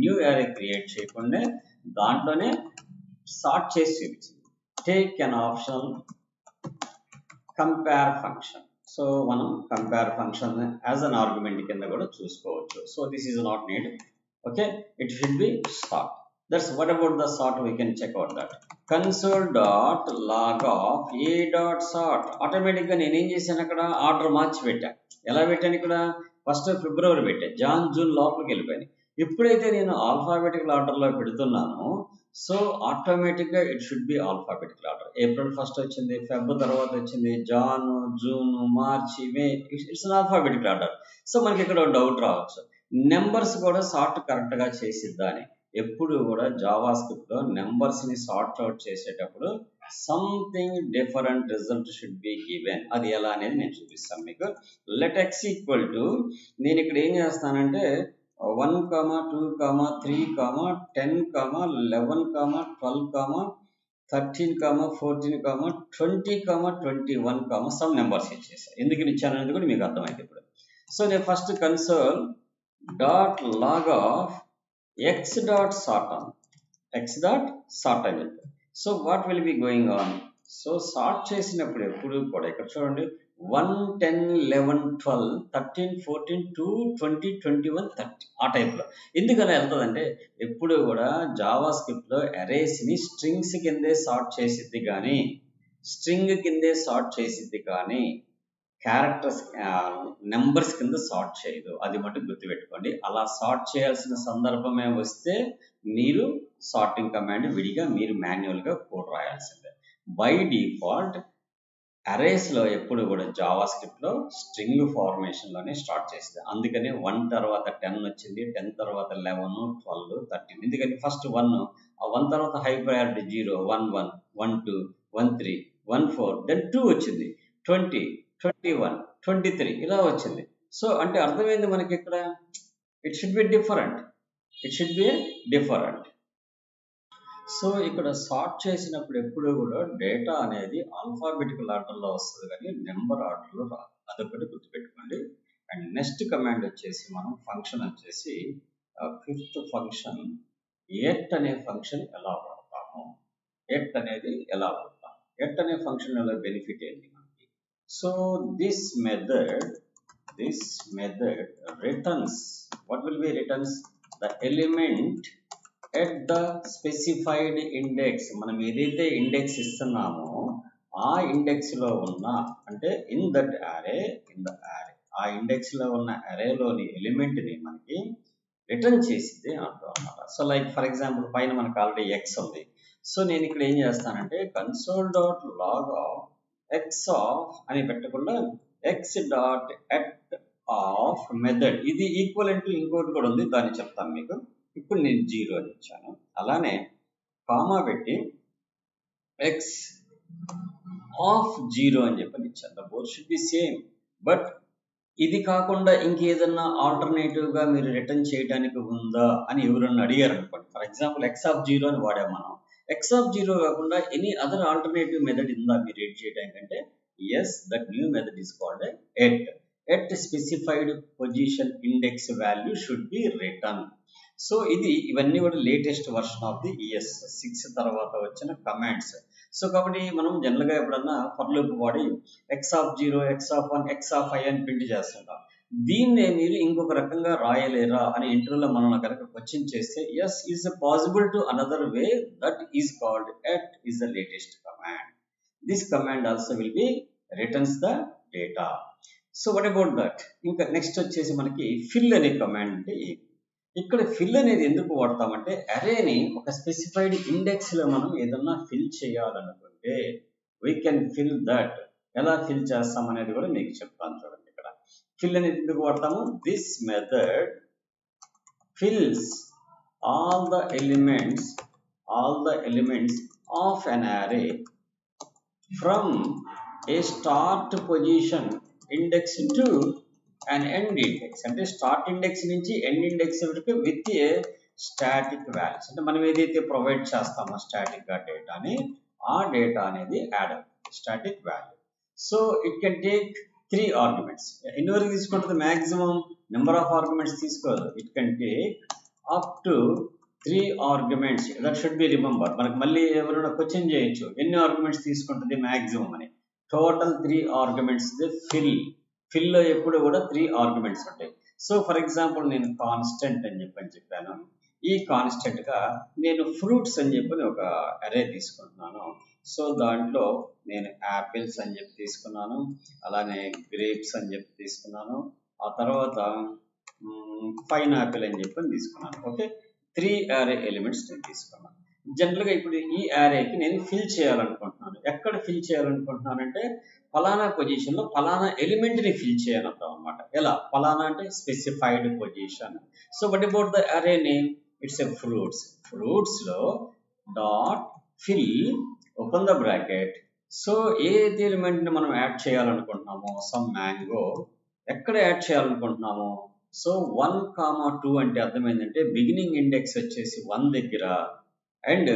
న్యూ అరే క్రియేట్ చేయకుండా దాంట్లోనే సార్ట్ చేసి చూపించింది. Take an option compare function. So మనం compare function as an argument కింద కూడా చూసుకోవచ్చు. So this is not need. Okay, it should be sort. That's what about the sort? We can check out that. console.log of a.sort. ఆటోమేటిక్గా నేను ఏం చేశాను, అక్కడ order మార్చి పెట్టా. ఎలా పెట్టాను? ఇక్కడ ఫస్ట్ ఫిబ్రవరి పెట్టా, జాన్ జూన్ లోపలికి వెళ్ళిపోయాను. ఎప్పుడైతే నేను ఆల్ఫాబెటికల్ ఆర్డర్లో పెడుతున్నానో సో ఆటోమేటిక్గా it should be alphabetical order. April first వచ్చింది, ఫెబ్ తర్వాత వచ్చింది, Jan, June, March, May, it's an alphabetical order. So మనకి ఇక్కడ డౌట్ రావచ్చు, నెంబర్స్ కూడా సార్ట్ కరెక్ట్గా చేసిద్దా అని. ఎప్పుడు కూడా జావా స్క్రిప్ట్లో నెంబర్స్ని సార్ట్ అవుట్ చేసేటప్పుడు something different result should be given. అది ఎలా అనేది నేను చూపిస్తాను మీకు. లెట్ x ఈక్వల్ టు, నేను ఇక్కడ ఏం చేస్తానంటే 1, 2, 3, 10, 11, 12, 13, 14, 20, 21, సమ్ నెంబర్స్ ఇచ్చేసాను. ఎందుకు ఇచ్చాను అనేది కూడా మీకు అర్థమైంది ఇప్పుడు. సో నేను first console dot log of x.sort అని చెప్పి. So what will be going on? So sort చేసినప్పుడు ఎప్పుడు కూడా ఇక్కడ చూడండి 1, 10, 11, 12, 13, 14, 2, 20, 21, 30 ఆ టైప్లో. ఎందుకని వెళ్తుందంటే ఎప్పుడు కూడా జావా స్క్రిప్ట్లో అరేస్ని స్ట్రింగ్స్ కిందే సార్ట్ చేసిద్ది కానీ క్యారెక్టర్స్ నెంబర్స్ కింద సార్ట్ చేయదు. అది మటుకు గుర్తుపెట్టుకోండి. అలా సార్ట్ చేయాల్సిన సందర్భమే వస్తే మీరు సార్టింగ్ కమాండ్ విడిగా మీరు మాన్యువల్గా కోడ్ రాయాల్సిందే. బై డిఫాల్ట్ అరేస్లో ఎప్పుడు కూడా జావా స్క్రిప్ట్లో స్ట్రింగ్ ఫార్మేషన్లోనే స్టార్ట్ చేసింది. అందుకని 1 తర్వాత 10 వచ్చింది, 10 తర్వాత 11, 12, 13. ఎందుకని ఫస్ట్ 1, ఆ 1 తర్వాత హై ప్రయారిటీ 0, 1, 1, 1, 2, 1, 3, 1, 4, దెన్ 2 వచ్చింది, 20, 21, 23 ఇలా వచ్చింది. సో అంటే అర్థమైంది మనకి ఇక్కడ it should be different. So ఇక్కడ సార్ట్ చేసినప్పుడు ఎప్పుడు కూడా డేటా అనేది ఆల్ఫాబెటికల్ ఆర్డర్లో వస్తుంది కానీ నెంబర్ ఆర్డర్లో రాదు. అదొకటి గుర్తుపెట్టుకోండి. అండ్ నెక్స్ట్ కమాండ్ వచ్చేసి మనం ఫంక్షన్ వచ్చేసి 5th ఫంక్షన్ ఎట్ అనే ఫంక్షన్ ఎలా వాడతాము. ఎట్ అనే ఫంక్షన్ వల్ల బెనిఫిట్ ఏంటి మనకి? So this method returns, what will be returns? The element at the specified index. మనం ఏదైతే ఇండెక్స్ ఇస్తున్నామో ఆ ఇండెక్స్లో ఉన్న, అంటే ఇన్ ద అరే, ఆ ఇండెక్స్లో ఉన్న అరేలోని ఎలిమెంట్ని మనకి రిటర్న్ చేసింది అంటాం అన్నమాట. సో లైక్ ఫర్ ఎగ్జాంపుల్ పైన మనకు ఆల్రెడీ ఎక్స్ ఉంది. సో నేను ఇక్కడ ఏం చేస్తానంటే console.log of x of అని పెట్టకుండా x.at of మెథడ్, ఇది ఈక్వలెంట్ ఇంకోటి కూడా ఉంది, దాన్ని చెప్తాను మీకు. ఇప్పుడు నేను 0 అని ఇచ్చాను. అలానే కామా పెట్టి x of 0 అని చెప్పని ఇచ్చాను. Both should be same. But ఇది కాకుండా ఇంకేదన్నా ఆల్టర్నేటివ్గా మీరు రిటర్న్ చేయడానికి ఉందా అని ఎవరన్నా అడిగారు అనుకోండి. ఫర్ ఎగ్జాంపుల్ x of 0 అని వాడాం మనం. x of 0 కాకుండా ఎనీ అదర్ ఆల్టర్నేటివ్ మెథడ్ ఉందా మీరు రీడ్ చేయడానికి అంటే yes, that new method is called at specified position index value should be return. So ఇవన్నీ కూడా latest version of the ES 6 తర్వాత వచ్చిన కమాండ్స్. సో కాబట్టి మనం జనరల్గా ఎప్పుడన్నా ఫర్ లూప్ వాడి x of 0, x of 1, x of i అని ప్రింట్ చేస్తుంటాం. దీన్నే మీరు ఇంకొక రకంగా రాయలేరా అని ఇంటర్వ్యూలో మనం కనుక క్వశ్చన్ చేస్తే yes is possible to another way, that is called at is the latest command. This command also will be returns the data. So what about that? ఇంకా నెక్స్ట్ వచ్చేసి మనకి ఫిల్ అనే కమాండ్ అంటే ఇక్కడ ఫిల్ అనేది ఎందుకు వాడతామంటే అరేని ఒక స్పెసిఫైడ్ ఇండెక్స్ లో మనం ఏదన్నా ఫిల్ చేయాలనుకుంటే వీ కెన్ ఫిల్ దట్. ఎలా ఫిల్ చేస్తాం అనేది కూడా మీకు చెప్తాను చూడండి. ఇక్కడ ఫిల్ అనేది ఎందుకు వాడతాము? This method fills all the elements of an array from a start position index to an end index. అంటే స్టార్ట్ ఇండెక్స్ నుంచి ఎండ్ ఇండెక్స్ వరకు విత్ ఏ స్టాటిక్ వాల్యూస్. అంటే మనం ఏదైతే ప్రొవైడ్ చేస్తామో స్టాటిక్ గా డేటాని, ఆ డేటా అనేది యాడ్ అవుతుంది static value. So it can take 3 arguments. ఎన్ని వరకు తీసుకుంటుంది? మాక్సిమం నెంబర్ ఆఫ్ ఆర్గ్యుమెంట్స్ తీసుకోదు. It can take up to 3 arguments. That should be remember. మనకు మళ్ళీ ఎవరైనా క్వశ్చన్ చేయొచ్చు ఎన్ని ఆర్గ్యుమెంట్స్ తీసుకుంటుంది మాక్సిమం అని. టోటల్ 3 ఆర్గ్యుమెంట్స్ ఫిల్ లో ఎప్పుడు కూడా 3 ఆర్గ్యుమెంట్స్ ఉంటాయి. సో ఫర్ ఎగ్జాంపుల్ నేను కాన్స్టెంట్ అని చెప్పాను. ఈ కాన్స్టెంట్ గా నేను ఫ్రూట్స్ అని చెప్పి ఒక అరే తీసుకుంటున్నాను. సో దాంట్లో నేను యాపిల్స్ అని చెప్పి తీసుకున్నాను, అలానే గ్రేప్స్ అని చెప్పి తీసుకున్నాను, ఆ తర్వాత పైనాపిల్ అని చెప్పి తీసుకున్నాను. ఓకే, 3 array ఎలిమెంట్స్ నేను తీసుకున్నాను. జనరల్గా ఇప్పుడు ఈ అరేకి నేను ఫిల్ చేయాలనుకుంటున్నాను. ఎక్కడ ఫిల్ చేయాలనుకుంటున్నానంటే ఫలానా పొజిషన్లో ఫలానా ఎలిమెంట్ని ఫిల్ చేయాలంటాం అనమాట. ఎలా? ఫలానా అంటే specified position. So what about the array name? It's a fruits. ఫ్రూట్స్లో dot fill open the bracket. So ఏది ఎలిమెంట్ని మనం యాడ్ చేయాలనుకుంటున్నామో, సమ్ మ్యాంగో. ఎక్కడ యాడ్ చేయాలనుకుంటున్నాము? సో 1, 2 అంటే అర్థమైందంటే బిగినింగ్ ఇండెక్స్ వచ్చేసి 1 దగ్గర, అండ్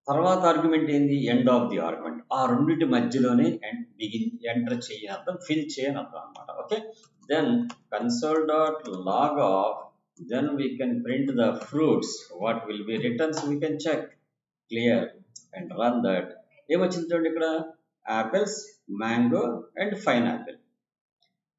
తర్వాత ఆర్గ్యుమెంట్ ఏంది? End of the argument. ఆ రెండింటి మధ్యలోనే ఎంటర్ చేయని అర్థం, ఫిల్ చేయని అర్థం అనమాట. Okay, then console dot log of, then we can print the fruits. What will be returns we can check. Clear and run that. ఏమొచ్చింది చూడండి ఇక్కడ? Apples, mango and pineapple.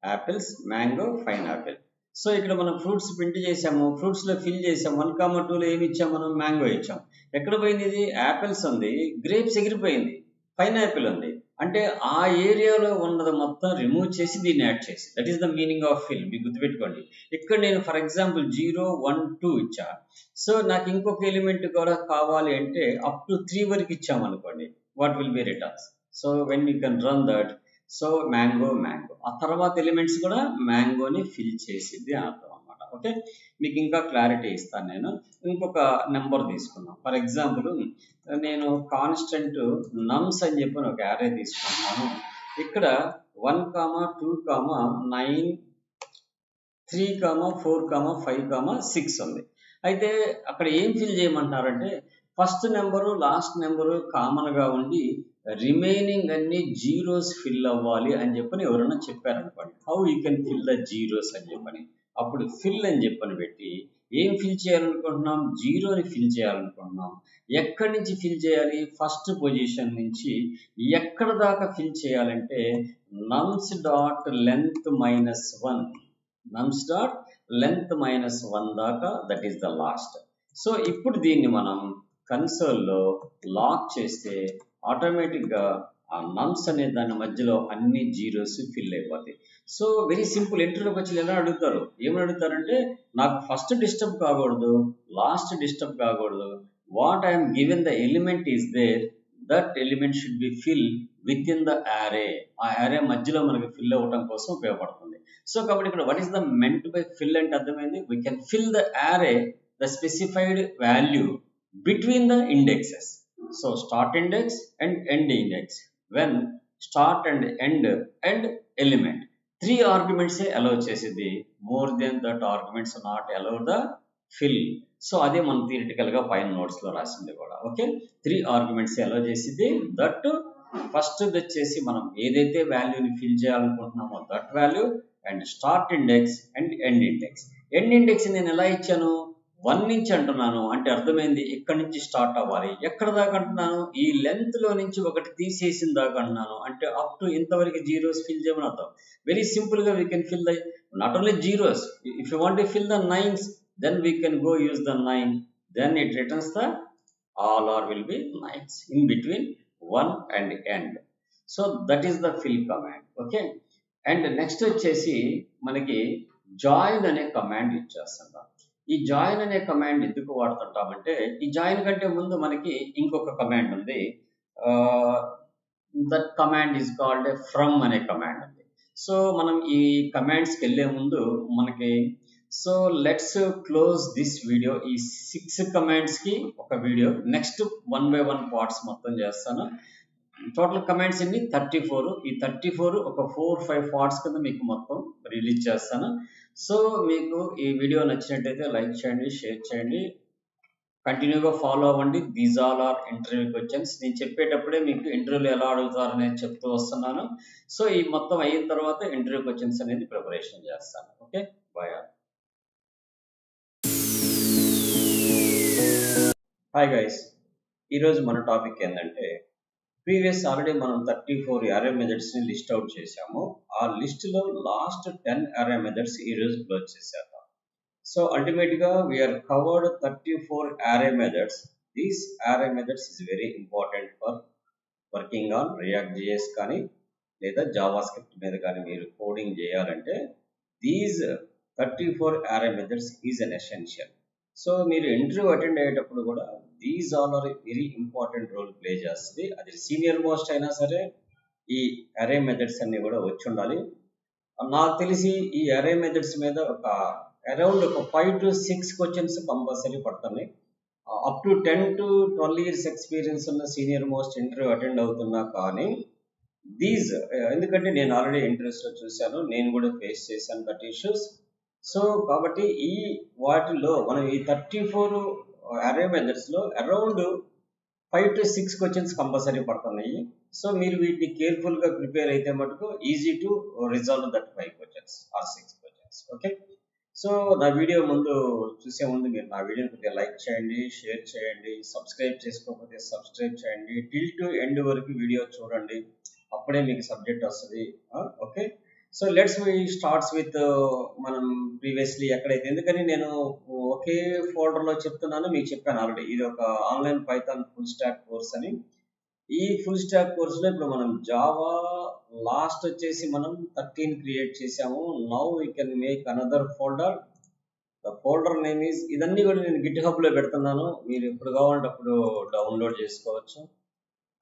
Apples, mango, pineapple. So ఇక్కడ మనం fruits print చేసాము, fruits లో fill చేసాము. 1, 2లో ఏమి ఇచ్చాము మనం? మ్యాంగో ఇచ్చాం. ఎక్కడ పోయింది ఇది? యాపిల్స్ ఉంది, గ్రేప్స్ ఎగిరిపోయింది, పైనాపిల్ ఉంది. అంటే ఆ ఏరియాలో ఉన్నది మొత్తం రిమూవ్ చేసి దీన్ని యాడ్ చేసి, that is the meaning of fill. మీకు గుర్తుపెట్టుకోండి. ఇక్కడ నేను ఫర్ ఎగ్జాంపుల్ 0, 1, 2 ఇచ్చా. సో నాకు ఇంకొక ఎలిమెంట్ కూడా కావాలి అంటే అప్ టు 3 వరకు ఇచ్చాము అనుకోండి. What will be returns? So when you can run that, so mango, ఆ తర్వాత ఎలిమెంట్స్ కూడా మ్యాంగోని ఫిల్ చేసిద్ది అర్థం అనమాట. ఓకే, మీకు ఇంకా క్లారిటీ ఇస్తాను. నేను ఇంకొక నెంబర్ తీసుకున్నాను. ఫర్ ఎగ్జాంపుల్ నేను కాన్స్టెంట్ నమ్స్ అని చెప్పి ఒక అరే తీసుకుంటున్నాను. ఇక్కడ 1, 2, 9, 3, 4, 5, 6 ఉంది. అయితే అక్కడ ఏం ఫిల్ చేయమంటారంటే ఫస్ట్ నెంబరు లాస్ట్ నెంబరు కామన్గా ఉండి రిమైనింగ్ అన్ని జీరోస్ ఫిల్ అవ్వాలి అని చెప్పని ఎవరైనా చెప్పారనుకోండి. How you can fill the zeros అని చెప్పని, అప్పుడు ఫిల్ అని చెప్పని పెట్టి ఏం ఫిల్ చేయాలనుకుంటున్నాం? జీరోని ఫిల్ చేయాలనుకుంటున్నాం. ఎక్కడి నుంచి ఫిల్ చేయాలి? ఫస్ట్ పొజిషన్ నుంచి ఎక్కడ దాకా ఫిల్ చేయాలంటే నమ్స్ డాట్ లెంత్ -1, నమ్స్ డాట్ లెంత్ -1 దాకా, that is the last. So ఇప్పుడు దీన్ని మనం కన్సోల్లో లాక్ చేస్తే ఆటోమేటిక్గా ఆ నమ్స్ అనే దాని మధ్యలో అన్ని జీరోస్ ఫిల్ అయిపోతాయి. So very simple. ఇంటర్వ్యూకి వచ్చి ఎలా అడుగుతారు? ఏమని అడుగుతారంటే నాకు ఫస్ట్ డిస్టర్బ్ కాకూడదు, లాస్ట్ డిస్టర్బ్ కాకూడదు. What I'm given the element is there, that element should be fill with in the array. ఆ యారే మధ్యలో మనకి ఫిల్ అవ్వడం కోసం ఉపయోగపడుతుంది. సో కాబట్టి ఇక్కడ what is the meant by fill అంటే అర్థమైంది. We can fill the array, the specified value between the indexes. So start index and end index. When start and end element 3 arguments allow చేసేది, more than that arguments not allow the fill. So అదే మనం theoretical గా పైన notes లో రాసింది కూడా. Okay, 3 arguments allow చేసింది. That first వచ్చేసి మనం ఏదైతే వాల్యూని ఫిల్ చేయాలనుకుంటున్నామో that value, and start index and end index. End index నేను ఎలా ఇచ్చాను? 1 నుంచి అంటున్నాను అంటే అర్థమైంది ఇక్కడ నుంచి స్టార్ట్ అవ్వాలి. ఎక్కడ దాకా అంటున్నాను? ఈ లెంత్ లో నుంచి ఒకటి తీసేసిన దాకా అంటున్నాను. అంటే అప్ టు ఇంతవరకు జీరోస్ ఫిల్ చేయమని అర్థం. వెరీ సింపుల్ గా we can fill the not only zeros. If you want to fill the nines, then we can go use the 9, then it returns the all or will be 9s in between 1 and end. So that is the fill command. Okay, and next వచ్చేసి మనకి join అనే command use చేస్తున్నాం. ఈ join అనే command ఎందుకు వాడుతుంటామంటే ఈ join కంటే ముందు మనకి ఇంకొక కమాండ్ ఉంది. That command is called from అనే కమాండ్ ఉంది. సో మనం ఈ కమాండ్స్కి వెళ్ళే ముందు మనకి so let's close this video. ఈ 6 కమాండ్స్కి ఒక వీడియో నెక్స్ట్ 1 by 1 పార్ట్స్ మొత్తం చేస్తాను. టోటల్ కమాండ్స్ ఎన్ని 34. ఈ 34 ఒక 4-5 పార్ట్స్ కింద మీకు మొత్తం రిలీజ్ చేస్తాను. సో మీకు ఈ వీడియో నచ్చినట్టయితే లైక్ చేయండి, షేర్ చేయండి, కంటిన్యూగా ఫాలో అవ్వండి. These all are interview questions. నేను చెప్పేటప్పుడే మీకు ఇంటర్వ్యూలు ఎలా అడుగుతారు అనేది చెప్తూ వస్తున్నాను. సో ఈ మొత్తం అయిన తర్వాత ఇంటర్వ్యూ క్వశ్చన్స్ అనేది ప్రిపరేషన్ చేస్తాను. Okay, bye. హాయ్ గైస్, ఈరోజు మన టాపిక్ ఏంటంటే ప్రీవియస్ ఆల్రెడీ మనం 34 అరే మెథడ్స్ని లిస్ట్ అవుట్ చేసాము. ఆ లిస్ట్లో లాస్ట్ 10 అరే మెథడ్స్ ఈరోజు క్లోజ్ చేసేద్దాం. సో అల్టిమేట్గా we are covered 34 array methods. These అరే methods is very important for working on react JS కానీ లేదా జావా స్క్రిప్ట్ మీద కానీ మీరు కోడింగ్ చేయాలంటే these 34 array methods is an essential. So మీరు ఇంటర్వ్యూ అటెండ్ అయ్యేటప్పుడు కూడా these all are very important role play చేస్తుంది. అది సీనియర్ మోస్ట్ అయినా సరే ఈ అరే మెథడ్స్ అన్ని కూడా వచ్చి ఉండాలి. నాకు తెలిసి ఈ అరే మెథడ్స్ మీద ఒక అరౌండ్ ఒక 5 to 6 క్వశ్చన్స్ కంపల్సరీ పడుతున్నాయి. Up to 10 to 12 years experience ఉన్న సీనియర్ మోస్ట్ ఇంటర్వ్యూ అటెండ్ అవుతున్నా కానీ దీస్, ఎందుకంటే నేను ఆల్రెడీ ఇంటర్వ్యూస్లో చూశాను, నేను కూడా ఫేస్ చేశాను దట్ ఇష్యూస్. సో కాబట్టి ఈ వాటిలో మనం ఈ 34 అరే మెథడ్స్లో అరౌండ్ 5 to 6 క్వశ్చన్స్ కంపల్సరీ పడుతున్నాయి. సో మీరు వీటిని కేర్ఫుల్గా ప్రిపేర్ అయితే మటుకు easy to resolve that 5 questions or 6 questions. Okay, so నా వీడియో చూసే ముందు మీరు నా వీడియోని కొద్దిగా లైక్ చేయండి, షేర్ చేయండి, సబ్స్క్రైబ్ చేసుకోకపోతే సబ్స్క్రైబ్ చేయండి, టిల్ టు ఎండ్ వరకు వీడియో చూడండి, అప్పుడే మీకు సబ్జెక్ట్ వస్తుంది. Okay, so let's we starts with మనం ప్రీవియస్లీ ఎక్కడైతే, ఎందుకని నేను ఒకే ఫోల్డర్లో చెప్తున్నాను, మీకు చెప్పాను ఆల్రెడీ ఇది ఒక online Python full stack course అని. ఈ ఫుల్ స్టాక్ కోర్స్లో ఇప్పుడు మనం జావా లాస్ట్ వచ్చేసి మనం 13 క్రియేట్ చేసాము. Now we can make another folder. The folder name is, ఇదన్నీ కూడా నేను గిట్ హబ్లో పెడుతున్నాను, మీరు ఎప్పుడు కావాలంటే అప్పుడు డౌన్లోడ్ చేసుకోవచ్చు.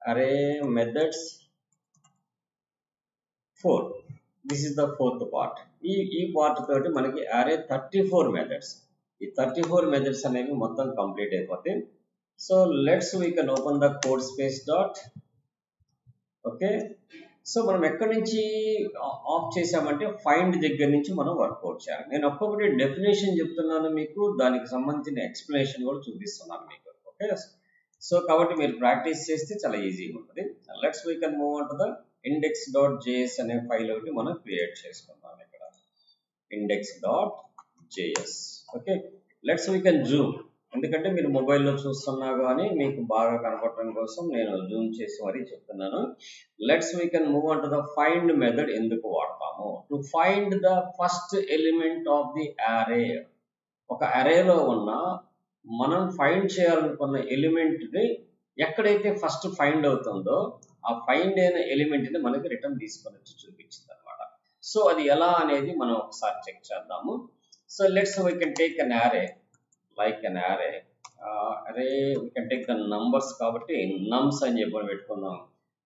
అరే methods 4, this is the 4th part. ఈ పార్ట్ తోటి మనకి అరే 34 మెథడ్స్, ఈ 34 మెథడ్స్ అనేవి మొత్తం కంప్లీట్ అయిపోతాయి. So let's we can open the code space dot. Okay, so మనం ఎక్కడి నుంచి ఆఫ్ చేసామంటే ఫైండ్ దగ్గర నుంచి మనం వర్కౌట్ చేయాలి. నేను ఒక్కొక్కటి డెఫినేషన్ చెప్తున్నాను మీకు, దానికి సంబంధించిన ఎక్స్ప్లెనేషన్ కూడా చూపిస్తున్నాను మీకు. ఓకే, సో కాబట్టి మీరు ప్రాక్టీస్ చేస్తే చాలా ఈజీగా ఉంటుంది. Let's we can move on to the index.js అనే ఫైల్ ఒకటి మనం క్రియేట్ చేసుకుందాం ఇక్కడ, index.js. Okay, let's we can Zoom, ఎందుకంటే మీరు మొబైల్లో చూస్తున్నా కానీ మీకు బాగా కనపడటం కోసం నేను జూమ్ చేసి మరీ చెప్తున్నాను. Let's we can move on to the find method. ఎందుకు వాడతాము? To find the first element of the అరే. ఒక అరేలో ఉన్న మనం ఫైండ్ చేయాలనుకున్న ఎలిమెంట్ని ఎక్కడైతే ఫస్ట్ ఫైండ్ అవుతుందో ఆ ఫైండ్ అయిన ఎలిమెంట్ని మనకి రిటర్న్ తీసుకొని వచ్చి చూపించింది అనమాట. సో అది ఎలా అనేది మనం ఒకసారి చెక్ చేద్దాము. So let's we can take an అరే, లైక్ అన్ అరే. అరే we can take the numbers కాబట్టి నమ్స్ అని చెప్పి పెట్టుకుందాం.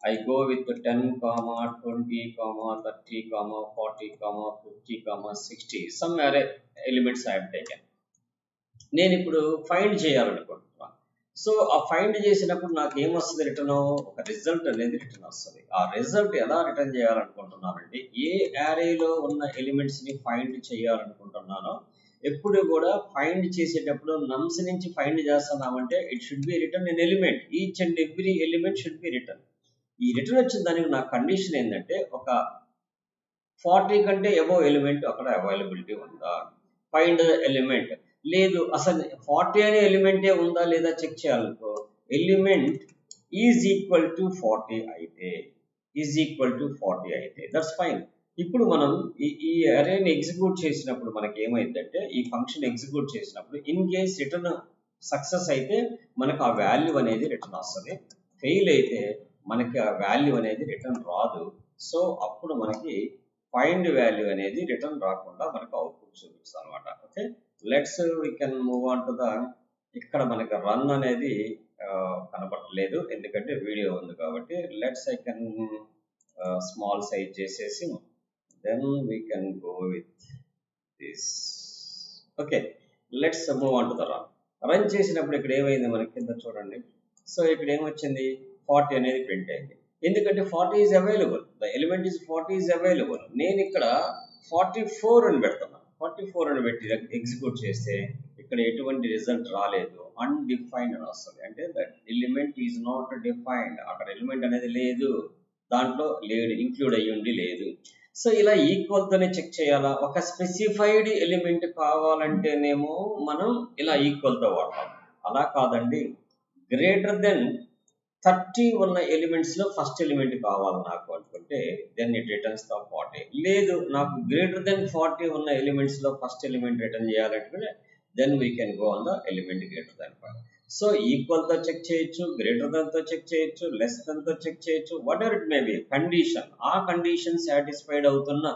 ఐ గో విత్ 10, 20, 30, 40, 50, 60 సమ్ అరే ఎలిమెంట్స్ ఐ హావ్ టేకెన్. నేను ఇప్పుడు ఫైండ్ చేయాలనుకుంటున్నాను. సో ఆ ఫైండ్ చేసినప్పుడు నాకు ఏమొస్తుంది రిటర్న్? ఒక రిజల్ట్ అనేది రిటర్న్ వస్తుంది. ఆ రిజల్ట్ ఎలా రిటర్న్ చేయాలనుకుంటున్నానంటే ఏ యారేలో ఉన్న ఎలిమెంట్స్ని ఫైండ్ చేయాలనుకుంటున్నానో ఎప్పుడు కూడా ఫైండ్ చేసేటప్పుడు నమ్స్ నుంచి ఫైండ్ చేస్తున్నామంటే it should be return an element. Each and every element should be return. ఈ రిటర్న్ వచ్చిన దానికి నా కండిషన్ ఏంటంటే ఒక 40 కంటే అబోవ్ ఎలిమెంట్ అక్కడ అవైలబిలిటీ ఉందా, ఫైండ్ ఎలిమెంట్. లేదు అసలు 40 అనే ఎలిమెంటే ఉందా లేదా చెక్ చేయాలనుకో, ఎలిమెంట్ ఈజ్ ఈక్వల్ టు 40 అయితే, దట్స్ ఫైన్. ఇప్పుడు మనం ఈ అరేని ఎగ్జిక్యూట్ చేసినప్పుడు మనకి ఏమైందంటే ఈ ఫంక్షన్ ఎగ్జిక్యూట్ చేసినప్పుడు ఇన్ కేస్ రిటర్న్ సక్సెస్ అయితే మనకు ఆ వాల్యూ అనేది రిటర్న్ వస్తుంది, ఫెయిల్ అయితే మనకి ఆ వాల్యూ అనేది రిటర్న్ రాదు. సో అప్పుడు మనకి ఫైండ్ వాల్యూ అనేది రిటర్న్ రాకుండా మనకు అవుట్పుట్ చూపిస్తుంది అనమాట. Okay, let's we can move on to the, ఇక్కడ మనకి రన్ అనేది కనపడలేదు ఎందుకంటే వీడియో ఉంది కాబట్టి. Let's I can small size చేసేసి then we can go with this. Okay, let's move on to the run. Run చేసినప్పుడు ఇక్కడ ఏమైంది మనకి కింద చూడండి. సో ఇక్కడ ఏమొచ్చింది, 40 అనేది ప్రింట్ అయింది. ఎందుకంటే 40 is available, the element is 40 is available. నేను ఇక్కడ 44 అని పెడుతున్నాను. 44 అని పెట్టి ఎగ్జిక్యూట్ చేస్తే ఇక్కడ ఎటువంటి రిజల్ట్ రాలేదు, అన్డిఫైన్డ్ అని వస్తుంది. అంటే that element is not defined, అక్కడ ఎలిమెంట్ అనేది లేదు, దాంట్లో లేడు, ఇంక్లూడ్ అయ్యి ఉండి లేదు. సో ఇలా ఈక్వల్తోనే చెక్ చేయాలా. ఒక స్పెసిఫైడ్ ఎలిమెంట్ కావాలంటేనేమో మనం ఇలా ఈక్వల్తో వాడతాం. అలా కాదండి, గ్రేటర్ దెన్ 30 ఉన్న ఎలిమెంట్స్లో ఫస్ట్ ఎలిమెంట్ కావాలి నాకు అనుకుంటే దెన్ ఇట్ రిటర్న్స్ ద 40. లేదు, నాకు గ్రేటర్ దెన్ 40 ఉన్న ఎలిమెంట్స్లో ఫస్ట్ ఎలిమెంట్ రిటర్న్ చేయాలంటే then we can go on the element greater than 5. So ఈక్వల్తో చెక్ చేయొచ్చు, గ్రేటర్ దెన్తో చెక్ చేయొచ్చు, లెస్ దెన్తో చెక్ చేయొచ్చు, whatever it may be condition. ఆ కండిషన్ సాటిస్ఫైడ్ అవుతున్న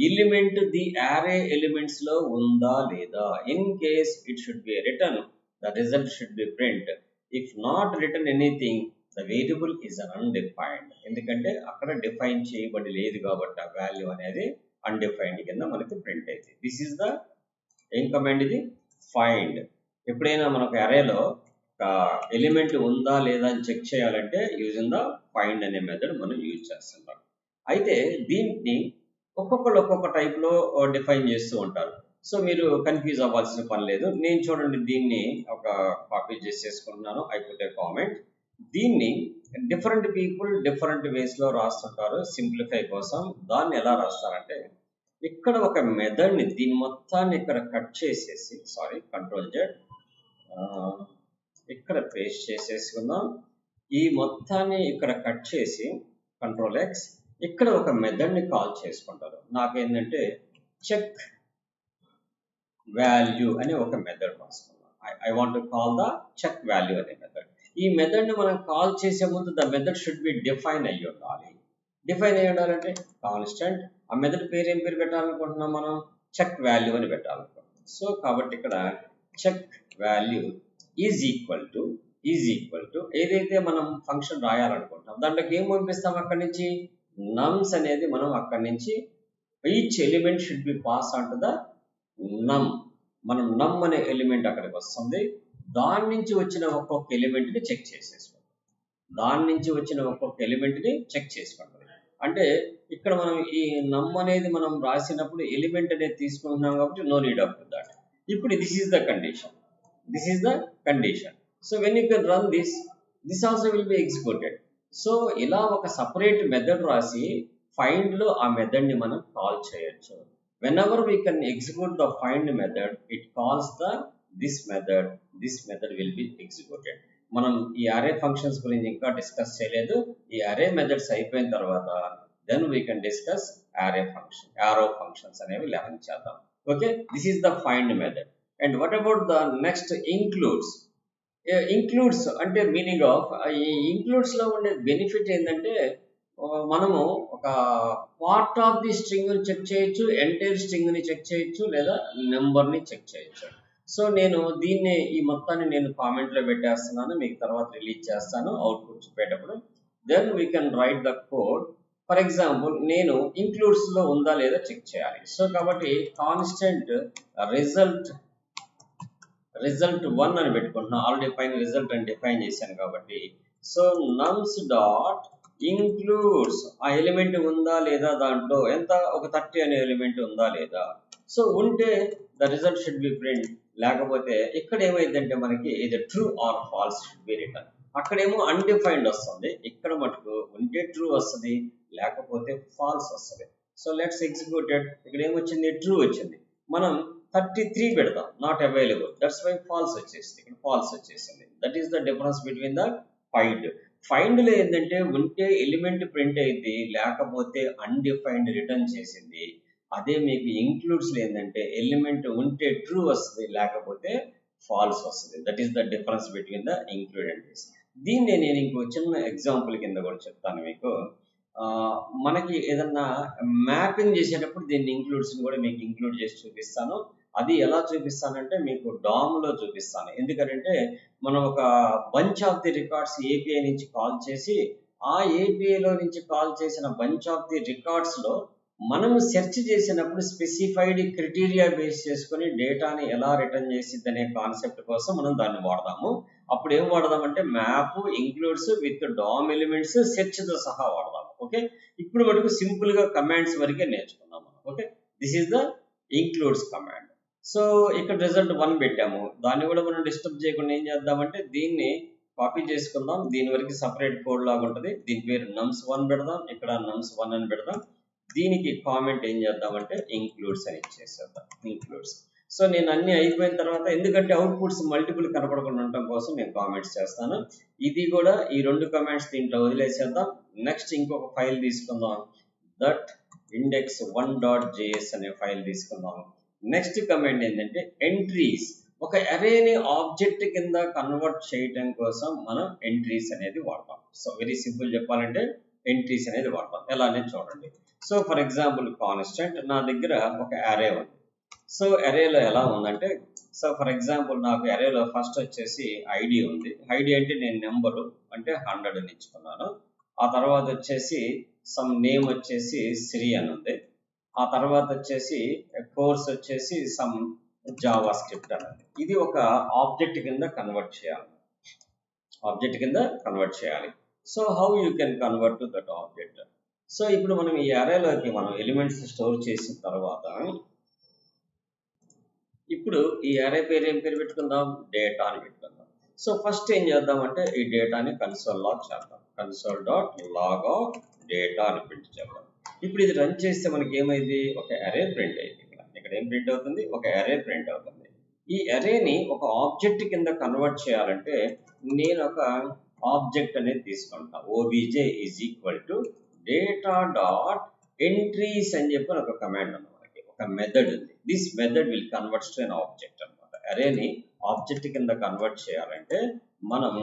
ఎలిమెంట్ ది యారే ఎలిమెంట్స్లో ఉందా లేదా. In case it should be return, the result should be print. If not return anything, the variable is undefined. ఎందుకంటే అక్కడ define చేయబడి లేదు కాబట్టి ఆ వాల్యూ అనేది అన్డిఫైన్డ్ కింద మనకి ప్రింట్ అవుతుంది. దిస్ ఈజ్ ద ఏం కమాండ్, ఇది ఫైండ్. ఎప్పుడైనా మనకు అరేలో ఎలిమెంట్ ఉందా లేదా అని చెక్ చేయాలంటే యూజింగ్ ద ఫైండ్ అనే మెథడ్ మనం యూజ్ చేస్తుంటాం. అయితే దీన్ని ఒక్కొక్కరు ఒక్కొక్క టైప్లో డిఫైన్ చేస్తూ ఉంటారు. సో మీరు కన్ఫ్యూజ్ అవ్వాల్సిన పని లేదు. నేను చూడండి దీన్ని ఒక కాపీ చేసేసుకుంటున్నాను, ఐ పుట్ ఏ కామెంట్. దీన్ని డిఫరెంట్ పీపుల్ డిఫరెంట్ వేస్లో రాస్తుంటారు సింప్లిఫై కోసం. దాన్ని ఎలా రాస్తారంటే ఇక్కడ ఒక మెథడ్ని దీని మొత్తాన్ని ఇక్కడ కట్ చేసేసి, సారీ కంట్రోల్ జెడ్, ఇక్కడ పేస్ట్ చేసేసుకుందాం. ఈ మొత్తాన్ని ఇక్కడ కట్ చేసి కంట్రోల్ ఎక్స్, ఇక్కడ ఒక మెథడ్ని కాల్ చేసుకుంటారు. నాకేంటంటే చెక్ వాల్యూ అనే ఒక మెథడ్ రాసుకున్నాం. I want to call the check value అనే మెథడ్. ఈ మెథడ్ని మనం కాల్ చేసే ముందు the method should be define అయ్యి ఉండాలి. డిఫైన్ అయ్యి ఉండాలంటే కాన్స్టెంట్, ఆ మెథడ్ పేరు ఏం పేరు పెట్టాలనుకుంటున్నాం మనం, చెక్ వాల్యూ అని పెట్టాలనుకుంటున్నాం. సో కాబట్టి ఇక్కడ check value is equal to ఏదైతే మనం ఫంక్షన్ రాయాలనుకుంటున్నాం దాంట్లోకి ఏం పంపిస్తాం, అక్కడి నుంచి నమ్స్ అనేది మనం అక్కడి నుంచి each element should be pass on to the నమ్. మనం నమ్ అనే ఎలిమెంట్ అక్కడికి వస్తుంది, దాని నుంచి వచ్చిన ఒక్కొక్క ఎలిమెంట్ని చెక్ చేసేసుకుంటాం. అంటే ఇక్కడ మనం ఈ నమ్ అనేది మనం రాసినప్పుడు ఎలిమెంట్ అనేది తీసుకుంటున్నాం కాబట్టి నో నీడ్ ఆఫ్ దట్. ఇప్పుడు this is the condition. So when you can run this also will be executed. So ఇలా ఒక సపరేట్ మెథడ్ రాసి ఫైండ్లో ఆ మెథడ్ని మనం కాల్ చేయొచ్చు. whenever we can execute the find method, it calls this method will be executed. మనం ఈ అరే functions గురించి ఇంకా డిస్కస్ చేయలేదు. ఈ అరే మెథడ్స్ అయిపోయిన తర్వాత then we can discuss arrow functions అనేవి లెర్న్ చేద్దాం. Okay, this is the find method. And what about the next includes అంటే మీనింగ్ ఆఫ్ ఈ ఇంక్లూడ్స్లో ఉండే బెనిఫిట్ ఏంటంటే మనము ఒక పార్ట్ ఆఫ్ ది స్ట్రింగ్ని చెక్ చేయొచ్చు, ఎంటైర్ స్ట్రింగ్ని చెక్ చేయొచ్చు, లేదా నెంబర్ని చెక్ చేయొచ్చు. సో నేను దీన్ని ఈ మొత్తాన్ని నేను కామెంట్లో పెట్టేస్తున్నాను, మీకు తర్వాత రిలీజ్ చేస్తాను అవుట్పుట్ చూపేటప్పుడు. Then we can write the code. For example నేను ఇంక్లూడ్స్లో ఉందా లేదా చెక్ చేయాలి. సో కాబట్టి కాన్స్టెంట్ రిజల్ట్ 1 అని పెట్టుకుంటున్నాను. ఆల్రెడీ పైన రిజల్ట్ అని డిఫైన్ చేశాను కాబట్టి. సో నమ్స్ డాట్ ఇంక్లూడ్స్, ఆ ఎలిమెంట్ ఉందా లేదా, దాంట్లో ఎంత ఒక 30 అనే ఎలిమెంట్ ఉందా లేదా. సో ఉంటే the result should be print, లేకపోతే ఇక్కడ ఏమైందంటే మనకి ఇది true or false should be return. అక్కడేమో అన్డిఫైన్డ్ వస్తుంది, ఇక్కడ మటుకు ఉంటే ట్రూ వస్తుంది, లేకపోతే ఫాల్స్ వస్తుంది. So let's executed. ఇక్కడ ఏమొచ్చింది, ట్రూ వచ్చింది. మనం 33 పెడతాం, not available, that's why false వచ్చేసింది. ఇక్కడ ఫాల్స్ వచ్చేసింది. That is the difference between the ఫైండ్లో ఏంటంటే ఉంటే ఎలిమెంట్ ప్రింట్ అయింది, లేకపోతే అన్డిఫైన్డ్ రిటర్న్ చేసింది. అదే మీకు ఇంక్లూడ్స్లో ఏంటంటే ఎలిమెంట్ ఉంటే ట్రూ వస్తుంది, లేకపోతే ఫాల్స్ వస్తుంది. That is the difference between the include and this. దీన్ని నేను ఇంకో చిన్న ఎగ్జాంపుల్ కింద కూడా చెప్తాను మీకు. మనకి ఏదన్నా మ్యాపింగ్ చేసేటప్పుడు దీన్ని ఇంక్లూడ్స్ని కూడా మీకు ఇంక్లూడ్ చేసి చూపిస్తాను. అది ఎలా చూపిస్తానంటే మీకు డామ్లో చూపిస్తాను. ఎందుకంటే మనం ఒక bunch of the records API నుంచి కాల్ చేసి ఆ ఏపీఐలో నుంచి కాల్ చేసిన బంచ్ ఆఫ్ ది రికార్డ్స్లో మనము సెర్చ్ చేసినప్పుడు స్పెసిఫైడ్ క్రైటీరియా బేస్ చేసుకుని డేటాని ఎలా రిటర్న్ చేసిద్ది అనే కాన్సెప్ట్ కోసం మనం దాన్ని వాడదాము. అప్పుడు ఏం వాడదామంటే map includes with DOM elements సెర్చ్తో సహా వాడదాము. ఓకే, ఇప్పుడు మటుకు సింపుల్గా కమాండ్స్ వరకే నేర్చుకున్నాము. Okay, this is the includes command. So ఇక్కడ రిజల్ట్ 1 పెట్టాము. దాన్ని కూడా మనం డిస్టర్బ్ చేయకుండా ఏం చేద్దామంటే దీన్ని కాపీ చేసుకుందాం. దీని వరకు సపరేట్ కోడ్ లాగా ఉంటుంది. దీని పేరు nums1 పెడదాం, ఇక్కడ nums1 అని పెడదాం. దీనికి కామెంట్ ఏం చేద్దామంటే ఇంక్లూడ్స్ అని ఇచ్చేసేద్దాం. ఇంక్లూడ్స్. సో నేను అన్ని అయిపోయిన తర్వాత, ఎందుకంటే అవుట్పుట్స్ మల్టిపుల్ కనపడకుండా ఉండటం కోసం నేను కామెంట్స్ చేస్తాను. ఇది కూడా ఈ 2 కమాండ్స్ దీంట్లో వదిలేసేద్దాం. నెక్స్ట్ ఇంకొక ఫైల్ తీసుకుందాం, దట్ index1.js అనే ఫైల్ తీసుకుందాం. నెక్స్ట్ కమాండ్ ఏంటంటే ఎంట్రీస్. ఒక అరేని ఆబ్జెక్ట్ కింద కన్వర్ట్ చేయడం కోసం మనం ఎంట్రీస్ అనేది వాడతాం. సో వెరీ సింపుల్ చెప్పాలంటే ఎంట్రీస్ అనేది వాడతాం. ఎలా అనేది చూడండి. సో ఫర్ ఎగ్జాంపుల్ కాన్స్టెంట్ నా దగ్గర ఒక అరే ఉంది. సో అరేలో ఎలా ఉందంటే, సో ఫర్ ఎగ్జాంపుల్ నాకు అరేలో ఫస్ట్ వచ్చేసి ఐడి ఉంది. ఐడి అంటే నేను నెంబరు అంటే 100 అని ఇచ్చుకున్నాను. ఆ తర్వాత వచ్చేసి సమ్ నేమ్ వచ్చేసి శ్రీ అని ఉంది. ఆ తర్వాత వచ్చేసి కోర్స్ వచ్చేసి సమ్ జావా స్క్రిప్ట్ అనేది. ఇది ఒక ఆబ్జెక్ట్ కింద కన్వర్ట్ చేయాలి. ఆబ్జెక్ట్ కింద కన్వర్ట్ చేయాలి. So how you can convert to that object. So ఇప్పుడు మనం ఈ అరేలోకి మనం ఎలిమెంట్స్ స్టోర్ చేసిన తర్వాత ఇప్పుడు ఈ అరే పేరు ఏం పేరు పెట్టుకుందాం, డేటా అని పెట్టుకుందాం. సో ఫస్ట్ ఏం చేద్దామంటే ఈ డేటాని కన్సోల్ లాగ్ చేద్దాం. console.log of data అని ప్రింట్ చేద్దాం. ఇప్పుడు ఇది రన్ చేస్తే మనకి ఏమైంది, ఒక అరే ప్రింట్ అయింది. ఇక్కడ ఏం ప్రింట్ అవుతుంది, ఒక అరే ప్రింట్ అవుతుంది. ఈ అరేని ఒక ఆబ్జెక్ట్ కింద కన్వర్ట్ చేయాలంటే నేను ఒక ఆబ్జెక్ట్ అనేది తీసుకుంటాను. obj is equal to data dot entries అని చెప్పి ఒక కమాండ్ ఉంది. మనకి ఒక మెథడ్ ఉంది. This method will converts to an object అనమాట. అరేని ఆబ్జెక్ట్ కింద కన్వర్ట్ చేయాలంటే మనం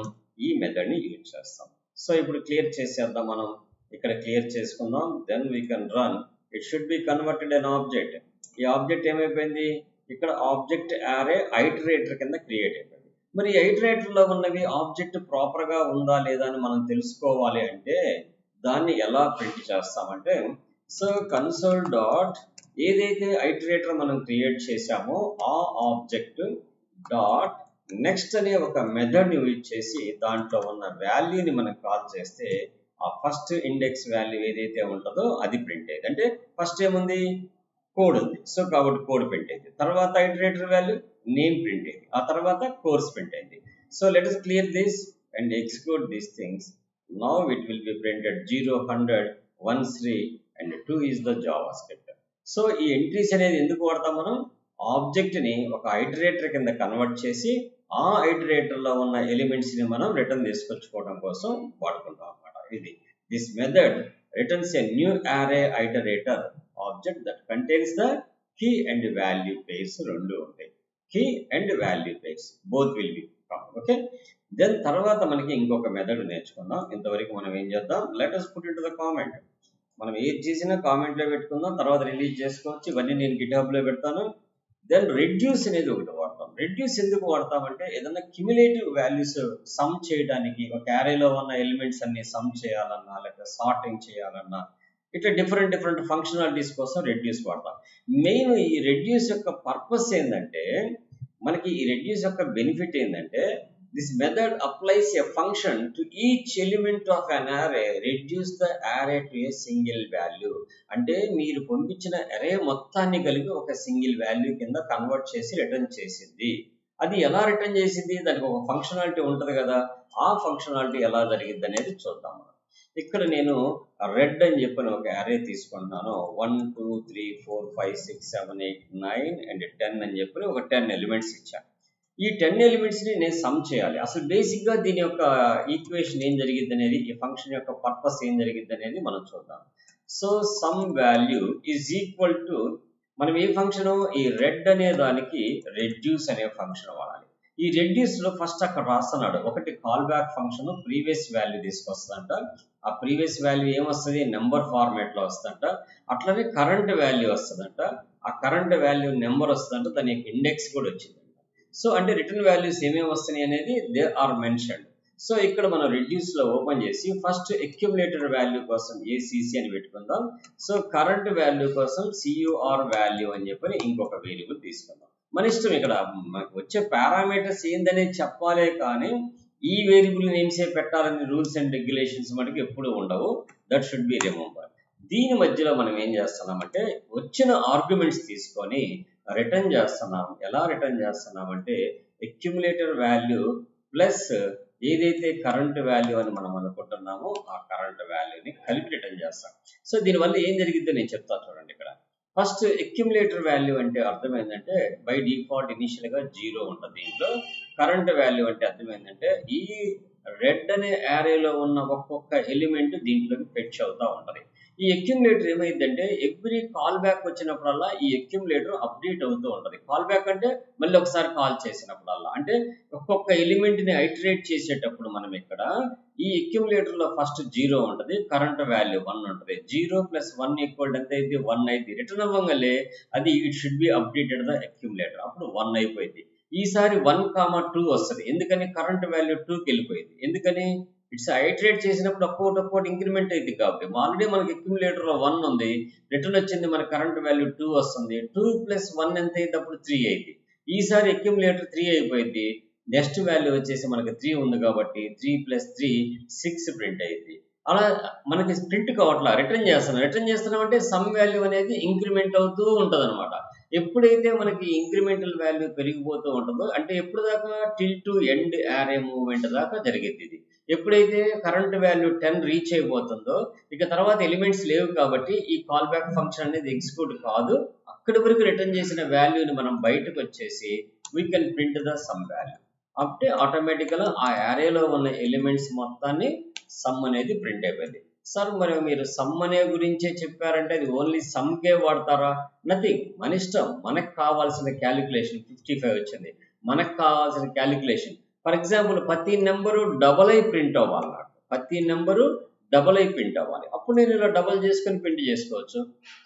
ఈ మెథడ్ని యూజ్ చేస్తాం. సో ఇప్పుడు క్లియర్ చేసేద్దాం. మనం ఇక్కడ క్లియర్ చేసుకుందాం. Then we can run. It should be converted an object. ఈ ఆబ్జెక్ట్ ఏమైపోయింది, ఇక్కడ ఆబ్జెక్ట్ అరే ఐటరేటర్ కింద క్రియేట్ అయిపోయింది. మరి ఐటరేటర్లో ఉన్నవి ఆబ్జెక్ట్ ప్రాపర్గా ఉందా లేదా అని మనం తెలుసుకోవాలి అంటే దాన్ని ఎలా ప్రింట్ చేస్తామంటే, సో కన్సోల్ డాట్ ఏదైతే ఐటరేటర్ మనం క్రియేట్ చేసామో ఆ ఆబ్జెక్ట్ డాట్ నెక్స్ట్ అనే ఒక మెథడ్ని యూజ్ చేసి దాంట్లో ఉన్న వాల్యూని మనం కాల్ చేస్తే ఆ ఫస్ట్ ఇండెక్స్ వాల్యూ ఏదైతే ఉంటుందో అది ప్రింట్ అయ్యింది. అంటే ఫస్ట్ ఏముంది, కోడ్ ఉంది. సో కాబట్టి కోడ్ ప్రింట్ అయింది. తర్వాత ఐటరేటర్ వాల్యూ నేమ్ ప్రింట్ అయింది. ఆ తర్వాత కోర్స్ ప్రింట్ అయింది. So let us clear this and execute these things. Now it will be printed 0, 100, 1, 3 and 2 is the JavaScript. So ఈ ఎంట్రీస్ అనేది ఎందుకు వాడతాం, మనం ఆబ్జెక్ట్ని ఒక ఐటరేటర్ కింద కన్వర్ట్ చేసి ఆ ఐటరేటర్లో ఉన్న ఎలిమెంట్స్ని మనం రిటర్న్ తీసుకొచ్చుకోవడం కోసం వాడుకుంటాం అన్నమాట. ఇది this method returns a new array iterator object that contains the key and value pairs. రెండు ఉంటాయి, key and value pairs both will be. Okay, then తర్వాత మనకి ఇంకొక మెథడ్ నేర్చుకుందాం. ఇంతవరకు మనం ఏం చేద్దాం, let us put into the comment. మనం ఏది చేసినా కామెంట్లో పెట్టుకుందాం, తర్వాత రిలీజ్ చేసుకోవచ్చు. ఇవన్నీ నేను గిట్హబ్లో పెడతాను. దెన్ రెడ్యూస్ అనేది ఒకటి వాడతాం. రెడ్యూస్ ఎందుకు వాడతామంటే ఏదైనా క్యుములేటివ్ వాల్యూస్ సమ్ చేయడానికి, ఒక అరేలో ఉన్న ఎలిమెంట్స్ అన్ని సమ్ చేయాలన్నా లేకపోతే సార్టింగ్ చేయాలన్నా ఇట్లా డిఫరెంట్ ఫంక్షనాలిటీస్ కోసం రెడ్యూస్ వాడతాం. మెయిన్ ఈ రెడ్యూస్ యొక్క పర్పస్ ఏంటంటే, మనకి ఈ రెడ్యూస్ యొక్క బెనిఫిట్ ఏంటంటే, this method applies a function to each element of an అరే, రెడ్యూస్ ద అరే టు ఏ సింగిల్ వాల్యూ. అంటే మీరు పంపించిన అరే మొత్తాన్ని కలిపి ఒక సింగిల్ వాల్యూ కింద కన్వర్ట్ చేసి రిటర్న్ చేసింది. అది ఎలా రిటర్న్ చేసింది, దానికి ఒక ఫంక్షనాలిటీ ఉంటుంది కదా, ఆ ఫంక్షనాలిటీ ఎలా జరిగింది అనేది చూద్దాం. ఇక్కడ నేను రెడ్ అని చెప్పిన ఒక అరే తీసుకుంటున్నాను. 1, 2, 3, 4, 5, 6, 7, 8, 9 and 10 అని చెప్పి ఒక 10 ఎలిమెంట్స్ ఇచ్చాను. ఈ 10 ఎలిమెంట్స్ని నేను సమ్ చేయాలి. అసలు బేసిక్గా దీని యొక్క ఈక్వేషన్ ఏం జరిగింది అనేది, ఈ ఫంక్షన్ యొక్క పర్పస్ ఏం జరిగింది అనేది మనం చూద్దాం. So some value is equal to, మనం ఏ ఫంక్షన్, ఈ రెడ్ అనే దానికి రెడ్యూస్ అనే ఫంక్షన్ వాడాలి. ఈ రెడ్యూస్ లో ఫస్ట్ అక్కడ రాస్తున్నాడు ఒకటి call back function previous value తీసుకొస్తుందంట. ఆ ప్రీవియస్ వాల్యూ ఏమొస్తుంది, నెంబర్ ఫార్మాట్ లో వస్తుందంట. అట్లనే కరెంట్ వాల్యూ వస్తుందంట. ఆ కరెంట్ వాల్యూ నెంబర్ వస్తుందంట, దాని యొక్క ఇండెక్స్ కూడా వచ్చిందంట. సో అంటే రిటర్న్ వాల్యూస్ ఏమేమి వస్తున్నాయి అనేది దే ఆర్ మెన్షన్డ్. సో ఇక్కడ మనం రెడ్యూస్ లో ఓపెన్ చేసి ఫస్ట్ అక్యుములేటెడ్ వాల్యూ కోసం ఏసీసీ అని పెట్టుకుందాం. సో కరెంట్ వాల్యూ కోసం సియుఆర్ వాల్యూ అని చెప్పి ఇంకొక వేరియబుల్ తీసుకుందాం. మన ఇష్టం, ఇక్కడ మనకు వచ్చే పారామీటర్స్ ఏందనేది చెప్పాలే కానీ ఈ వేరియబుల్ నేమ్సే పెట్టాలని రూల్స్ అండ్ రెగ్యులేషన్స్ మనకి ఎప్పుడు ఉండవు. That should be remember. దీని మధ్యలో మనం ఏం చేస్తున్నామంటే వచ్చిన ఆర్గ్యుమెంట్స్ తీసుకొని రిటర్న్ చేస్తున్నాం. ఎలా రిటర్న్ చేస్తున్నామంటే అక్యుములేటర్ వాల్యూ ప్లస్ ఏదైతే కరెంట్ వాల్యూ అని మనం అనుకుంటున్నామో ఆ కరెంట్ వాల్యూని కలిపి రిటర్న్ చేస్తాం. సో దీనివల్ల ఏం జరిగిద్దో నేను చెప్తాను చూడండి. ఇక్కడ ఫస్ట్ అక్యుములేటర్ వాల్యూ అంటే అర్థం ఏంటంటే బై డిఫాల్ట్ ఇనిషియల్ గా 0 ఉంటుంది. దీంట్లో కరెంట్ వాల్యూ అంటే అర్థం ఏంటంటే ఈ రెడ్ అనే యారేలో ఉన్న ఒక్కొక్క ఎలిమెంట్ దీంట్లోకి ఫెచ్ అవుతా ఉంటది. ఈ అక్యుములేటర్ ఏమైందంటే ఎవ్రీ కాల్ బ్యాక్ వచ్చినప్పుడల్లా ఈ అక్యుములేటర్ అప్డేట్ అవుతూ ఉంటది. కాల్ బ్యాక్ అంటే మళ్ళీ ఒకసారి కాల్ చేసినప్పుడల్లా, అంటే ఒక్కొక్క ఎలిమెంట్ ని ఐటరేట్ చేసేటప్పుడు మనం ఇక్కడ ఈ అక్యుములేటర్ లో ఫస్ట్ 0 ఉంటది, కరెంట్ వాల్యూ 1 ఉంటది. 0 + 1 = ఎంత అయింది, 1 అయింది. రిటర్న్ అవ్వగానే అది it should B updated the accumulator. అప్పుడు 1 అయిపోయింది. ఈసారి 1, 2 వస్తుంది. ఎందుకని, కరెంట్ వాల్యూ 2కి వెళ్ళిపోయింది. ఎందుకని, ఇట్స్ ఐటరేట్ చేసినప్పుడు ఒక్కొక్కటి ఇంక్రిమెంట్ అయింది. కాబట్టి ఆల్రెడీ మనకి అక్యుములేటర్ లో 1 ఉంది, రిటర్న్ వచ్చింది, మన కరెంట్ వాల్యూ 2 వస్తుంది. 2 + 1 ఎంత అయింది, అప్పుడు 3 అయింది. ఈసారి అక్యుములేటర్ 3 అయిపోయింది. నెక్స్ట్ వాల్యూ వచ్చేసి మనకి 3 ఉంది కాబట్టి 3 + 3 6 ప్రింట్ అయింది. అలా మనకి ప్రింట్ కావట్లా, రిటర్న్ చేస్తున్నాం అంటే సమ్ వాల్యూ అనేది ఇంక్రిమెంట్ అవుతూ ఉంటది అనమాట. ఎప్పుడైతే మనకి ఇంక్రిమెంటల్ వాల్యూ పెరిగిపోతూ ఉంటుందో అంటే ఎప్పుడు దాకా, till to end array movement దాకా జరిగింది ఇది. ఎప్పుడైతే కరెంట్ వాల్యూ 10 రీచ్ అయిపోతుందో ఇక తర్వాత ఎలిమెంట్స్ లేవు కాబట్టి ఈ కాల్ బ్యాక్ ఫంక్షన్ అనేది ఎగ్జిక్యూట్ కాదు. అక్కడి వరకు రిటర్న్ చేసిన వాల్యూని మనం బయటకు వచ్చేసి we can print the sum value. అంటే ఆటోమేటిక్గా ఆ యారేలో ఉన్న ఎలిమెంట్స్ మొత్తాన్ని సమ్ అనేది ప్రింట్ అయిపోయింది. సార్ మరి మీరు సమ్ అనే గురించే చెప్పారంటే అది ఓన్లీ సమ్కే వాడతారా? నథింగ్, మన ఇష్టం. మనకు కావాల్సిన క్యాలిక్యులేషన్ 55 వచ్చింది, మనకు కావాల్సిన క్యాలిక్యులేషన్. ఫర్ ఎగ్జాంపుల్ ప్రతి నెంబరు డబల్ అయి ప్రింట్ అవ్వాలి నాకు, ప్రతి నెంబరు డబల్ అయి ప్రింట్ అవ్వాలి. అప్పుడు నేను ఇలా డబల్ చేసుకొని ప్రింట్ చేసుకోవచ్చు.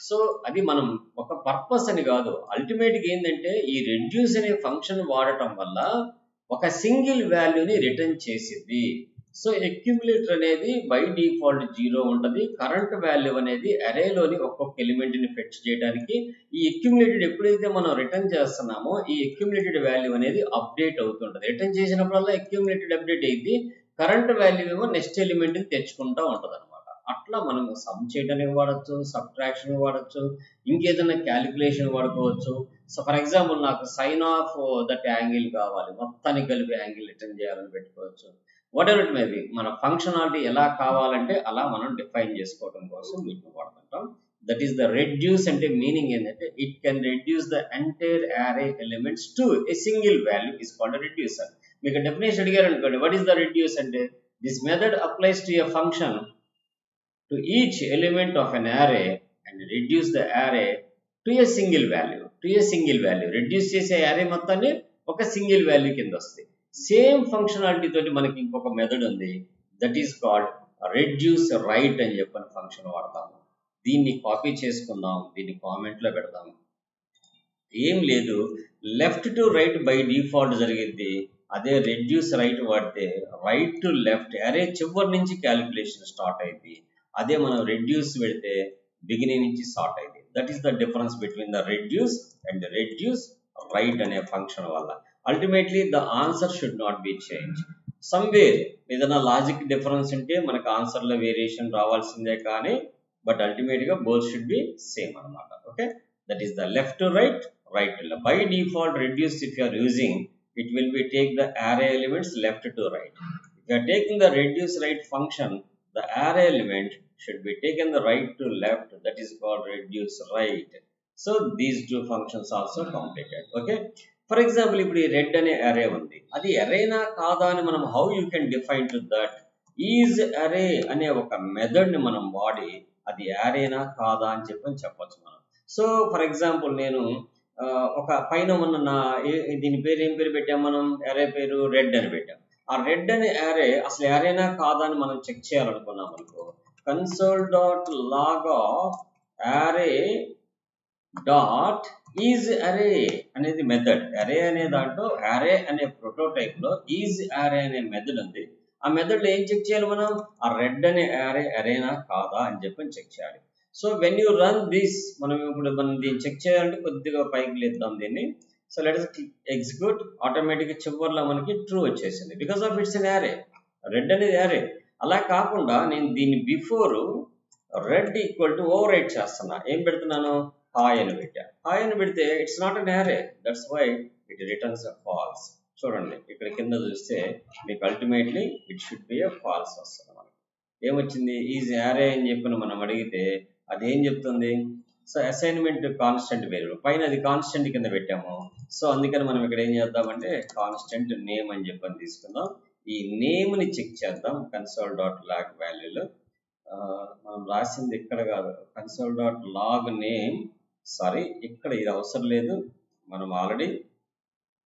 సో అది మనం ఒక పర్పస్ అని కాదు, అల్టిమేట్గా ఏంటంటే ఈ రెడ్యూస్ అనే ఫంక్షన్ వాడటం వల్ల ఒక సింగిల్ వాల్యూని రిటర్న్ చేసింది. సో అక్యుములేటర్ అనేది బై డిఫాల్ట్ 0 ఉంటుంది. కరెంట్ వాల్యూ అనేది అరేలోని ఒక్కొక్క ఎలిమెంట్ ని ఫెచ్ చేయడానికి ఈ అక్యుములేటెడ్ ఎప్పుడైతే మనం రిటర్న్ చేస్తున్నామో ఈ అక్యుములేటెడ్ వాల్యూ అనేది అప్డేట్ అవుతుంటది. రిటర్న్ చేసినప్పుడల్లా అక్యుములేటెడ్ అప్డేట్ అయింది, కరెంట్ వాల్యూ ఏమో నెక్స్ట్ ఎలిమెంట్ ని తెచ్చుకుంటూ ఉంటది అనమాట. అట్లా మనం సమ్ చేయడానికి వాడచ్చు, సబ్ట్రాక్షన్ వాడచ్చు, ఇంకేదైనా క్యాలిక్యులేషన్ వాడుకోవచ్చు. సో ఫర్ ఎగ్జాంపుల్ నాకు సైన్ ఆఫ్ దట్ యాంగిల్ కావాలి, మొత్తానికి కలిపి యాంగిల్ రిటర్న్ చేయాలని పెట్టుకోవచ్చు. What ever it may B, మన ఫంక్షనాలిటీ ఎలా కావాలంటే అలా మనం డిఫైన్ చేసుకోవడం కోసం వీటిని వాడుతుంటాం. దట్ ఈస్ ద రెడ్యూస్ అంటే మీనింగ్ ఏంటంటే it can reduce the entire array elements to a single value is called reducer. మీకు డెఫినేషన్ అడిగారు అనుకోండి, వాట్ ఈస్ ద రెడ్యూస్ అంటే this method applies to a function to each element of an array and reduce the array to a single value. Reduce చేసే array మొత్తాన్ని ఒక single value కింద వస్తుంది. Same functionality తోటి మనకి ఇంకొక మెథడ్ ఉంది, that is called reduce right అని చెప్పిన ఫంక్షన్ వాడతాము. దీన్ని కాపీ చేసుకుందాం, దీన్ని కామెంట్ లో పెడదాం. ఏం లేదు, left to right by default జరిగింది. అదే రెడ్యూస్ రైట్ వాడితే రైట్ టు లెఫ్ట్ అరే చివరి నుంచి క్యాలిక్యులేషన్ స్టార్ట్ అయింది. అదే మనం రెడ్యూస్ పెడితే బిగినింగ్ నుంచి స్టార్ట్ అయింది. That is the difference between the reduce and reduce right అనే ఫంక్షన్ వల్ల. Ultimately the answer should not be change. Somewhere ఏదైనా లాజిక్ డిఫరెన్స్ ఉంటే మనకు ఆన్సర్ లో వేరియేషన్ రావాల్సిందే కానీ బట్ అల్టిమేట్ గా బోత్ షుడ్ బి సేమ్ అనమాట. Okay, that is the left to right, right to left. By default reduce if you are using it will be take the array elements left to right. If you are taking the reduce right function, the array element should be taken the right to left, that is called reduce right. So these two functions also completed. Okay, for example ఇప్పుడు ఈ red అనే array ఉంది, అది arrayనా కాదా అని మనం how you can define to that is array అనే ఒక మెథడ్ ని మనం వాడి అది arrayనా కాదా అని చెప్పొచ్చు మనం. సో ఫర్ ఎగ్జాంపుల్ నేను ఒక పైన ఉన్న దీని పేరు ఏం పేరు పెట్టాం మనం, అరే పేరు రెడ్ అని పెట్టాం. ఆ రెడ్ అనే అరే అసలు అరేనా కాదా అని మనం చెక్ చేయాలనుకున్నాం అనుకో, console dot log of array dot is array అనేది మెథడ్. అరే అనే దాంట్లో అరే అనే ప్రోటోటైప్ లో ఈజ్ అరే అనే మెథడ్ ఉంది. ఆ మెథడ్ లో ఏం చెక్ చేయాలి మనం, ఆ రెడ్ అనే అరే అరేనా కాదా అని చెప్పి చెక్ చేయాలి. So when you run this, మనం దీన్ని చెక్ చేయాలంటే కొద్దిగా పైకి లేద్దాం దీన్ని. So let us execute. Automatic చివరిలో మనకి ట్రూ వచ్చేసింది, because of it's an array. Red అనేది యారే. అలా కాకుండా నేను దీన్ని before red equal to overwrite చేస్తున్నా. ఏం పెడుతున్నాను, హాయ్ అని పెట్టా. హాయ్ అని పెడితే it's not an array, that's why it returns false. చూడండి ఇక్కడ కింద చూస్తే మీకు ultimately it should B falls వస్తుంది. మనకి ఏమొచ్చింది, ఈజ్ యారే అని చెప్పి మనం అడిగితే అది ఏం చెప్తుంది, సో అసైన్మెంట్ కాన్స్టెంట్ వేరియబుల్ పైన అది కాన్స్టెంట్ కింద పెట్టాము. సో అందుకని మనం ఇక్కడ ఏం చేద్దామంటే కాన్స్టెంట్ నేమ్ అని చెప్పని తీసుకుందాం. ఈ నేమ్ని చెక్ చేద్దాం కన్సోల్ డాట్ లాగ్ వాల్యూలో. మనం రాసింది ఇక్కడ కాదు, console dot log name, sorry ఇక్కడ ఇది అవసరం లేదు. మనం ఆల్రెడీ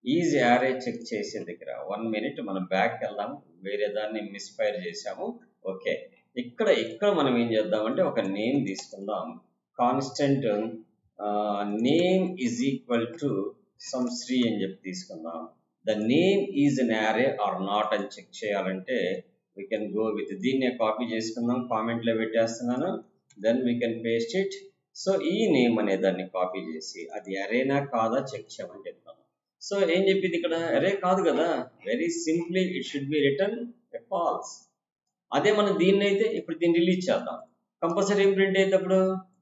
ఈజ్ యారే చెక్ చేసే దగ్గర 1 minute మనం బ్యాక్ వెళ్దాం, వేరే దాన్ని మిస్ఫైర్ చేసాము. ఓకే, ఇక్కడ మనం ఏం చేద్దామంటే ఒక నేమ్ తీసుకుందాం. Constant name is equal to some Shri అని చెప్పి తీసుకుందాం. The name is an array or not అని చెక్ చేయాలంటే వీ కెన్ గో విత్, దీన్నే కాపీ చేసుకుందాం, కామెంట్లో పెట్టేస్తున్నాను. Then we can paste it. So ఈ నేమ్ అనే దాన్ని కాపీ చేసి అది అరేనా కాదా చెక్ చేయమని చెప్తాం. సో ఏం చెప్పింది ఇక్కడ, అరే కాదు కదా, very simply it should be return a false. అదే మనం దీన్ని అయితే ఇప్పుడు దీన్ని రిలీజ్ చేద్దాం, కంపల్సరీ ఏం ప్రింట్ అయితే అప్పుడు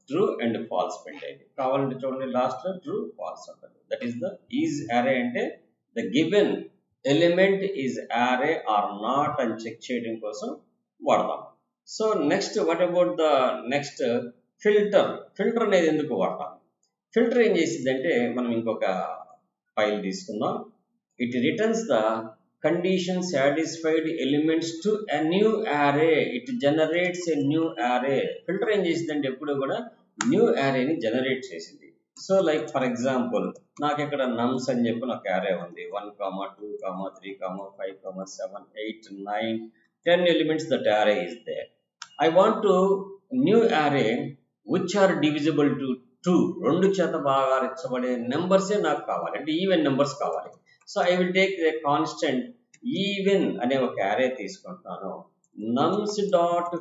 ట్రూ అండ్ ఫాల్స్ ప్రింట్ అయింది. కావాలంటే చూడండి లాస్ట్ లో ట్రూ ఫాల్స్ ఉంటుంది. That is the is array అంటే the given element is array or not అని చెక్ చేయడం కోసం వాడదాం. So next what about the next filter. Filter అనేది ఎందుకు వాడతాం, ఫిల్టర్ ఏం చేసిందంటే మనం ఇంకొక ఫైల్ తీసుకుందాం. It returns the condition satisfied elements to a new array. It generates a new array. Filter ఏం చేసిందంటే ఎప్పుడు కూడా న్యూ అరేని జనరేట్ చేసింది. సో లైక్ ఫర్ ఎగ్జాంపుల్ నాకు ఇక్కడ నమ్స్ అని చెప్పి నాకు అరే ఉంది, 1, 2, 3, 5, 7, 8, 9, 10 elements that array is there. I want to new array which are divisible to 2. 2 చేత భాగించబడే నెంబర్సే నాకు కావాలి, అంటే ఈవెన్ నెంబర్స్ కావాలి. So I will take the constant even అనే ఒక అరే తీసుకుంటాను. నమ్స్ dot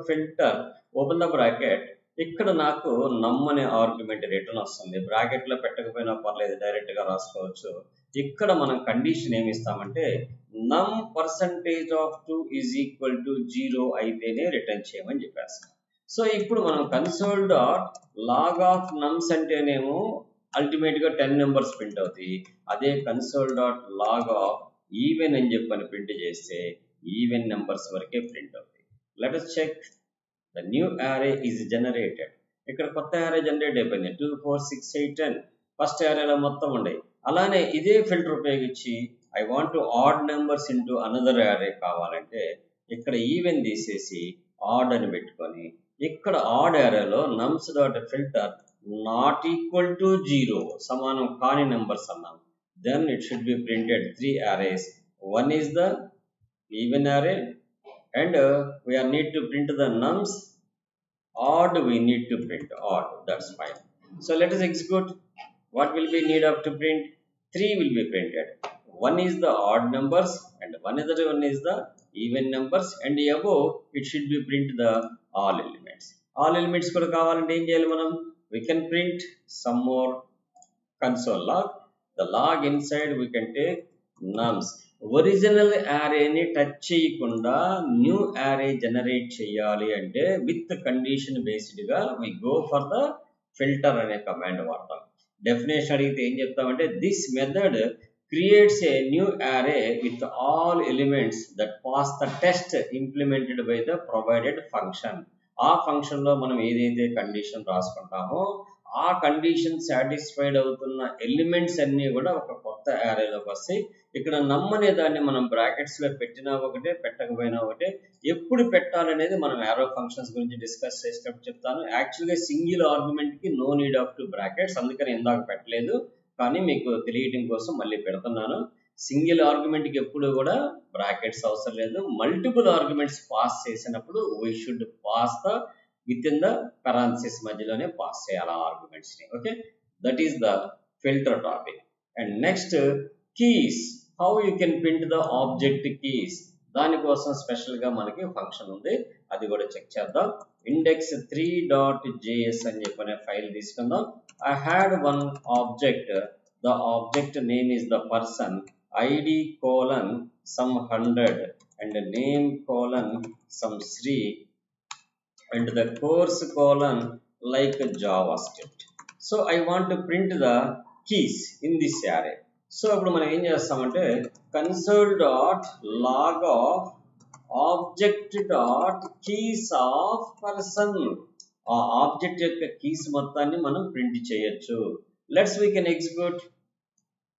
filter open the bracket. ఇక్కడ నాకు నమ్ అనే ఆర్గ్యుమెంట్ రిటర్న్ వస్తుంది. బ్రాకెట్ లో పెట్టకపోయినా పర్లేదు, డైరెక్ట్ గా రాసుకోవచ్చు. ఇక్కడ మనం కండిషన్ ఏమి ఇస్తామంటే నమ్ %2 ఈజ్ ఈక్వల్ టు 0 అయితేనే రిటర్న్ చేయమని చెప్పేస్తాం. సో ఇప్పుడు మనం console dot log of nums అంటేనేమో అల్టిమేట్ గా 10 నెంబర్స్ ప్రింట్ అవుతాయి. అదే console dot log of even అని చెప్పని ప్రింట్ చేస్తే ఈవెన్ నెంబర్స్ వరకే ప్రింట్ అవుతాయి. Let us check the new array is generated. ఇక్కడ కొత్త అరే జనరేట్ అయిపోయింది. 2, 4, 6, 8, 10 ఫస్ట్ అరేలో మొత్తం ఉన్నాయి. అలానే ఇదే ఫిల్టర్ ఉపయోగించి I want to odd numbers into another array కావాలంటే ఇక్కడ ఈవెన్ తీసేసి ఆడ్ అని పెట్టుకొని ఇక్కడ ఆడ్ అరేలో nums dot filter not equal to 0 సమానం కాని నెంబర్స్ అన్నాం. then it should be printed 3 arrays. One is the even array and we are need to print the nums. Odd we need to print odd, that's fine. So let us execute. What will be need of to print, 3 will be printed. One is the odd numbers and one is the even numbers, and above it should be print the all elements. All elements కూడా కావాలంటే ఏం చేయాలి మనం, we can print some more console log. The log inside we can take nums. Original అరేని touch చేయకుండా new array generate చేయాలి అంటే with condition based గా we go for the filter అనే కమాండ్ వాడతాం. డెఫినేషన్ అడిగితే ఏం చెప్తామంటే this method creates a new array with all elements that pass the test implemented by the provided function. ఆ function లో మనం ఏదైతే కండిషన్ రాసుకుంటామో ఆ కండిషన్ సాటిస్ఫైడ్ అవుతున్న ఎలిమెంట్స్ అన్నీ కూడా ఒక కొత్త యారేలోకి వస్తాయి. ఇక్కడ నమ్ అనే దాన్ని మనం బ్రాకెట్స్ లో పెట్టినా ఒకటే, పెట్టకపోయినా ఒకటే. ఎప్పుడు పెట్టాలనేది మనం యారో ఫంక్షన్స్ గురించి డిస్కస్ చేసేటప్పుడు చెప్తాను. యాక్చువల్గా సింగిల్ ఆర్గ్యుమెంట్ కి నో నీడ్ ఆఫ్ 2 బ్రాకెట్స్, అందుకని ఇందాక పెట్టలేదు, కానీ మీకు తెలియటం కోసం మళ్ళీ పెడుతున్నాను. సింగిల్ ఆర్గ్యుమెంట్ కి ఎప్పుడు కూడా బ్రాకెట్స్ అవసరం లేదు. మల్టిపుల్ ఆర్గ్యుమెంట్స్ పాస్ చేసినప్పుడు we should pass the with in the parenthesis మధ్యలోనే పాస్ చేయాలి ఆర్గ్యుమెంట్స్ ని. Okay, that is the filter topic. And next keys, how you can print the object keys. దానికోసం స్పెషల్ గా మనకి function ఉంది, అది కూడా చెక్ చేద్దాం. index3.js అని చెప్పనే ఫైల్ తీసుకుందాం. I had one object, the object name is the person, id colon some 100 and name colon some Sri and the course colon like JavaScript. So I want to print the keys in this array. So ఇప్పుడు మనం ఏం చేస్తామంటే console.log of object.keys of person, ఆ object యొక్క keys మొత్తాన్ని మనం print చేయొచ్చు. Let's we can execute.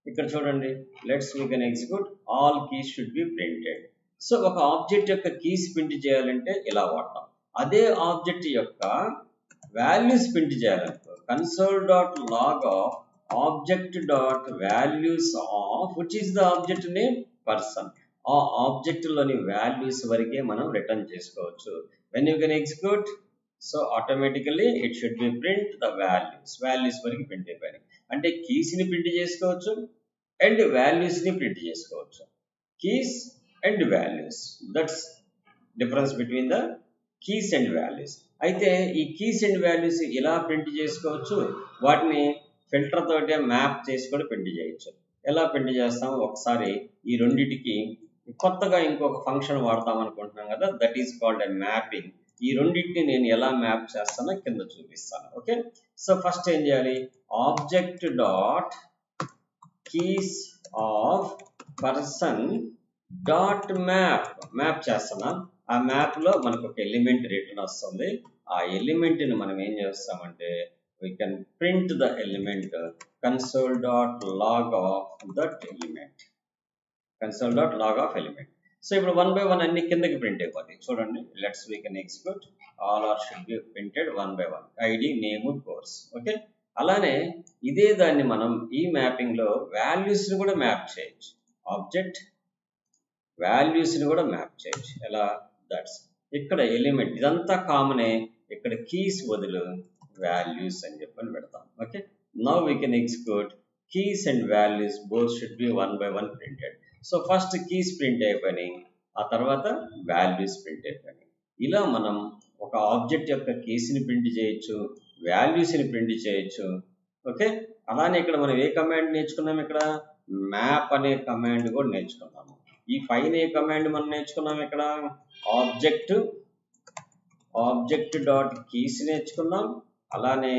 ఇక్కడ చూడండి, let's we can execute all keys should be printed. So ఒక ఆబ్జెక్ట్ యొక్క కీస్ ప్రింట్ చేయాలంటే ఇలా వాడతాం. అదే ఆబ్జెక్ట్ యొక్క వాల్యూస్ ప్రింట్ చేయాలనుకో console.log of object.values of which is the object name person, ఆ ఆబ్జెక్ట్ లోని వాల్యూస్ వరకే మనం రిటర్న్ చేసుకోవచ్చు. When you can execute, so automatically it should be print the values వరకు ప్రింట్ అయిపోయినాయి. అంటే కీస్ ని ప్రింట్ చేసుకోవచ్చు అండ్ వాల్యూస్ ని ప్రింట్ చేసుకోవచ్చు. Keys and values, that's difference between the keys and values. అయితే ఈ కీస్ అండ్ వాల్యూస్ ఇలా ప్రింట్ చేసుకోవచ్చు, వాటిని ఫిల్టర్ తోటే మ్యాప్ చేసి కూడా ప్రింట్ చేయొచ్చు. ఎలా ప్రింట్ చేస్తాము ఒకసారి, ఈ రెండిటికి కొత్తగా ఇంకొక ఫంక్షన్ వాడతాం అనుకుంటున్నాం కదా, that is called a mapping. ఈ రెండింటిని నేను ఎలా మ్యాప్ చేస్తానో కింద చూపిస్తాను. ఓకే, సో ఫస్ట్ ఏం చేయాలి, object dot keys of person dot map చేస్తున్నాం. ఆ మ్యాప్ లో మనకు ఒక ఎలిమెంట్ రిటర్న్ వస్తుంది. ఆ ఎలిమెంట్ ని మనం ఏం చేస్తామంటే we can print the element console.log of that element, console.log of element. So ఇప్పుడు 1 by 1 అన్ని కిందకి ప్రింట్ అయిపోతాయి. చూడండి, let's we can execute, all are should be printed 1 by 1, ID name course. Okay, అలానే ఇదే దాన్ని మనం ఈ మ్యాపింగ్ లో వాల్యూస్ ని కూడా మ్యాప్ చేయొచ్చు. ఆబ్జెక్ట్ వాల్యూస్ ని కూడా మ్యాప్ చేయొచ్చు. ఎలా, దట్స్ ఇక్కడ ఎలిమెంట్ ఇదంతా కామనే, ఇక్కడ కీస్ బదులు వాల్యూస్ అని చెప్పని పెడతాం. Okay, now we can execute keys and values both should B 1 by 1 printed. So first keys print అయిపోయినాయి, ఆ తర్వాత వాల్యూస్ ప్రింట్ అయిపోయినాయి. ఇలా మనం ఒక ఆబ్జెక్ట్ యొక్క కీస్ ని ప్రింట్ చేయొచ్చు, వాల్యూస్ ని ప్రింట్ చేయొచ్చు. ఓకే, అలానే ఇక్కడ మనం ఏ కమాండ్ నేర్చుకున్నాం, ఇక్కడ మ్యాప్ అనే కమాండ్ కూడా నేర్చుకున్నాము. ఈ పైన ఏ కమాండ్ మనం నేర్చుకున్నాం, ఇక్కడ ఆబ్జెక్ట్ డాట్ కీస్ నేర్చుకున్నాం, అలానే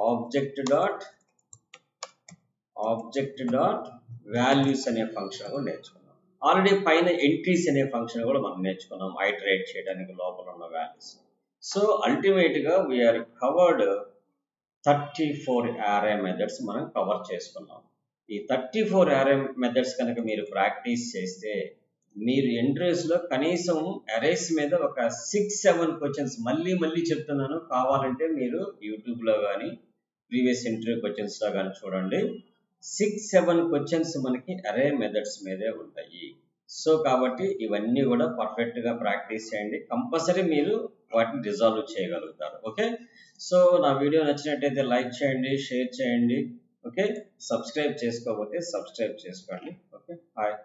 ఆబ్జెక్ట్ డాట్ వాల్యూస్ అనే ఫంక్షన్ కూడా నేర్చుకున్నాం. ఆల్రెడీ పైన ఎంట్రీస్ అనే ఫంక్షన్ కూడా మనం నేర్చుకున్నాం, ఐటరేట్ చేయడానికి లోపల ఉన్న వాల్యూస్. సో అల్టిమేట్ గా వీఆర్ కవర్డ్ 34 array మెథడ్స్ మనం కవర్ చేసుకున్నాం. ఈ 34 array మెథడ్స్ కనుక మీరు ప్రాక్టీస్ చేస్తే మీరు ఎంట్రీస్ లో కనీసం అరేస్ మీద ఒక 6-7 క్వశ్చన్స్, మళ్ళీ చెప్తున్నాను, కావాలంటే మీరు యూట్యూబ్ లో కానీ ప్రీవియస్ ఇంటర్వ్యూ క్వశ్చన్స్ లో కానీ చూడండి. 6-7 క్వశ్చన్స్ మనకి అరే మెథడ్స్ మీదే ఉంటాయి. సో కాబట్టి ఇవన్నీ కూడా పర్ఫెక్ట్ గా ప్రాక్టీస్ చేయండి, కంపల్సరీ మీరు వాటిని రిజాల్వ్ చేయగలుగుతారు. ఓకే, సో నా వీడియో నచ్చినట్టయితే లైక్ చేయండి, షేర్ చేయండి. ఓకే, సబ్స్క్రైబ్ చేసుకోకపోతే సబ్స్క్రైబ్ చేసుకోండి. Okay, hi.